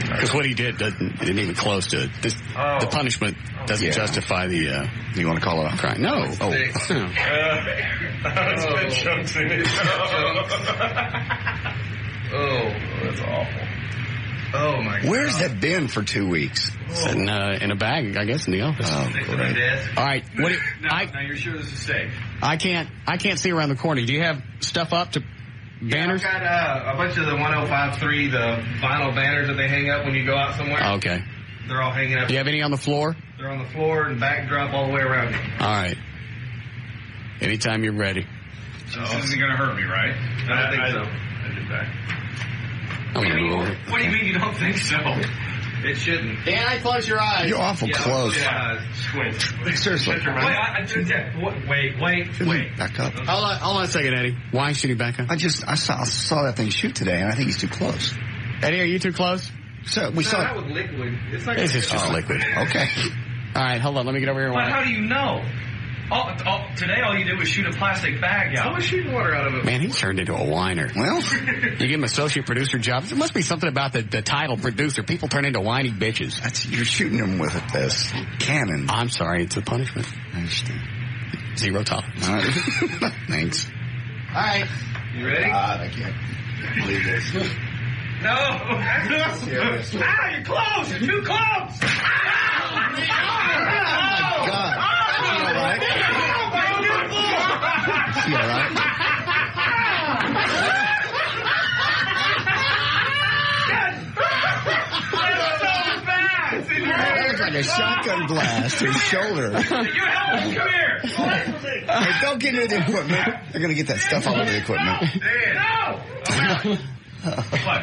Speaker 1: Because what he did isn't even close to it. The punishment doesn't justify the...
Speaker 2: you want to call it a
Speaker 1: crime? No.
Speaker 5: It's got chunks in it. Oh, that's awful. Oh, my God.
Speaker 2: Where's that been for 2 weeks?
Speaker 1: Sitting in a bag, I guess, in the office.
Speaker 2: Oh, great.
Speaker 1: All right. What
Speaker 5: now you're sure this is safe?
Speaker 1: I can't see around the corner. Do you have stuff up to banners?
Speaker 5: Yeah, I've got a bunch of the 105.3, the vinyl banners that they hang up when you go out somewhere.
Speaker 1: Okay.
Speaker 5: They're all hanging up.
Speaker 1: Do you have any on the floor?
Speaker 5: They're on the floor and backdrop all the way around you.
Speaker 1: All right. Anytime you're ready.
Speaker 5: So this isn't going to hurt me, right? I don't think so. I did that. What do you mean you don't think so? It shouldn't.
Speaker 1: Dan, I close your eyes.
Speaker 2: You're awful close.
Speaker 5: Squint.
Speaker 2: Seriously.
Speaker 5: Wait.
Speaker 2: Back up.
Speaker 1: Hold on a second, Eddie. Why should he back up?
Speaker 2: I saw that thing shoot today, and I think he's too close.
Speaker 1: Eddie, are you too close?
Speaker 2: So we saw
Speaker 5: that was liquid. It's like
Speaker 1: this is just liquid.
Speaker 2: Okay.
Speaker 1: All right, hold on. Let me get over here.
Speaker 21: But how do you know? Today all you did was shoot a plastic bag out.
Speaker 5: I was shooting water out of it.
Speaker 1: Man, he's turned into a whiner.
Speaker 2: Well,
Speaker 1: you give him associate producer jobs. There must be something about the title producer. People turn into whiny bitches.
Speaker 2: You're shooting them with this cannon.
Speaker 1: I'm sorry. It's a punishment.
Speaker 2: I understand.
Speaker 1: Zero tolerance.
Speaker 2: Thanks.
Speaker 21: All right.
Speaker 5: You ready?
Speaker 2: I can't believe this.
Speaker 21: No.
Speaker 2: Seriously.
Speaker 21: You're close. You're too close.
Speaker 2: Oh, my God. Is he all right? Is he all right? That was like a shotgun blast to his shoulder.
Speaker 21: You help me. Come here.
Speaker 2: Hey, don't get into the equipment. They're going to get that stuff all over the equipment.
Speaker 21: No. What?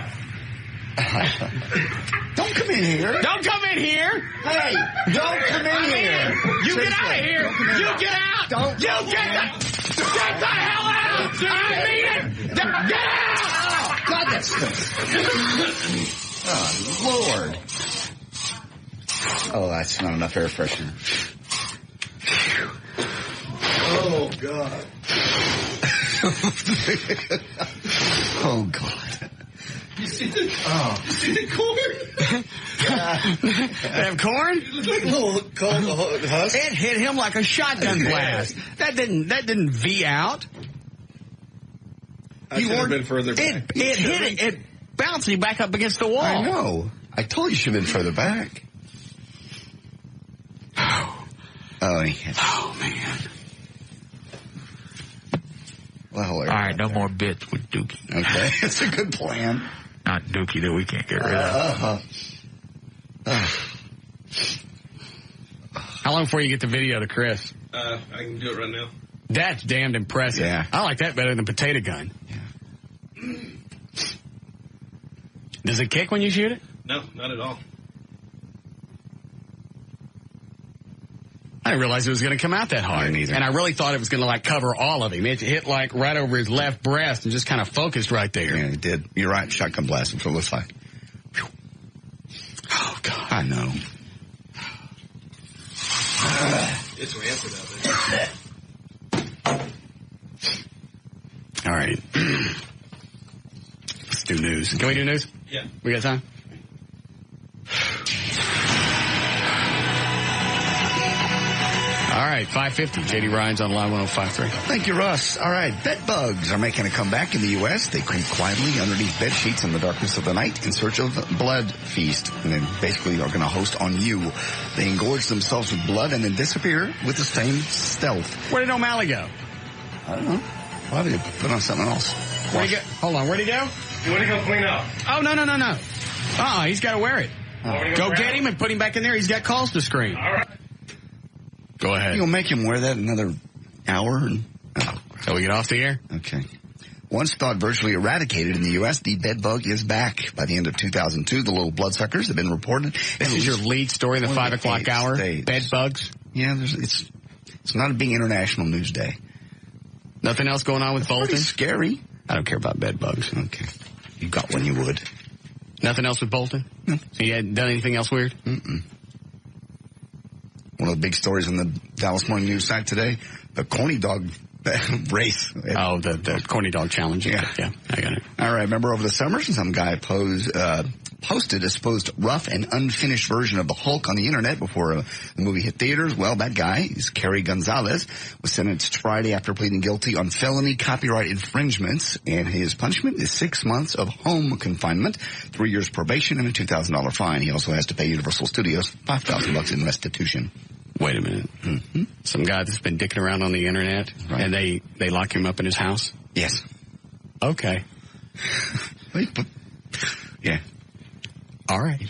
Speaker 2: Don't come in here.
Speaker 1: Don't come in here.
Speaker 2: Hey, don't come in here.
Speaker 1: You get out of here. You get out.
Speaker 2: Don't.
Speaker 1: You get the hell out. I mean it. Get out.
Speaker 2: Oh, God, that's oh, Lord. Oh, that's not enough air freshener. Oh, God. Oh, God.
Speaker 21: You see the corn?
Speaker 1: They have corn?
Speaker 2: Little cold husk.
Speaker 1: It hit him like a shotgun blast. That didn't V out.
Speaker 5: I should have been further back.
Speaker 1: It hit it. It bounced him back up against the wall.
Speaker 2: I know. I told you should have been further back. Oh, man. Well,
Speaker 11: all right, no more bits with Dookie.
Speaker 2: Okay, that's a good plan.
Speaker 11: Not Dookie that we can't get rid of.
Speaker 1: How long before you get the video to Chris?
Speaker 5: I can do it right now.
Speaker 1: That's damned impressive.
Speaker 2: Yeah.
Speaker 1: I like that better than potato gun.
Speaker 2: Yeah.
Speaker 1: Does it kick when you shoot it?
Speaker 5: No, not at all.
Speaker 1: I didn't realize it was going to come out that hard. And I really thought it was going to, cover all of him. It hit, right over his left breast and just kind of focused right there.
Speaker 2: Yeah, it did. You're right. Shotgun blast. That's what it looks like. Whew. Oh, God. I know.
Speaker 5: It's rancid out there.
Speaker 1: All right. Let's do news. Can we do news?
Speaker 5: Yeah.
Speaker 1: We got time? All right, 5:50. J.D. Ryan's on line 105.3.
Speaker 2: Thank you, Russ. All right, bed bugs are making a comeback in the U.S. They creep quietly underneath bed sheets in the darkness of the night in search of blood feast, and then basically are going to host on you. They engorge themselves with blood and then disappear with the same stealth.
Speaker 1: Where did O'Malley go?
Speaker 2: I don't know. Probably put on something else.
Speaker 1: Where'd he go? Hold on, where'd he go?
Speaker 5: You want to go clean up?
Speaker 1: Oh, no. He's got to wear it. Go get him and put him back in there. He's got calls to screen.
Speaker 21: All right.
Speaker 1: Go ahead.
Speaker 2: You'll make him wear that another hour?
Speaker 1: So we get off the air?
Speaker 2: Okay. Once thought virtually eradicated in the U.S., the bed bug is back. By the end of 2002, the little bloodsuckers have been reported.
Speaker 1: This is your lead story, the 5 o'clock hour? Bed bugs?
Speaker 2: Yeah, it's not a big international news day.
Speaker 1: Nothing else going on with Bolton?
Speaker 2: Pretty scary.
Speaker 1: I don't care about bed bugs.
Speaker 2: Okay. You got one, you would.
Speaker 1: Nothing else with Bolton? No. So you hadn't done anything else weird?
Speaker 2: Mm-mm. One of the big stories on the Dallas Morning News site today, the corny dog race.
Speaker 1: Oh, the corny dog challenge. Yeah, I got it.
Speaker 2: All right, remember over the summer, some guy posted a supposed rough and unfinished version of the Hulk on the internet before the movie hit theaters. Well, that guy, is Kerry Gonzalez, was sentenced Friday after pleading guilty on felony copyright infringements, and his punishment is 6 months of home confinement, 3 years probation, and a $2,000 fine. He also has to pay Universal Studios $5,000 in restitution.
Speaker 1: Wait a minute. Mm-hmm. Some guy that's been dicking around on the internet, and they lock him up in his house?
Speaker 2: Yes.
Speaker 1: Okay.
Speaker 2: Yeah.
Speaker 1: All right.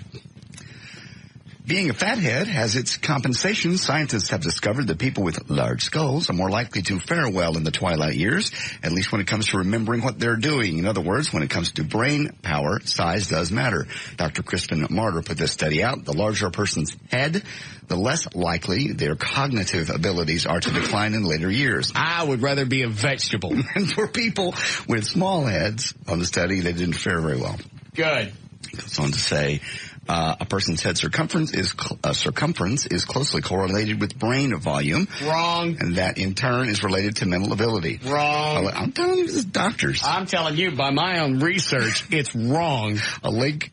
Speaker 2: Being a fathead has its compensations. Scientists have discovered that people with large skulls are more likely to fare well in the twilight years, at least when it comes to remembering what they're doing. In other words, when it comes to brain power, size does matter. Dr. Crispin Martyr put this study out. The larger a person's head, the less likely their cognitive abilities are to decline in later years.
Speaker 1: I would rather be a vegetable.
Speaker 2: And for people with small heads, on the study, they didn't fare very well.
Speaker 1: Good.
Speaker 2: He goes on to say, a person's head circumference is closely correlated with brain volume.
Speaker 1: Wrong.
Speaker 2: And that, in turn, is related to mental ability.
Speaker 1: Wrong.
Speaker 2: I'm telling you, this is doctors.
Speaker 1: I'm telling you, by my own research, it's wrong.
Speaker 2: A link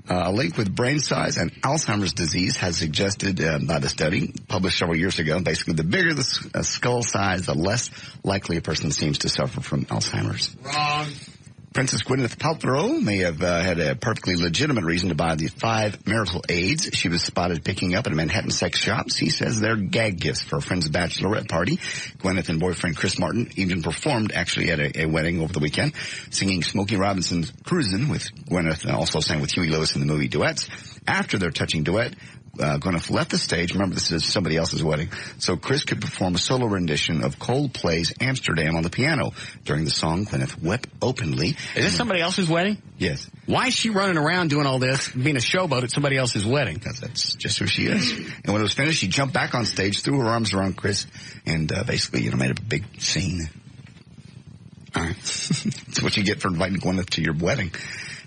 Speaker 2: with brain size and Alzheimer's disease has suggested by the study published several years ago. Basically, the bigger the skull size, the less likely a person seems to suffer from Alzheimer's.
Speaker 1: Wrong.
Speaker 2: Princess Gwyneth Paltrow may have had a perfectly legitimate reason to buy the 5 marital aids she was spotted picking up at a Manhattan sex shop. She says they're gag gifts for a friend's bachelorette party. Gwyneth and boyfriend Chris Martin even performed actually at a wedding over the weekend, singing Smokey Robinson's Cruisin' with Gwyneth, also sang with Huey Lewis in the movie Duets. After their touching duet, Gwyneth left the stage. Remember, this is somebody else's wedding. So Chris could perform a solo rendition of Coldplay's Amsterdam on the piano. During the song, Gwyneth wept openly.
Speaker 1: Is this somebody else's wedding?
Speaker 2: Yes.
Speaker 1: Why is she running around doing all this, being a showboat at somebody else's wedding?
Speaker 2: Because that's just who she is. And when it was finished, she jumped back on stage, threw her arms around Chris, and basically, made a big scene. All right. That's what you get for inviting Gwyneth to your wedding.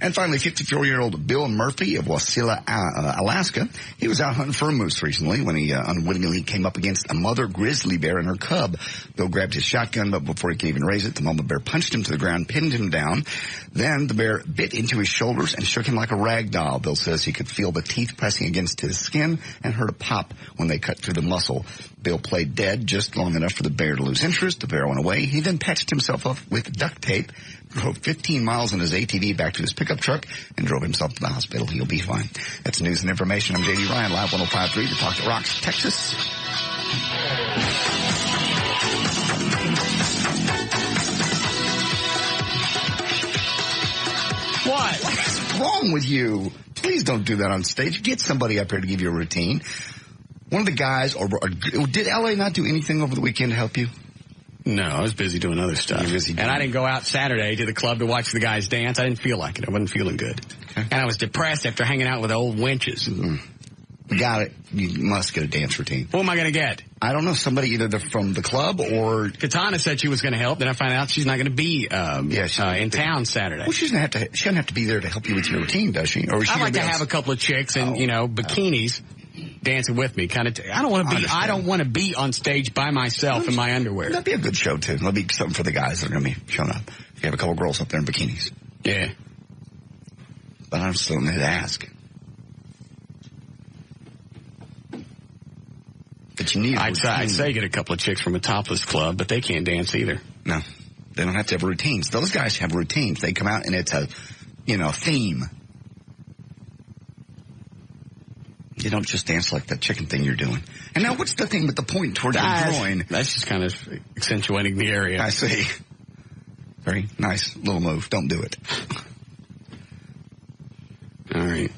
Speaker 2: And finally, 54-year-old Bill Murphy of Wasilla, Alaska. He was out hunting for a moose recently when he unwittingly came up against a mother grizzly bear and her cub. Bill grabbed his shotgun, but before he could even raise it, the mama bear punched him to the ground, pinned him down. Then the bear bit into his shoulders and shook him like a rag doll. Bill says he could feel the teeth pressing against his skin and heard a pop when they cut through the muscle. Bill played dead just long enough for the bear to lose interest. The bear went away. He then patched himself up with duct tape, drove 15 miles in his ATV back to his pickup truck, and drove himself to the hospital. He'll be fine. That's news and information. I'm J.D. Ryan, Live 105.3, The Talk That Rocks, Texas. What's wrong with you? Please don't do that on stage. Get somebody up here to give you a routine. One of the guys, or did L.A. not do anything over the weekend to help you?
Speaker 1: No, I was busy doing other stuff. And I didn't go out Saturday to the club to watch the guys dance. I didn't feel like it. I wasn't feeling good. Okay. And I was depressed after hanging out with the old wenches.
Speaker 2: Mm-hmm. Got it. You must get a dance routine.
Speaker 1: Who am I going to get?
Speaker 2: I don't know. Somebody either from the club or...
Speaker 1: Katana said she was going to help. Then I found out she's not going to be in town Saturday.
Speaker 2: Well, she doesn't have to be there to help you with your routine, does she? Or is she
Speaker 1: I'd like to have a couple of chicks in, bikinis. Dancing with me, I don't want to be on stage by myself in my underwear.
Speaker 2: That'd be a good show too. That'll be something for the guys that are going to be showing up. You have a couple girls up there in bikinis.
Speaker 1: Yeah,
Speaker 2: but I'm still going to ask. But you need.
Speaker 1: I'd say get a couple of chicks from a topless club, but they can't dance either.
Speaker 2: No, they don't have to have routines. Those guys have routines. They come out and it's a, theme. You don't just dance like that chicken thing you're doing. And now what's the thing with the point towards your groin?
Speaker 1: That's just kind of accentuating the area.
Speaker 2: I see. Very nice little move. Don't do it.
Speaker 1: All right.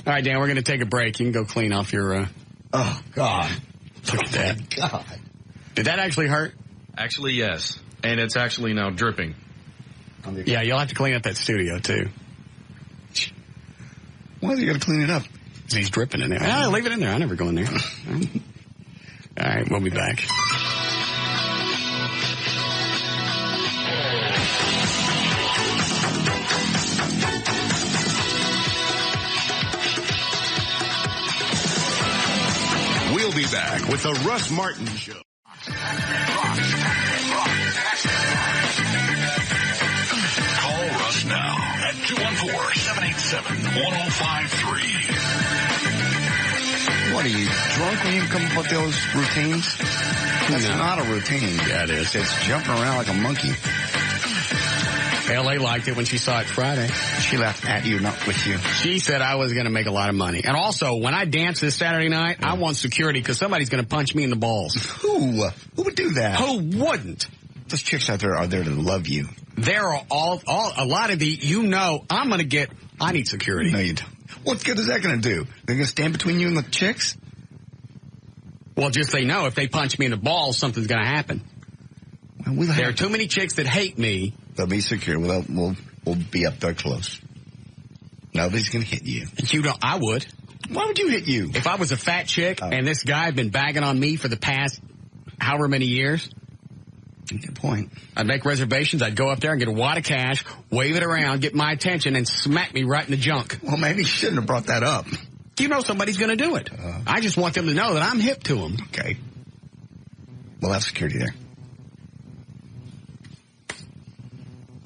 Speaker 1: All right, Dan, we're going to take a break. You can go clean off your...
Speaker 2: Oh, God.
Speaker 1: Look at that.
Speaker 2: God.
Speaker 1: Did that actually hurt?
Speaker 14: Actually, yes. And it's actually now dripping.
Speaker 1: Yeah, you'll have to clean up that studio, too.
Speaker 2: Why are you going to clean it up?
Speaker 1: He's dripping in there. Ah, leave it in there. I never go in there. All right, we'll be back.
Speaker 12: We'll be back with the Russ Martin Show. Call Russ now at 214-787-1053.
Speaker 2: What, are you drunk when you come up with those routines? That's not a routine.
Speaker 1: Yeah, it is.
Speaker 2: It's jumping around like a monkey.
Speaker 1: L.A. liked it when she saw it Friday.
Speaker 2: She laughed at you, not with you.
Speaker 1: She said I was going to make a lot of money. And also, when I dance this Saturday night, I want security because somebody's going to punch me in the balls.
Speaker 2: Who? Who would do that?
Speaker 1: Who wouldn't?
Speaker 2: Those chicks out there are there to love you.
Speaker 1: There are a lot of I'm going to get, I need security.
Speaker 2: No, you don't. What good is that going to do? They're going to stand between you and the chicks?
Speaker 1: Well, just they know if they punch me in the balls, something's going to happen.
Speaker 2: Well,
Speaker 1: there are too many chicks that hate me.
Speaker 2: They'll be secure. We'll be up there close. Nobody's going to hit you.
Speaker 1: I would.
Speaker 2: Why would you hit you?
Speaker 1: If I was a fat chick and this guy had been bagging on me for the past however many years.
Speaker 2: Good point.
Speaker 1: I'd make reservations. I'd go up there and get a wad of cash, wave it around, get my attention, and smack me right in the junk.
Speaker 2: Well, maybe you shouldn't have brought that up.
Speaker 1: You know somebody's going to do it. I just want them to know that I'm hip to them.
Speaker 2: Okay. We'll have security there.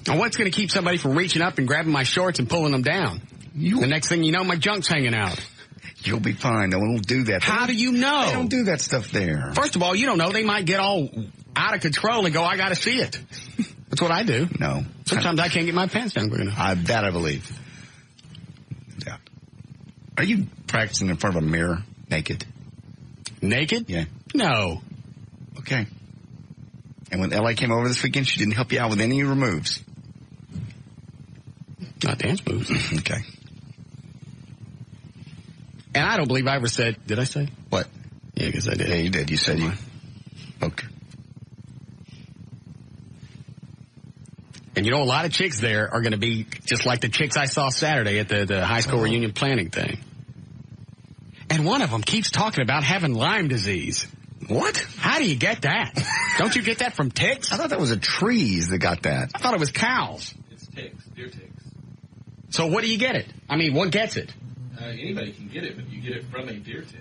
Speaker 1: And what's going to keep somebody from reaching up and grabbing my shorts and pulling them down? The next thing you know, my junk's hanging out.
Speaker 2: You'll be fine. No one will do that.
Speaker 1: How do you know?
Speaker 2: They don't do that stuff there.
Speaker 1: First of all, you don't know. They might get all out of control and go, I got to see it. That's what I do.
Speaker 2: No.
Speaker 1: Sometimes I can't get my pants down quick enough.
Speaker 2: That I believe. Yeah. Are you practicing in front of a mirror naked?
Speaker 1: Naked?
Speaker 2: Yeah.
Speaker 1: No.
Speaker 2: Okay. And when L.A. came over this weekend, she didn't help you out with any of your moves?
Speaker 1: Not dance moves.
Speaker 2: Okay.
Speaker 1: And I don't believe I ever said, did I say?
Speaker 2: What?
Speaker 1: Yeah, because I did.
Speaker 2: Yeah, you did. You said you. Okay.
Speaker 1: And you know, a lot of chicks there are going to be just like the chicks I saw Saturday at the high school reunion planning thing. And one of them keeps talking about having Lyme disease.
Speaker 2: What?
Speaker 1: How do you get that? Don't you get that from ticks?
Speaker 2: I thought that was a trees that got that.
Speaker 1: I thought it was cows.
Speaker 5: It's ticks, deer ticks.
Speaker 1: So what do you get it? I mean, what gets it?
Speaker 5: Anybody can get it, but you get it from a deer tick.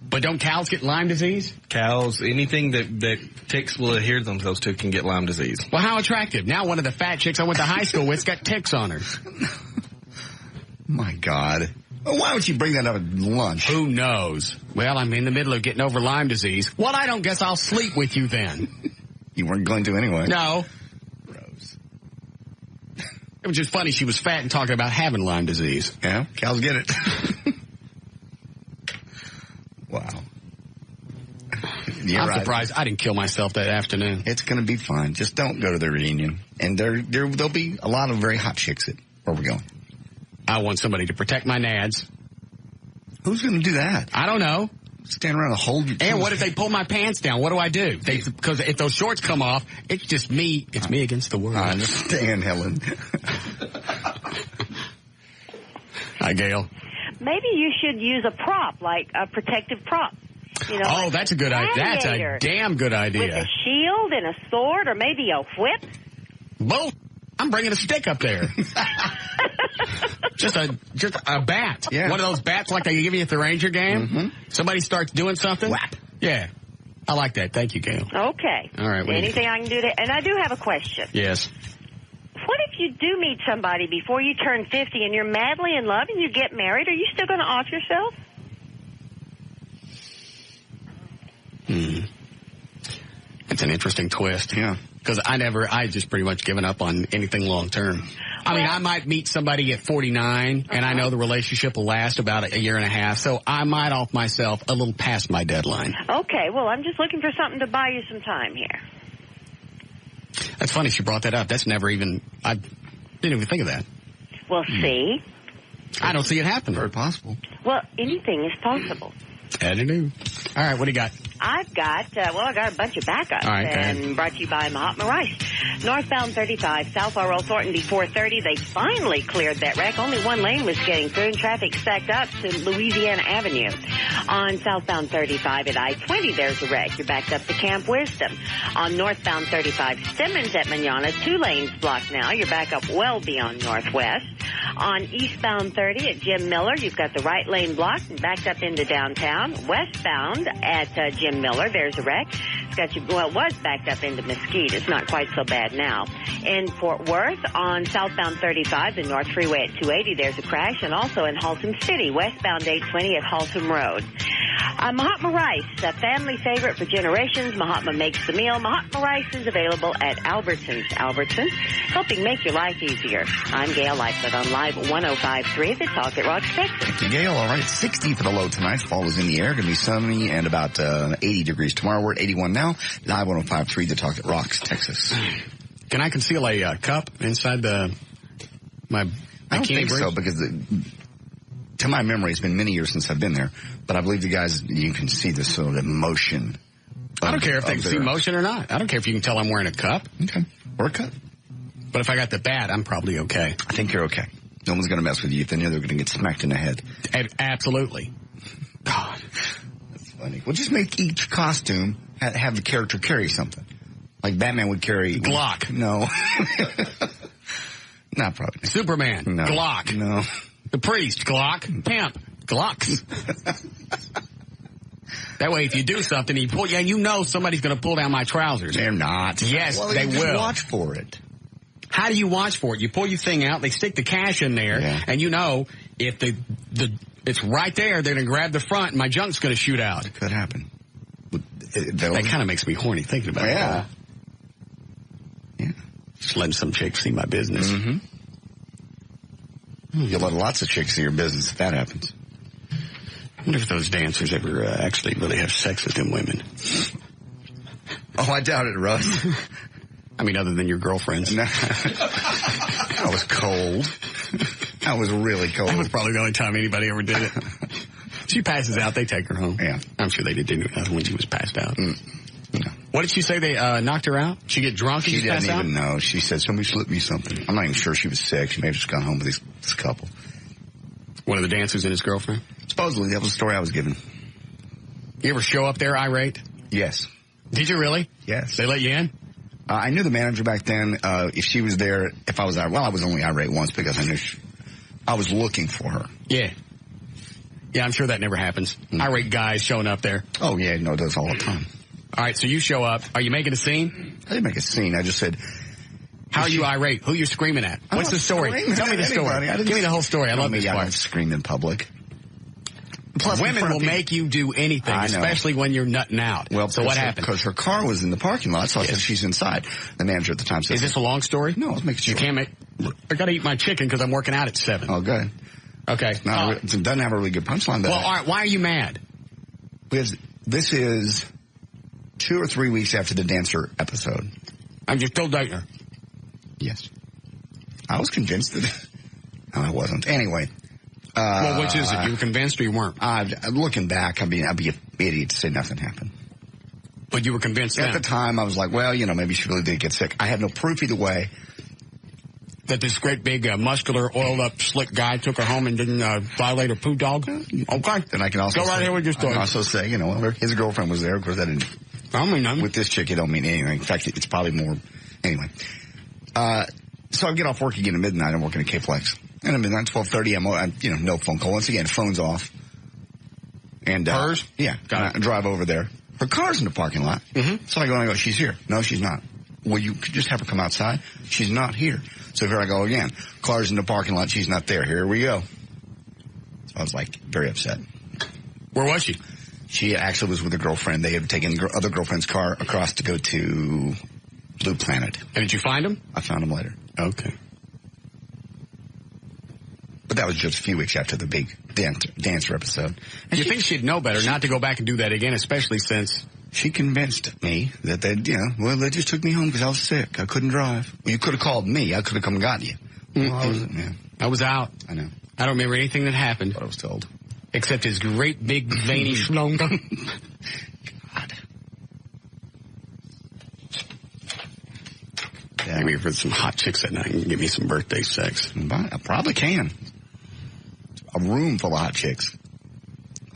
Speaker 1: But don't cows get Lyme disease?
Speaker 5: Cows, anything that ticks will adhere themselves to can get Lyme disease.
Speaker 1: Well, how attractive. Now one of the fat chicks I went to high school with's got ticks on her.
Speaker 2: My God. Well, why would you bring that up at lunch?
Speaker 1: Who knows? Well, I'm in the middle of getting over Lyme disease. Well, I don't guess I'll sleep with you then.
Speaker 2: You weren't going to anyway.
Speaker 1: No.
Speaker 2: Rose.
Speaker 1: It was just funny. She was fat and talking about having Lyme disease.
Speaker 2: Yeah, cows get it. Wow.
Speaker 1: I'm surprised I didn't kill myself that afternoon.
Speaker 2: It's going to be fine. Just don't go to the reunion. And there'll be a lot of very hot chicks at where we're going.
Speaker 1: I want somebody to protect my nads.
Speaker 2: Who's going to do that?
Speaker 1: I don't know.
Speaker 2: Stand around and hold your...
Speaker 1: And what if they pull my pants down? What do I do? Because if those shorts come off, it's just me. It's me against the world.
Speaker 2: I understand, Helen.
Speaker 1: Hi, Gail.
Speaker 10: Maybe you should use a prop, like a protective prop. You know,
Speaker 1: like that's a good idea. That's a damn good idea.
Speaker 10: With a shield and a sword, or maybe a whip.
Speaker 1: Both. I'm bringing a stick up there. just a bat.
Speaker 2: Yeah.
Speaker 1: One of those bats like they give you at the Ranger game. Mm-hmm. Somebody starts doing something.
Speaker 2: Whap.
Speaker 1: Yeah. I like that. Thank you, Gail.
Speaker 10: Okay.
Speaker 1: All right.
Speaker 10: Anything I can do to... And I do have a question.
Speaker 1: Yes.
Speaker 10: What if you do meet somebody before you turn 50 and you're madly in love and you get married? Are you still going to off yourself?
Speaker 1: It's an interesting twist.
Speaker 2: Yeah.
Speaker 1: Because I just pretty much given up on anything long term. I mean, I might meet somebody at 49, and I know the relationship will last about a year and a half, so I might off myself a little past my deadline.
Speaker 10: Okay, well, I'm just looking for something to buy you some time here.
Speaker 1: That's funny she brought that up. That's never even, I didn't even think of that.
Speaker 10: Well, see?
Speaker 1: I don't see it happening.
Speaker 2: Very possible.
Speaker 10: Well, anything is possible.
Speaker 1: I don't know. All right, what do you got?
Speaker 10: I've got, I got a bunch of backups.
Speaker 1: All right,
Speaker 10: and brought to you by Mahatma Rice. Northbound 35, South RL Thornton before 30. They finally cleared that wreck. Only one lane was getting through and traffic stacked up to Louisiana Avenue. On southbound 35 at I-20, there's a wreck. You're backed up to Camp Wisdom. On northbound 35, Simmons at Manana, 2 lanes blocked now. You're back up well beyond Northwest. On eastbound 30 at Jim Miller, you've got the right lane blocked and backed up into downtown. Westbound at Jim Miller, there's a wreck. It's got you, well, it was backed up into Mesquite. It's not quite so bad now. In Fort Worth, on southbound 35, the North Freeway at 280, there's a crash. And also in Haltom City, westbound 820 at Haltom Road. Mahatma Rice, a family favorite for generations. Mahatma makes the meal. Mahatma Rice is available at Albertsons. Albertsons, helping make your life easier. I'm Gail Lightfoot on Live 105.3 The Talk at Rocks, Texas.
Speaker 2: Thank you, Gail. All right, 60 for the low tonight. Fall is in the air. Going to be sunny and about 80 degrees tomorrow. We're at 81 now. Live 105.3 The Talk at Rocks, Texas.
Speaker 1: Can I conceal a cup inside my
Speaker 2: I don't think so, because to my memory, it's been many years since I've been there, but I believe the guys, you can see the sort of emotion.
Speaker 1: I don't care if they can see motion or not. I don't care if you can tell I'm wearing a cup.
Speaker 2: Okay. Or a cup.
Speaker 1: But if I got the bat, I'm probably okay.
Speaker 2: I think you're okay. No one's going to mess with you if they know they're going to get smacked in the head.
Speaker 1: Absolutely. God.
Speaker 2: That's funny. Well, just make each costume have the character carry something. Like Batman would carry...
Speaker 1: Glock.
Speaker 2: No. Not probably.
Speaker 1: Superman.
Speaker 2: No.
Speaker 1: Glock.
Speaker 2: No.
Speaker 1: The priest. Glock. Pimp. Glocks. That way, if you do something, you know somebody's going to pull down my trousers.
Speaker 2: They're not.
Speaker 1: Yes,
Speaker 2: well,
Speaker 1: they
Speaker 2: just
Speaker 1: will.
Speaker 2: Watch for it.
Speaker 1: How do you watch for it? You pull your thing out, they stick the cash in there, and you know if it's right there, they're going to grab the front, and my junk's going to shoot out.
Speaker 2: It could happen.
Speaker 1: That kind of makes me horny thinking about it.
Speaker 2: Yeah.
Speaker 1: Just letting some chick see my business.
Speaker 2: Mm-hmm. You'll let lots of chicks see your business if that happens.
Speaker 1: I wonder if those dancers ever actually really have sex with them women.
Speaker 2: Oh, I doubt it, Russ.
Speaker 1: I mean, other than your girlfriends.
Speaker 2: No. That was cold. That was really cold.
Speaker 1: That was probably the only time anybody ever did it. She passes out, they take her home.
Speaker 2: Yeah.
Speaker 1: I'm sure they did when she was passed out.
Speaker 2: No.
Speaker 1: What did she say? They knocked her out? She get drunk and
Speaker 2: she
Speaker 1: passed
Speaker 2: didn't
Speaker 1: out?
Speaker 2: even know. She said, somebody slipped me something. I'm not even sure she was sick. She may have just gone home with this couple.
Speaker 1: One of the dancers and his girlfriend?
Speaker 2: Supposedly. That was the story I was given.
Speaker 1: You ever show up there irate?
Speaker 2: Yes.
Speaker 1: Did you really?
Speaker 2: Yes.
Speaker 1: They let you in?
Speaker 2: I knew the manager back then. If she was there, if I was irate, well, I was only irate once because I knew I was looking for her.
Speaker 1: Yeah. Yeah, I'm sure that never happens. Irate guys showing up there.
Speaker 2: Oh, yeah, no, it does all the time.
Speaker 1: All right, so you show up. Are you making a scene?
Speaker 2: I didn't make a scene. I just said...
Speaker 1: How are you irate? Who are you screaming at? What's the story? Tell me the story. Give me the whole story. I love this part.
Speaker 2: I don't scream in public.
Speaker 1: Plus, women will make you do anything, especially when you're nutting out.
Speaker 2: Well,
Speaker 1: so what happened?
Speaker 2: Because her car was in the parking lot, so I said she's inside. The manager at the time said...
Speaker 1: Is this a long story?
Speaker 2: No, let's make it short.
Speaker 1: You can't make... I got to eat my chicken because I'm working out at 7.
Speaker 2: Oh, good.
Speaker 1: Okay.
Speaker 2: No, it doesn't have a really good punchline.
Speaker 1: Well, all right, why are you mad?
Speaker 2: Because this is 2 or 3 weeks after the dancer episode.
Speaker 1: I'm just still dating her.
Speaker 2: Yes. I was convinced that... No, I wasn't. Anyway.
Speaker 1: Well, which is it? You were convinced or you weren't?
Speaker 2: Looking back, I'd be an idiot to say nothing happened.
Speaker 1: But you were convinced
Speaker 2: At the time, I was like, well, maybe she really did get sick. I had no proof either way.
Speaker 1: That this great big muscular oiled up slick guy took her home and didn't violate her poo dog? Okay.
Speaker 2: Then I can also
Speaker 1: go right here with your story.
Speaker 2: I can also say, his girlfriend was there. Of course, that didn't...
Speaker 1: I don't mean nothing.
Speaker 2: With this chick, it don't mean anything. In fact, it's probably more... Anyway. So I get off work again at midnight. I'm working at K-Plex. And at midnight, 12:30, I'm no phone call. Once again, phone's off. And
Speaker 1: hers?
Speaker 2: Yeah. I drive over there. Her car's in the parking lot.
Speaker 1: Mm-hmm.
Speaker 2: So I go and I go, she's here. No, she's not. Well, you could just have her come outside. She's not here. So here I go again. Car's in the parking lot. She's not there. Here we go. So I was very upset.
Speaker 1: Where was she?
Speaker 2: She actually was with a girlfriend. They had taken the other girlfriend's car across to go to Blue Planet.
Speaker 1: And did you find him?
Speaker 2: I found him later.
Speaker 1: Okay.
Speaker 2: But that was just a few weeks after the big dancer episode.
Speaker 1: And you think she'd know better not to go back and do that again, especially since...
Speaker 2: She convinced me that they just took me home because I was sick. I couldn't drive. Well, you could have called me. I could have come and got you.
Speaker 1: I was out.
Speaker 2: I know.
Speaker 1: I don't remember anything that happened.
Speaker 2: What I was told.
Speaker 1: Except his great big veiny schlong. God. Yeah. Maybe for some hot chicks that night and give me some birthday sex.
Speaker 2: I probably can. A room full of hot chicks.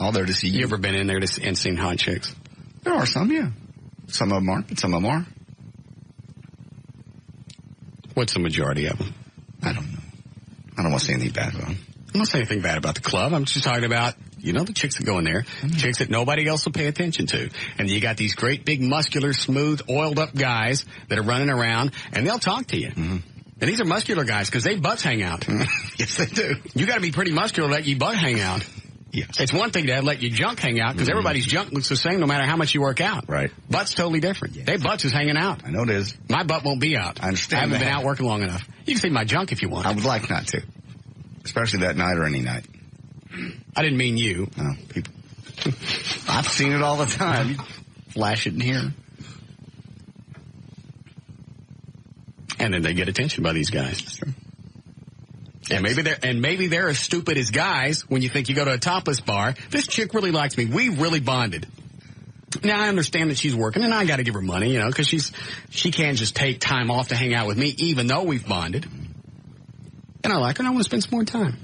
Speaker 2: All there to see you.
Speaker 1: You ever been in there and seen hot chicks?
Speaker 2: There are some, yeah. Some of them aren't, but some of them are.
Speaker 1: What's the majority of them?
Speaker 2: I don't know. I don't want to say anything bad about them.
Speaker 1: I'm not saying anything bad about the club. I'm just talking about, the chicks that go in there, chicks that nobody else will pay attention to. And you got these great, big, muscular, smooth, oiled-up guys that are running around, and they'll talk to you. Mm-hmm. And these are muscular guys because they butts hang out.
Speaker 2: Yes, they do.
Speaker 1: You got to be pretty muscular to let your butt hang out.
Speaker 2: Yes.
Speaker 1: It's one thing to let your junk hang out because everybody's junk looks the same no matter how much you work out.
Speaker 2: Right.
Speaker 1: Butt's totally different. Yes. Their butts is hanging out.
Speaker 2: I know it is.
Speaker 1: My butt won't be out.
Speaker 2: I understand.
Speaker 1: I haven't been out working long enough. You can see my junk if you want.
Speaker 2: I would like not to. Especially that night or any night.
Speaker 1: I didn't mean you.
Speaker 2: No, people. I've seen it all the time. You flash it in here.
Speaker 1: And then they get attention by these guys.
Speaker 2: Sure.
Speaker 1: And maybe they're as stupid as guys when you think you go to a topless bar. This chick really likes me. We really bonded. Now, I understand that she's working, and I got to give her money, because she can't just take time off to hang out with me, even though we've bonded. And I like her, and I want to spend some more time.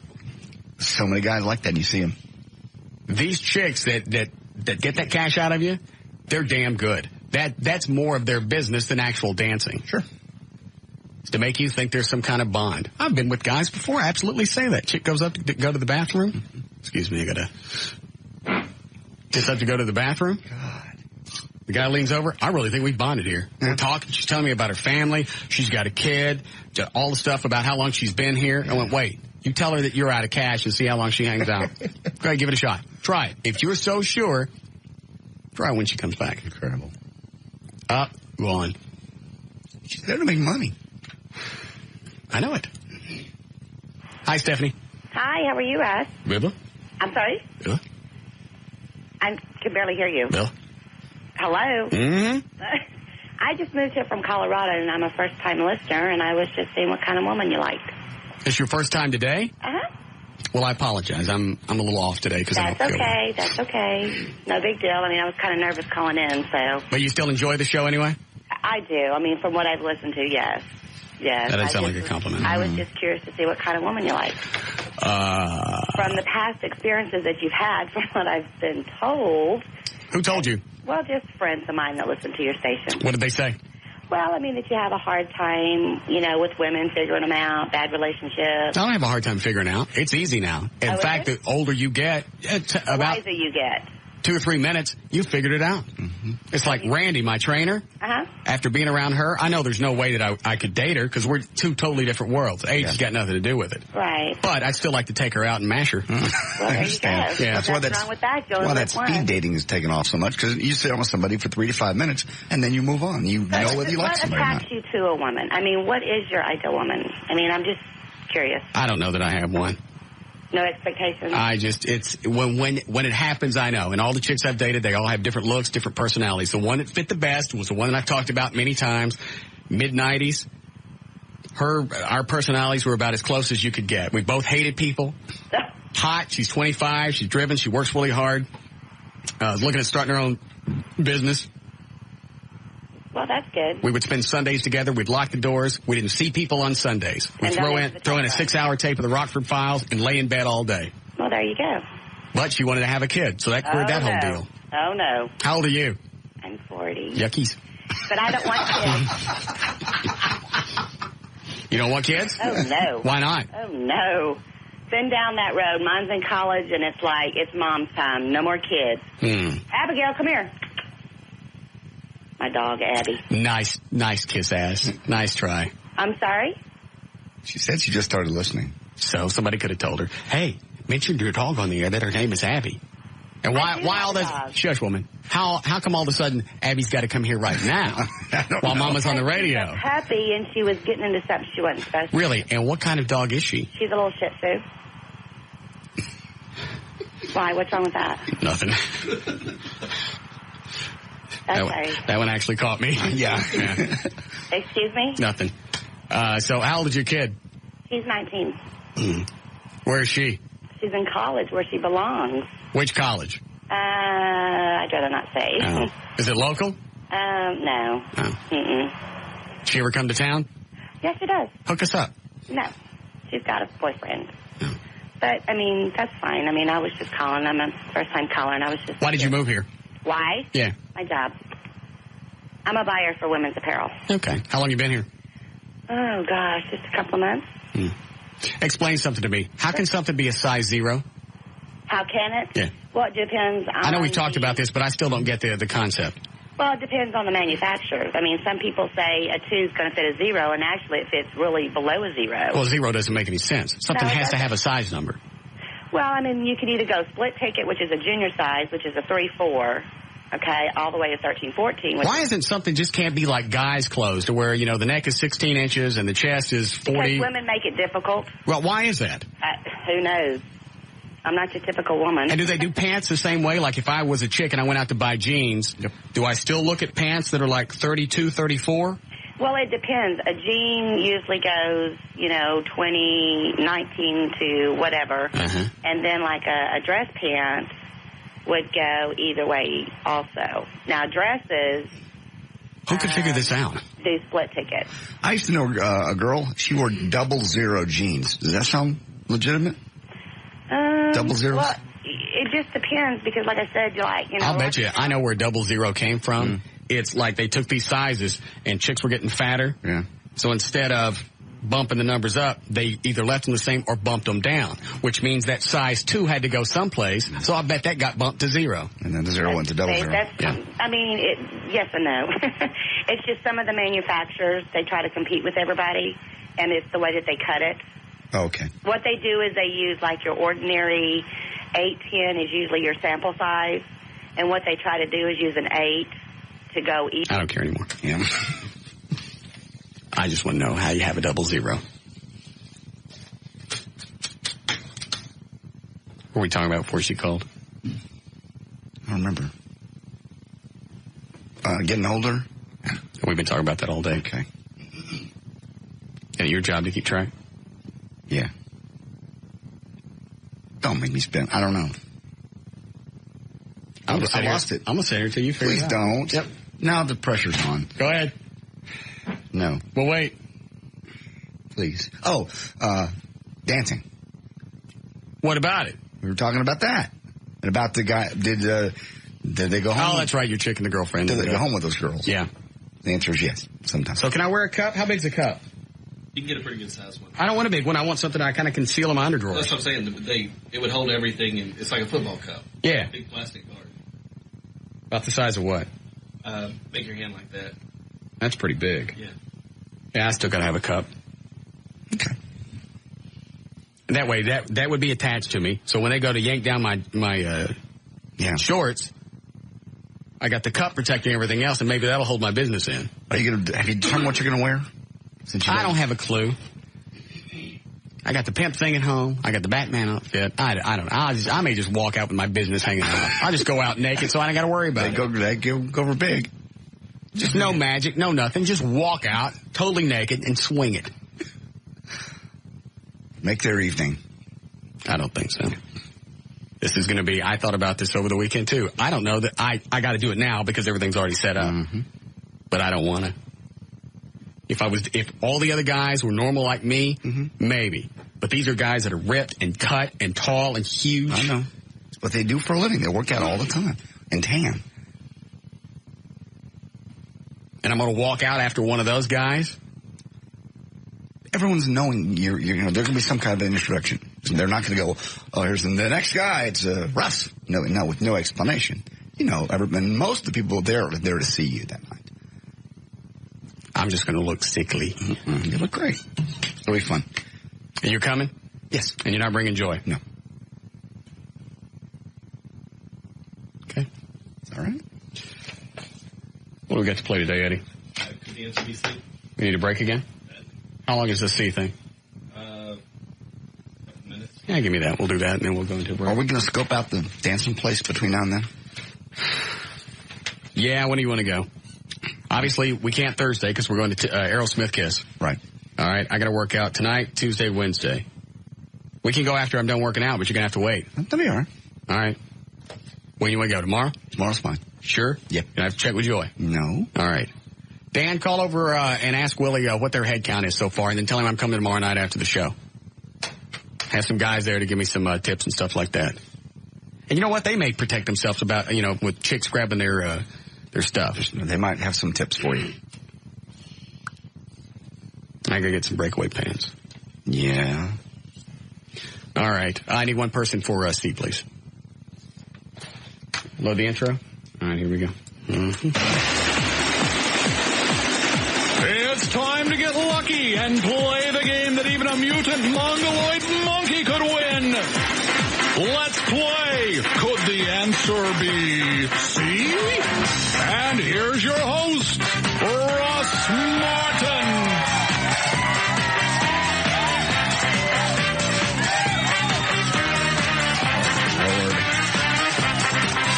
Speaker 2: So many guys like that, and you see them.
Speaker 1: These chicks that get that cash out of you, they're damn good. That's more of their business than actual dancing.
Speaker 2: Sure.
Speaker 1: It's to make you think there's some kind of bond. I've been with guys before. I absolutely say that. Chick goes up to go to the bathroom. Excuse me, gets up to go to the bathroom.
Speaker 2: God.
Speaker 1: The guy leans over. I really think we've bonded here. We're talking. She's telling me about her family. She's got a kid. All the stuff about how long she's been here. I went, wait. You tell her that you're out of cash and see how long she hangs out. Go ahead, give it a shot. Try it. If you're so sure, try it when she comes back.
Speaker 2: Incredible.
Speaker 1: Up, gone.
Speaker 2: She's there to make money.
Speaker 1: I know it. Hi, Stephanie.
Speaker 10: Hi, how are you, Russ?
Speaker 1: Bibba?
Speaker 10: I'm sorry?
Speaker 1: Bibba?
Speaker 10: I can barely hear you.
Speaker 1: Bill?
Speaker 10: Hello?
Speaker 1: Mm-hmm.
Speaker 10: I just moved here from Colorado, and I'm a first-time listener, and I was just seeing what kind of woman you like.
Speaker 1: It's your first time today?
Speaker 10: Uh-huh.
Speaker 1: Well, I apologize. I'm a little off today because I don't feel well.
Speaker 10: That's okay. No big deal. I mean, I was kind of nervous calling in, so.
Speaker 1: But you still enjoy the show anyway?
Speaker 10: I do. I mean, from what I've listened to, yes. Yes.
Speaker 1: That doesn't sound like a compliment.
Speaker 10: I was just curious to see what kind of woman you like. From the past experiences that you've had, from what I've been told.
Speaker 1: Who told you?
Speaker 10: Well, just friends of mine that listen to your station.
Speaker 1: What did they say?
Speaker 10: Well, I mean, that you have a hard time, with women, figuring them out, bad relationships.
Speaker 1: I don't have a hard time figuring out. It's easy now. In fact, the older you get, about
Speaker 10: wiser you get.
Speaker 1: 2 or 3 minutes, you figured it out. Mm-hmm. It's like Randy, my trainer.
Speaker 10: Uh-huh.
Speaker 1: After being around her, I know there's no way that I could date her because we're two totally different worlds. Age has got nothing to do with it.
Speaker 10: Right.
Speaker 1: But I'd still like to take her out and mash her.
Speaker 10: Well, there you go.
Speaker 1: Yeah.
Speaker 10: What's wrong with that?
Speaker 2: Why that speed dating is taking off so much, because you sit on with somebody for 3 to 5 minutes, and then you move on. You know whether you like somebody or not.
Speaker 10: What attracts you to a woman? I mean, what is your ideal woman? I mean, I'm just curious.
Speaker 1: I don't know that I have one.
Speaker 10: No expectations?
Speaker 1: It's when it happens, I know. And all the chicks I've dated, they all have different looks, different personalities. The one that fit the best was the one that I've talked about many times, mid-90s. Our personalities were about as close as you could get. We both hated people. Hot, she's 25, she's driven, she works really hard. Looking at starting her own business.
Speaker 10: Well, that's good.
Speaker 1: We would spend Sundays together. We'd lock the doors. We didn't see people on Sundays. We'd throw in a 6-hour tape of the Rockford Files and lay in bed all day.
Speaker 10: Well, there you go.
Speaker 1: But she wanted to have a kid, so that cleared that whole deal.
Speaker 10: Oh, no.
Speaker 1: How old are you?
Speaker 10: I'm 40.
Speaker 1: Yuckies.
Speaker 10: But I don't want
Speaker 1: kids. You don't want kids?
Speaker 10: Oh, no.
Speaker 1: Why not?
Speaker 10: Oh, no. Been down that road. Mine's in college, and it's like, it's mom's time. No more kids. Abigail, come here. My dog, Abby.
Speaker 1: Nice kiss ass. Nice try.
Speaker 10: I'm sorry?
Speaker 2: She said she just started listening.
Speaker 1: So somebody could have told her, hey, mention your dog on the air that her name is Abby. And why all this? Shush, woman. How come all of a sudden Abby's got to come here right now while Mama's on the radio?
Speaker 10: She was happy, and she was getting into something she wasn't supposed to.
Speaker 1: Really? And what kind of dog is she?
Speaker 10: She's a little Shih Tzu. Why? What's wrong with that?
Speaker 1: Nothing.
Speaker 10: Okay.
Speaker 1: That one actually caught me.
Speaker 2: Yeah.
Speaker 10: Excuse me?
Speaker 1: Nothing. So how old is your kid?
Speaker 10: He's 19.
Speaker 1: Where is she?
Speaker 3: She's in college where she belongs.
Speaker 1: Which college?
Speaker 3: I'd rather not say.
Speaker 1: Oh. Is it local?
Speaker 3: No.
Speaker 1: Oh.
Speaker 3: Mm-mm.
Speaker 1: She ever come to town?
Speaker 3: Yes, she does.
Speaker 1: Hook us up.
Speaker 3: No. She's got a boyfriend. But, I mean, that's fine. I mean, I was just calling. I'm a first-time caller, and I was just...
Speaker 1: Why did you move here?
Speaker 3: Why?
Speaker 1: Yeah.
Speaker 3: My job. I'm a buyer for women's apparel.
Speaker 1: Okay. How long you been here?
Speaker 3: Oh, gosh, just a couple of months.
Speaker 1: Explain something to me. How can something be a size 0?
Speaker 3: How can it?
Speaker 1: Yeah.
Speaker 3: Well, it depends on...
Speaker 1: I know we've talked about this, but I still don't get the concept.
Speaker 3: Well, it depends on the manufacturers. I mean, some people say a 2 is going to fit a 0, and actually it fits really below a 0.
Speaker 1: Well, 0 doesn't make any sense. Something has to have a size number.
Speaker 3: Well, I mean, you could either go split ticket, which is a junior size, which is a 3-4, okay, all the way to 13-14.
Speaker 1: Why isn't something just can't be like guys' clothes to where, you know, the neck is 16 inches and the chest is 40?
Speaker 3: Because women make it difficult.
Speaker 1: Well, why is that?
Speaker 3: Who knows? I'm not your typical woman.
Speaker 1: And do they do pants the same way? Like if I was a chick and I went out to buy jeans, do I still look at pants that are like 32, 34?
Speaker 3: Well, it depends. A jean usually goes, 20, 19 to whatever. And then like a dress pant would go either way also. Now, dresses...
Speaker 1: Who could figure this out?
Speaker 3: Do split tickets.
Speaker 2: I used to know a girl, she wore 00 jeans. Does that sound legitimate? 00?
Speaker 3: Well, it just depends because, like I said,
Speaker 1: I'll bet you. I know where 00 came from. It's like they took these sizes and chicks were getting fatter.
Speaker 2: Yeah.
Speaker 1: So instead of bumping the numbers up, they either left them the same or bumped them down, which means that size 2 had to go someplace. So I bet that got bumped to 0.
Speaker 2: And then the 0 went to 00.
Speaker 3: I mean, yes and no. It's just some of the manufacturers, they try to compete with everybody, and it's the way that they cut it.
Speaker 2: Okay.
Speaker 3: What they do is they use like your ordinary 8-10 is usually your sample size, and what they try to do is use an 8 to go each.
Speaker 1: I don't care anymore. Yeah. I just want to know how you have a 00. What were we talking about before she called?
Speaker 2: I don't remember. Getting older?
Speaker 1: We've been talking about that all day.
Speaker 2: Okay.
Speaker 1: And your job to keep track?
Speaker 2: Yeah. Don't make me spin. I don't know. I lost it.
Speaker 1: I'm going to say it until you figure it out.
Speaker 2: Please don't.
Speaker 1: Yep.
Speaker 2: Now the pressure's on.
Speaker 1: Go ahead.
Speaker 2: No.
Speaker 1: Well, wait.
Speaker 2: Please. Oh, dancing.
Speaker 1: What about it?
Speaker 2: We were talking about that. And about the guy, did they go home?
Speaker 1: Oh, that's right, your chick and the girlfriend.
Speaker 2: Did they go home with those girls?
Speaker 1: Yeah.
Speaker 2: The answer is yes, sometimes.
Speaker 1: So can I wear a cup? How big's a cup?
Speaker 5: You can get a pretty good size one.
Speaker 1: I don't want a big one. I want something I kind of conceal in my underdrawers.
Speaker 5: That's what I'm saying. It would hold everything, and it's like a football cup.
Speaker 1: Yeah.
Speaker 5: Big plastic bar.
Speaker 1: About the size of what?
Speaker 5: Make your hand like that.
Speaker 1: That's pretty big.
Speaker 5: Yeah.
Speaker 1: Yeah, I still got to have a cup.
Speaker 2: Okay.
Speaker 1: And that way, that would be attached to me. So when they go to yank down my shorts, I got the cup protecting everything else, and maybe that'll hold my business in.
Speaker 2: Have you determined what you're going to wear?
Speaker 1: I don't have a clue. I got the pimp thing at home. I got the Batman outfit. I don't know. I may just walk out with my business hanging out. I'll just go out naked so I don't got to worry about it.
Speaker 2: Go for big.
Speaker 1: Just no magic, no nothing. Just walk out totally naked and swing it.
Speaker 2: Make their evening.
Speaker 1: I don't think so. This is going to be, I thought about this over the weekend too. I don't know that I got to do it now because everything's already set up. Mm-hmm. But I don't want to. If all the other guys were normal like me, maybe. But these are guys that are ripped and cut and tall and huge.
Speaker 2: I know. It's what they do for a living. They work out all the time. And tan.
Speaker 1: And I'm going to walk out after one of those guys?
Speaker 2: Everyone's knowing there's going to be some kind of introduction. They're not going to go, oh, here's the next guy. It's Russ. No, with no explanation. And most of the people there are there to see you that night.
Speaker 1: I'm just going to look sickly.
Speaker 2: Mm-hmm. You look great. It'll be fun.
Speaker 1: And you're coming?
Speaker 2: Yes.
Speaker 1: And you're not bringing Joy?
Speaker 2: No.
Speaker 1: Okay.
Speaker 2: Is that right?
Speaker 1: What do we got to play today, Eddie? We need a break again? How long is this C thing?
Speaker 5: Couple minutes.
Speaker 1: Yeah, give me that. We'll do that, and then we'll go into a break.
Speaker 2: Are we going to scope out the dancing place between now and then?
Speaker 1: Yeah, when do you want to go? Obviously, we can't Thursday because we're going to Aerosmith Kiss.
Speaker 2: Right.
Speaker 1: All right, I got to work out tonight, Tuesday, Wednesday. We can go after I'm done working out, but you're going to have to wait.
Speaker 2: That'll be all right.
Speaker 1: All right. When you want to go? Tomorrow?
Speaker 2: Tomorrow's fine.
Speaker 1: Sure?
Speaker 2: Yep.
Speaker 1: You have to check with Joy?
Speaker 2: No.
Speaker 1: All right. Dan, call over and ask Willie what their head count is so far, and then tell him I'm coming tomorrow night after the show. Have some guys there to give me some tips and stuff like that. And you know what? They may protect themselves about, with chicks grabbing their stuff.
Speaker 2: They might have some tips for you.
Speaker 1: I gotta get some breakaway pants.
Speaker 2: Yeah.
Speaker 1: All right. I need one person for Steve, please. Load the intro. All right, here we go. Mm-hmm.
Speaker 6: It's time to get lucky and play the game that even a mutant mongoloid monkey could win. Let's play. Could the answer be C? And here's your host, Russ Martin.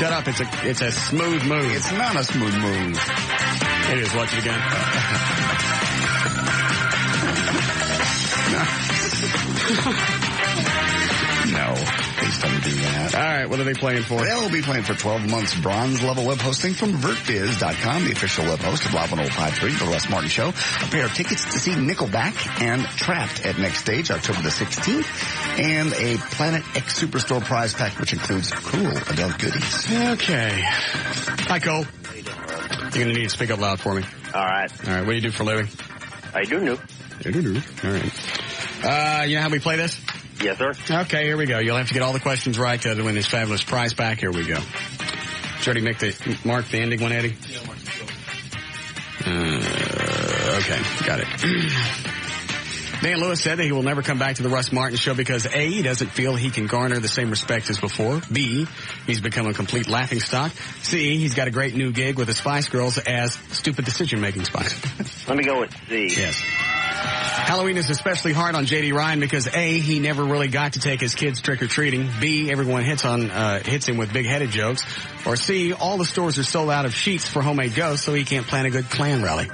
Speaker 1: Shut up. It's a smooth move.
Speaker 2: It's not a smooth move.
Speaker 1: It is. Watch it again.
Speaker 2: No. Please don't do that.
Speaker 1: All right. What are they playing for?
Speaker 2: They'll be playing for 12 months bronze level web hosting from VertBiz.com, the official web host of Live 1053, The Russ Martin Show. A pair of tickets to see Nickelback and Trapped at Next Stage, October the 16th. And a Planet X Superstore prize pack, which includes cool adult goodies.
Speaker 1: Okay. Hi, Cole. You're going to need to speak up loud for me.
Speaker 4: All right.
Speaker 1: All right. What do you do for a living?
Speaker 4: I do know.
Speaker 1: All right. You know how we play this?
Speaker 4: Yes, sir.
Speaker 1: Okay, here we go. You'll have to get all the questions right to win this fabulous prize pack. Here we go. Did you already mark the ending one, Eddie?
Speaker 4: Yeah, mark
Speaker 1: okay, got it. Dan Lewis said that he will never come back to the Russ Martin Show because A, he doesn't feel he can garner the same respect as before. B, he's become a complete laughingstock. C, he's got a great new gig with the Spice Girls as stupid decision-making spice.
Speaker 4: Let me go with C.
Speaker 1: Yes. Halloween is especially hard on J.D. Ryan because A, he never really got to take his kids trick-or-treating. B, everyone hits him with big-headed jokes. Or C, all the stores are sold out of sheets for homemade ghosts, so he can't plan a good Klan rally.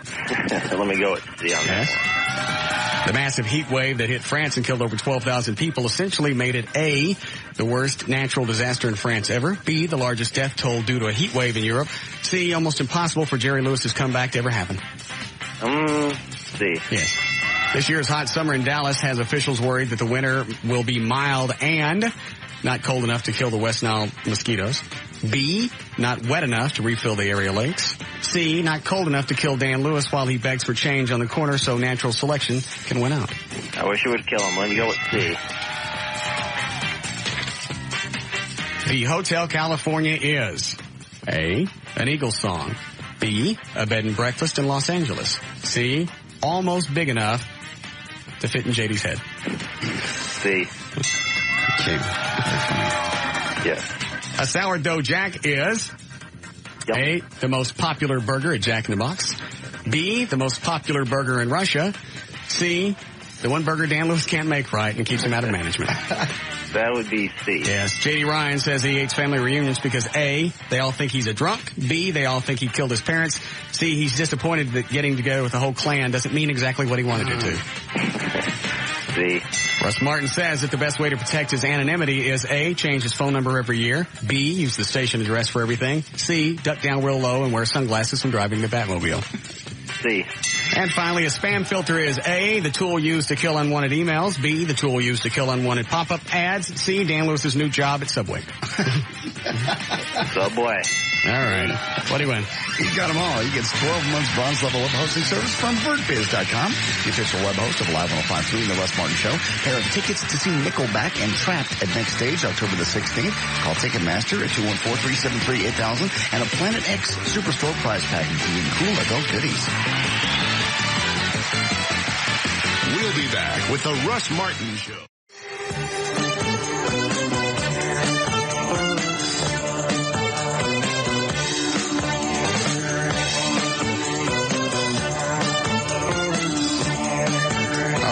Speaker 4: Let me go with C on that one.
Speaker 1: The massive heat wave that hit France and killed over 12,000 people essentially made it A, the worst natural disaster in France ever. B, the largest death toll due to a heat wave in Europe. C, almost impossible for Jerry Lewis's comeback to ever happen.
Speaker 4: C.
Speaker 1: Yes. This year's hot summer in Dallas has officials worried that the winter will be mild and not cold enough to kill the West Nile mosquitoes. B, not wet enough to refill the area lakes. C, not cold enough to kill Dan Lewis while he begs for change on the corner so natural selection can win out.
Speaker 4: I wish it would kill him. Let me go with C.
Speaker 1: The Hotel California is A, an Eagles song. B, a bed and breakfast in Los Angeles. C, almost big enough to fit in JD's head.
Speaker 4: C.
Speaker 1: Okay.
Speaker 4: Yes.
Speaker 1: A sourdough jack is A, the most popular burger at Jack in the Box. B, the most popular burger in Russia. C, the one burger Dan Lewis can't make right and keeps him out of management.
Speaker 4: That would be C.
Speaker 1: Yes. J.D. Ryan says he hates family reunions because A, they all think he's a drunk. B, they all think he killed his parents. C, he's disappointed that getting together with the whole clan doesn't mean exactly what he wanted it to.
Speaker 4: C.
Speaker 1: Russ Martin says that the best way to protect his anonymity is A, change his phone number every year. B, use the station address for everything. C, duck down real low and wear sunglasses when driving the Batmobile.
Speaker 4: C.
Speaker 1: And finally, a spam filter is A, the tool used to kill unwanted emails. B, the tool used to kill unwanted pop-up ads. C, Dan Lewis's new job at Subway.
Speaker 4: Subway.
Speaker 1: All right. What do you win?
Speaker 2: He got them all. He gets 12 months bronze level web hosting service from VertBiz.com, the official web host of Live 1053 and The Russ Martin Show. Pair of tickets to see Nickelback and Trapped at Next Stage, October the 16th. Call Ticketmaster at 214-373-8000 and a Planet X Superstore prize pack including cool adult goodies.
Speaker 12: We'll be back with The Russ Martin Show.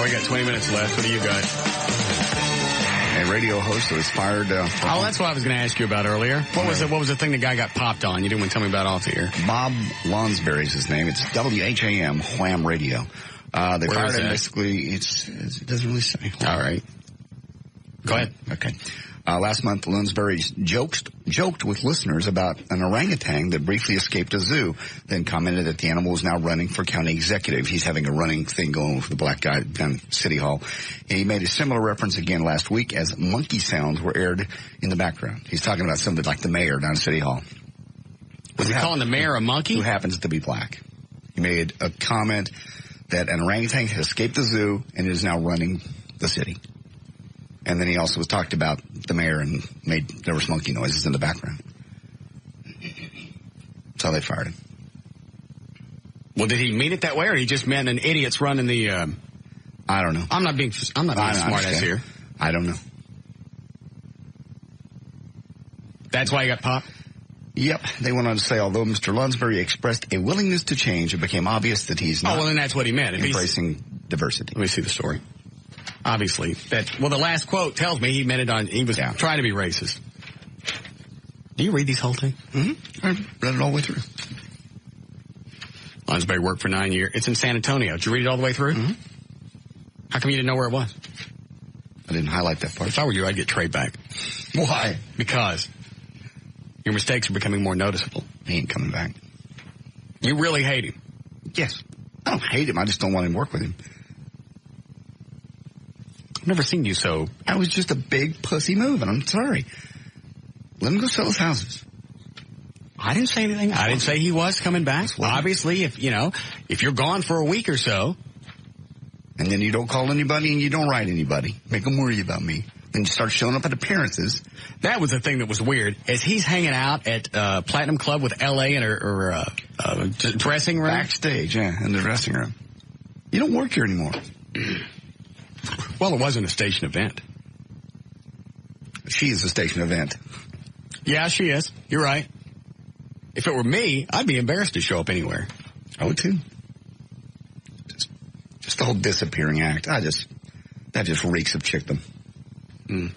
Speaker 1: We got 20 minutes left. What do you got?
Speaker 2: A radio host that was fired.
Speaker 1: That's what I was going to ask you about earlier. What was the thing the guy got popped on? You didn't want to tell me about off the air.
Speaker 2: Bob Lonsberry's his name. It's WHAM Wham Radio. They fired him basically. It doesn't really say.
Speaker 1: All right. Go ahead.
Speaker 2: Okay. Last month, Lunsbury joked with listeners about an orangutan that briefly escaped a zoo, then commented that the animal is now running for county executive. He's having a running thing going with the black guy down at City Hall. And he made a similar reference again last week as monkey sounds were aired in the background. He's talking about something like the mayor down at City Hall.
Speaker 1: Was he calling the mayor a monkey?
Speaker 2: Who happens to be black. He made a comment that an orangutan has escaped the zoo and is now running the city. And then he also talked about the mayor and there was monkey noises in the background. So they fired him.
Speaker 1: Well, did he mean it that way, or he just meant an idiot's running the?
Speaker 2: I don't know.
Speaker 1: I'm not being smart ass here.
Speaker 2: I don't know.
Speaker 1: That's why he got popped?
Speaker 2: Yep. They went on to say, although Mr. Lunsbury expressed a willingness to change, it became obvious that he's not.
Speaker 1: Oh, well, then that's what he meant.
Speaker 2: Embracing diversity.
Speaker 1: Let me see the story. Obviously, the last quote tells me he meant it he was trying to be racist. Do you read these whole thing?
Speaker 2: Mm-hmm. I read it all the way through.
Speaker 1: Lunsbury worked for 9 years. It's in San Antonio. Did you read it all the way through?
Speaker 2: Mm-hmm.
Speaker 1: How come you didn't know where it was?
Speaker 2: I didn't highlight that part.
Speaker 1: If I were you, I'd get Trey back.
Speaker 2: Why?
Speaker 1: Because your mistakes are becoming more noticeable.
Speaker 2: He ain't coming back.
Speaker 1: You really hate him?
Speaker 2: Yes. I don't hate him. I just don't want him to work with him.
Speaker 1: I've never seen you so.
Speaker 2: That was just a big pussy move, and I'm sorry. Let him go sell his houses.
Speaker 1: I didn't say anything. I didn't say he was coming back. Obviously, if you're gone for a week or so,
Speaker 2: and then you don't call anybody and you don't write anybody, make them worry about me. Then you start showing up at appearances.
Speaker 1: That was the thing that was weird. As he's hanging out at Platinum Club with L.A. in her dressing room.
Speaker 2: Backstage, in the dressing room. You don't work here anymore.
Speaker 1: Well, it wasn't a station event.
Speaker 2: She is a station event.
Speaker 1: Yeah, she is. You're right. If it were me, I'd be embarrassed to show up anywhere.
Speaker 2: I would too. Just the whole disappearing act. That just reeks of chickdom.
Speaker 1: Mm.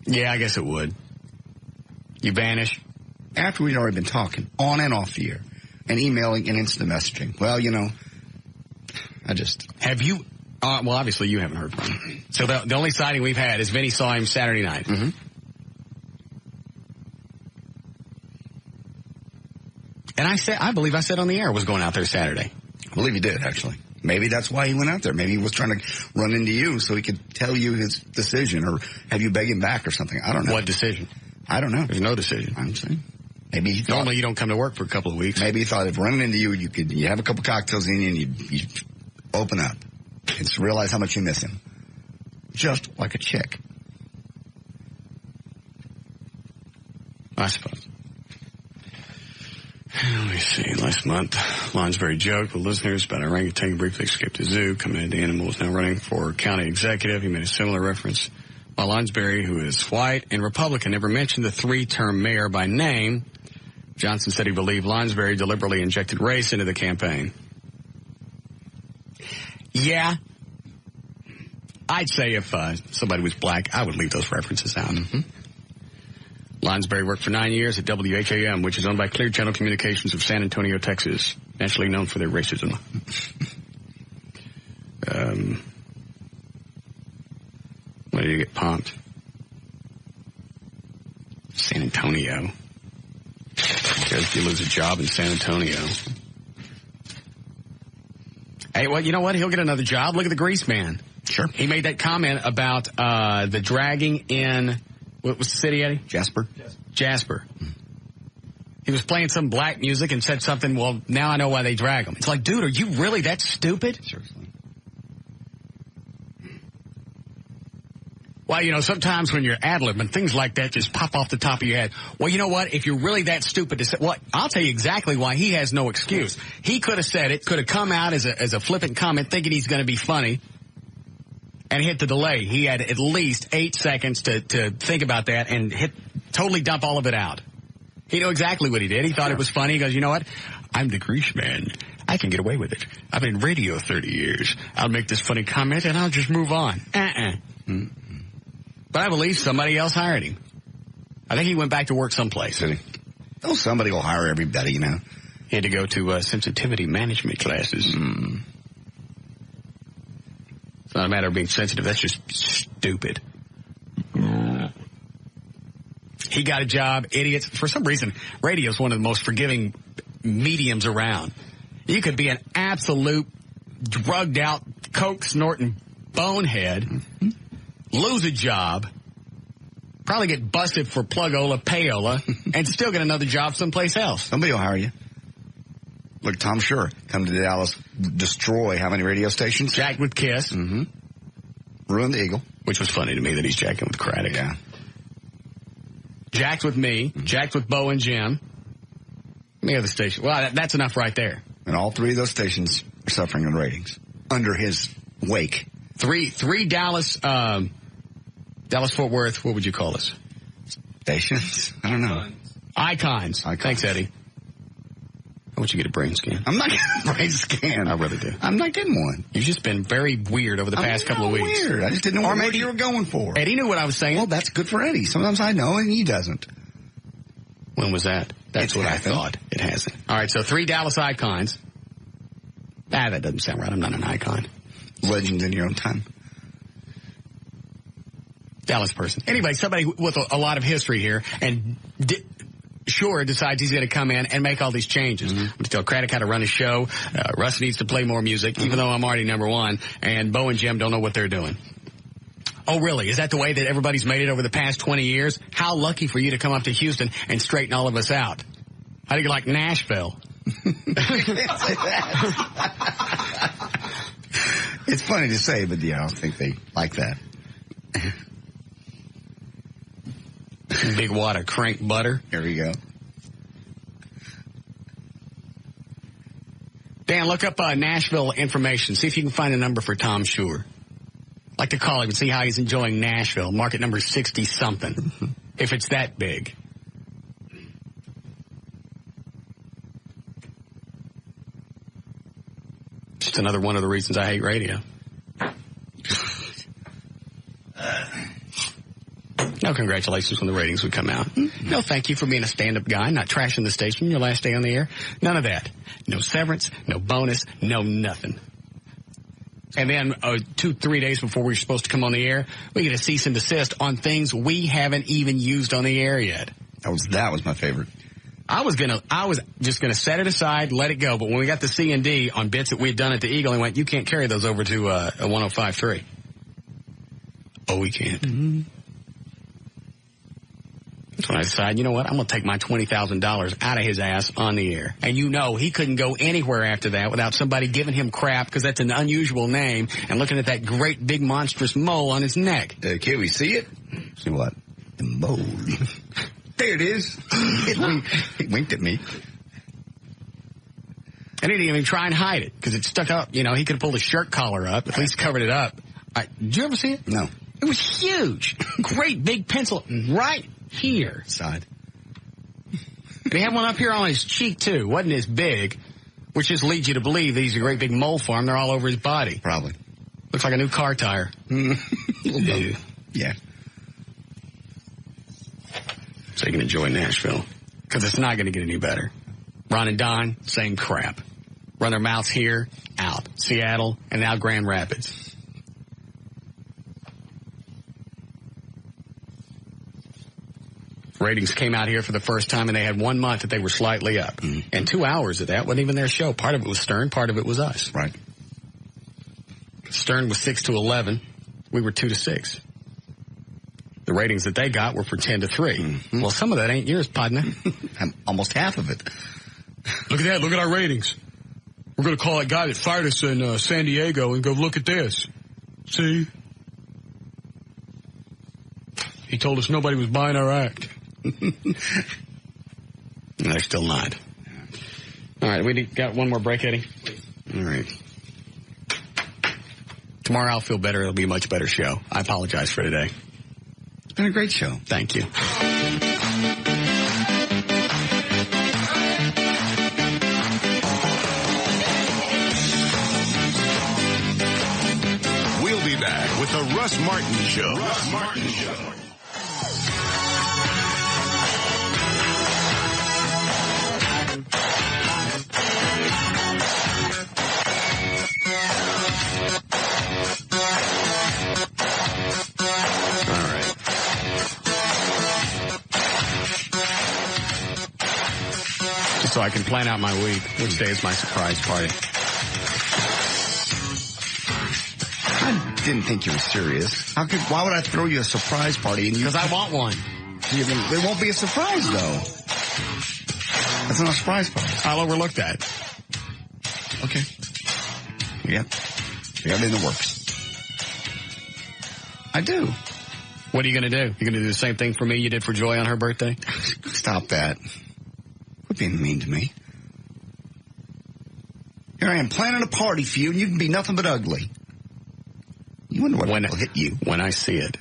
Speaker 1: Yeah, I guess it would. You vanish.
Speaker 2: After we'd already been talking, on and off the air, and emailing and instant messaging. Well,
Speaker 1: Have you... well, obviously you haven't heard from him. So the only sighting we've had is Vinny saw him Saturday night.
Speaker 2: Mm-hmm.
Speaker 1: And I believe I said on the air was going out there Saturday.
Speaker 2: I believe he did, actually. Maybe that's why he went out there. Maybe he was trying to run into you so he could tell you his decision or have you beg him back or something. I don't know.
Speaker 1: What decision?
Speaker 2: I don't know.
Speaker 1: There's no decision.
Speaker 2: I'm saying. Maybe he thought,
Speaker 1: normally you don't come to work for a couple of weeks.
Speaker 2: Maybe he thought if running into you, you have a couple cocktails in you and you open up and realize how much you miss him. Just like a chick.
Speaker 1: I suppose. Let me see. Last month, Lunsbury joked with listeners about orangutan briefly escaped the zoo, commented the animal is now running for county executive. He made a similar reference. While Lunsbury, who is white and Republican, never mentioned the three-term mayor by name, Johnson said he believed Lunsbury deliberately injected race into the campaign. Yeah. I'd say if somebody was black, I would leave those references out. Mm-hmm. Lunsbury worked for 9 years at WHAM, which is owned by Clear Channel Communications of San Antonio, Texas, nationally known for their racism. When did you get pumped? San Antonio. Because you lose a job in San Antonio. Hey, well, you know what? He'll get another job. Look at the Grease Man.
Speaker 2: Sure.
Speaker 1: He made that comment about the dragging in... What was the city, Eddie?
Speaker 2: Jasper.
Speaker 1: He was playing some black music and said something, well, now I know why they drag him. It's like, dude, are you really that stupid?
Speaker 2: Seriously.
Speaker 1: Well, sometimes when you're ad-libbing, things like that just pop off the top of your head. Well, you know what? If you're really that stupid to say, well, I'll tell you exactly why he has no excuse. He could have said it, could have come out as a flippant comment thinking he's going to be funny. And hit the delay. He had at least 8 seconds to think about that and totally dump all of it out. He knew exactly what he did. He thought it was funny. He goes, you know what? I'm the Grease Man. I can get away with it. I've been in radio 30 years. I'll make this funny comment and I'll just move on. Mm-mm. But I believe somebody else hired him. I think he went back to work someplace.
Speaker 2: Did he? Oh, somebody will hire everybody,
Speaker 1: He had to go to sensitivity management classes.
Speaker 2: Mm.
Speaker 1: It's not a matter of being sensitive. That's just stupid. He got a job, idiots. For some reason, radio is one of the most forgiving mediums around. You could be an absolute drugged out, coke snorting bonehead, lose a job, probably get busted for plug-ola, payola, and still get another job someplace else.
Speaker 2: Somebody will hire you. Look, Tom Sure, come to Dallas, destroy how many radio stations?
Speaker 1: Jacked with Kiss.
Speaker 2: Mm-hmm. Ruin the Eagle.
Speaker 1: Which was funny to me that he's jacking with Craddock.
Speaker 2: Yeah.
Speaker 1: Jacked with me, jacked with Bo and Jim. Any other station? Well, that's enough right there.
Speaker 2: And all three of those stations are suffering in ratings under his wake.
Speaker 1: Three Dallas, Dallas-Fort Worth, what would you call us?
Speaker 2: Stations? I don't know.
Speaker 1: Icons. Thanks, Eddie. I want you to get a brain scan.
Speaker 2: I'm not getting a brain scan.
Speaker 1: I really do.
Speaker 2: I'm not getting one.
Speaker 1: You've just been very weird over the past couple of weeks.
Speaker 2: Weird. I just didn't know what you were going for.
Speaker 1: Eddie knew what I was saying.
Speaker 2: Well, that's good for Eddie. Sometimes I know and he doesn't.
Speaker 1: When was that? That's what I thought. It hasn't. All right, so 3 Dallas icons. That doesn't sound right. I'm not an icon.
Speaker 2: Legends in your own time.
Speaker 1: Dallas person. Anyway, somebody with a lot of history here, and Sure decides he's going to come in and make all these changes. I'm going to tell Craddock how to run his show. Russ needs to play more music, even though I'm already number one. And Bo and Jim don't know what they're doing. Oh, really? Is that the way that everybody's made it over the past 20 years? How lucky for you to come up to Houston and straighten all of us out. How do you like Nashville?
Speaker 2: It's funny to say, but yeah, I don't think they like that.
Speaker 1: Big wad of crank butter.
Speaker 2: Here we go.
Speaker 1: Dan, look up Nashville information. See if you can find a number for Tom Shure. I'd like to call him and see how he's enjoying Nashville. Market number 60-something. If it's that big. Just another one of the reasons I hate radio. No congratulations when the ratings would come out. No thank you for being a stand-up guy, not trashing the station your last day on the air. None of that. No severance, no bonus, no nothing. And then 2-3 days before we're supposed to come on the air, we get a cease and desist on things we haven't even used on the air yet.
Speaker 2: That was my favorite.
Speaker 1: I was just gonna set it aside, let it go. But when we got the C&D on bits that we had done at the Eagle, I went, you can't carry those over to a 105.3. Oh, we can't. Mm-hmm. That's when I decided, you know what, I'm going to take my $20,000 out of his ass on the air. And you know he couldn't go anywhere after that without somebody giving him crap, because that's an unusual name, and looking at that great big monstrous mole on his neck.
Speaker 2: Can we see it? See what? The mole. There it is. It winked at me.
Speaker 1: And he didn't even try and hide it, because it stuck up. You know, he could have pulled his shirt collar up, at least covered it up. Did you ever see it?
Speaker 2: No.
Speaker 1: It was huge. Great big pencil right here.
Speaker 2: Side.
Speaker 1: And he had one up here on his cheek, too. Wasn't as big, which just leads you to believe that he's a great big mole farm. They're all over his body.
Speaker 2: Probably.
Speaker 1: Looks like a new car tire.
Speaker 2: Yeah.
Speaker 1: So you can enjoy Nashville, because it's not going to get any better. Ron and Don, same crap. Run their mouths here, out. Seattle, and now Grand Rapids. Ratings came out here for the first time, and they had 1 month that they were slightly up. And 2 hours of that wasn't even their show. Part of it was Stern, part of it was us.
Speaker 2: Right.
Speaker 1: Stern was 6 to 11. We were 2 to 6. The ratings that they got were for 10 to 3. Mm-hmm. Well, some of that ain't yours, partner.
Speaker 2: Almost half of it.
Speaker 1: Look at that. Look at our ratings. We're going to call that guy that fired us in San Diego and go, look at this. See? He told us nobody was buying our act. And they're still not. All right, we got one more break, Eddie? All right. Tomorrow I'll feel better. It'll be a much better show. I apologize for today.
Speaker 2: It's been a great show.
Speaker 1: Thank you.
Speaker 12: We'll be back with the Russ Martin Show. Russ Martin Show.
Speaker 1: so I can plan out my week. Which day is my surprise party?
Speaker 2: I didn't think you were serious. Why would I throw you a surprise party?
Speaker 1: Because I want one.
Speaker 2: It won't be a surprise, though. That's not a surprise party.
Speaker 1: I'll overlook that.
Speaker 2: Okay. Yep. You got it in the works. I do.
Speaker 1: What are you going to do? You're going to do the same thing for me you did for Joy on her birthday?
Speaker 2: Stop that. Quit being mean to me. Here I am planning a party for you, and you can be nothing but ugly. You wonder what will hit you.
Speaker 1: When I see it.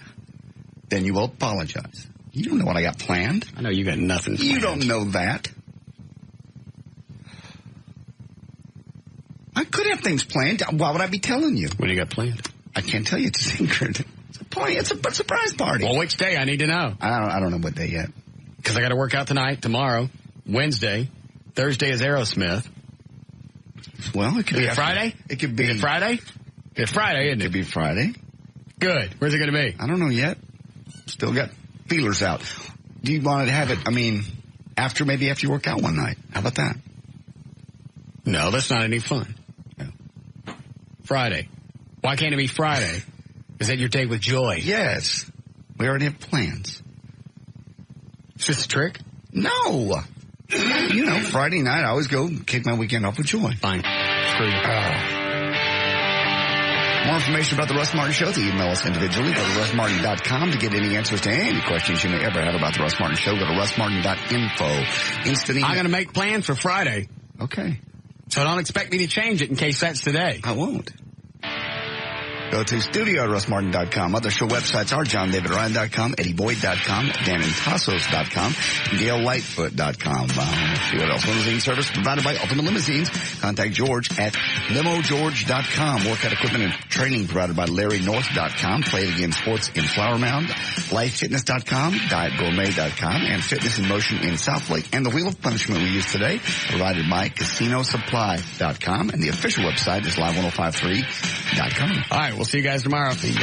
Speaker 2: Then you will apologize. You don't know what I got planned.
Speaker 1: I know you got nothing planned.
Speaker 2: You don't know that. I could have things planned. Why would I be telling you?
Speaker 1: What do you got planned?
Speaker 2: I can't tell you. It's a secret. It's a surprise party.
Speaker 1: Well, which day? I need to know.
Speaker 2: I don't know what day yet.
Speaker 1: Because I got to work out tonight, tomorrow, Wednesday. Thursday is Aerosmith.
Speaker 2: Well, it could be
Speaker 1: Friday.
Speaker 2: It could be
Speaker 1: Friday. It's Friday, isn't it?
Speaker 2: It could be Friday.
Speaker 1: Good. Where's it going to be?
Speaker 2: I don't know yet. Still got feelers out. Do you want to have it? I mean, maybe after you work out one night. How about that?
Speaker 1: No, that's not any fun.
Speaker 2: No.
Speaker 1: Friday. Why can't it be Friday? Is that your date with Joy?
Speaker 2: Yes. We already have plans.
Speaker 1: Is this a trick?
Speaker 2: No. You know, Friday night I always go kick my weekend off with Joy.
Speaker 1: Fine. Screw you.
Speaker 2: More information about the Russ Martin Show, email us individually. Go to russmartin.com to get any answers to any questions you may ever have about the Russ Martin Show. Go to russmartin.info. Instant email.
Speaker 1: I'm going to make plans for Friday.
Speaker 2: Okay.
Speaker 1: So don't expect me to change it in case that's today.
Speaker 2: I won't. Go to studio@russmartin.com. Other show websites are johndavidryan.com, eddieBoyd.com, danintasos.com, GailLightfoot.com. Let's see what else. Limousine service provided by Ultimate Limousines. Contact George at limogeorge.com. Workout equipment and training provided by LarryNorth.com. Play It Again Sports in Flower Mound. LifeFitness.com, DietGourmet.com, and Fitness in Motion in Southlake. And the Wheel of Punishment we use today provided by CasinoSupply.com. And the official website is Live1053.com.
Speaker 1: All right, we'll see you guys tomorrow. See ya.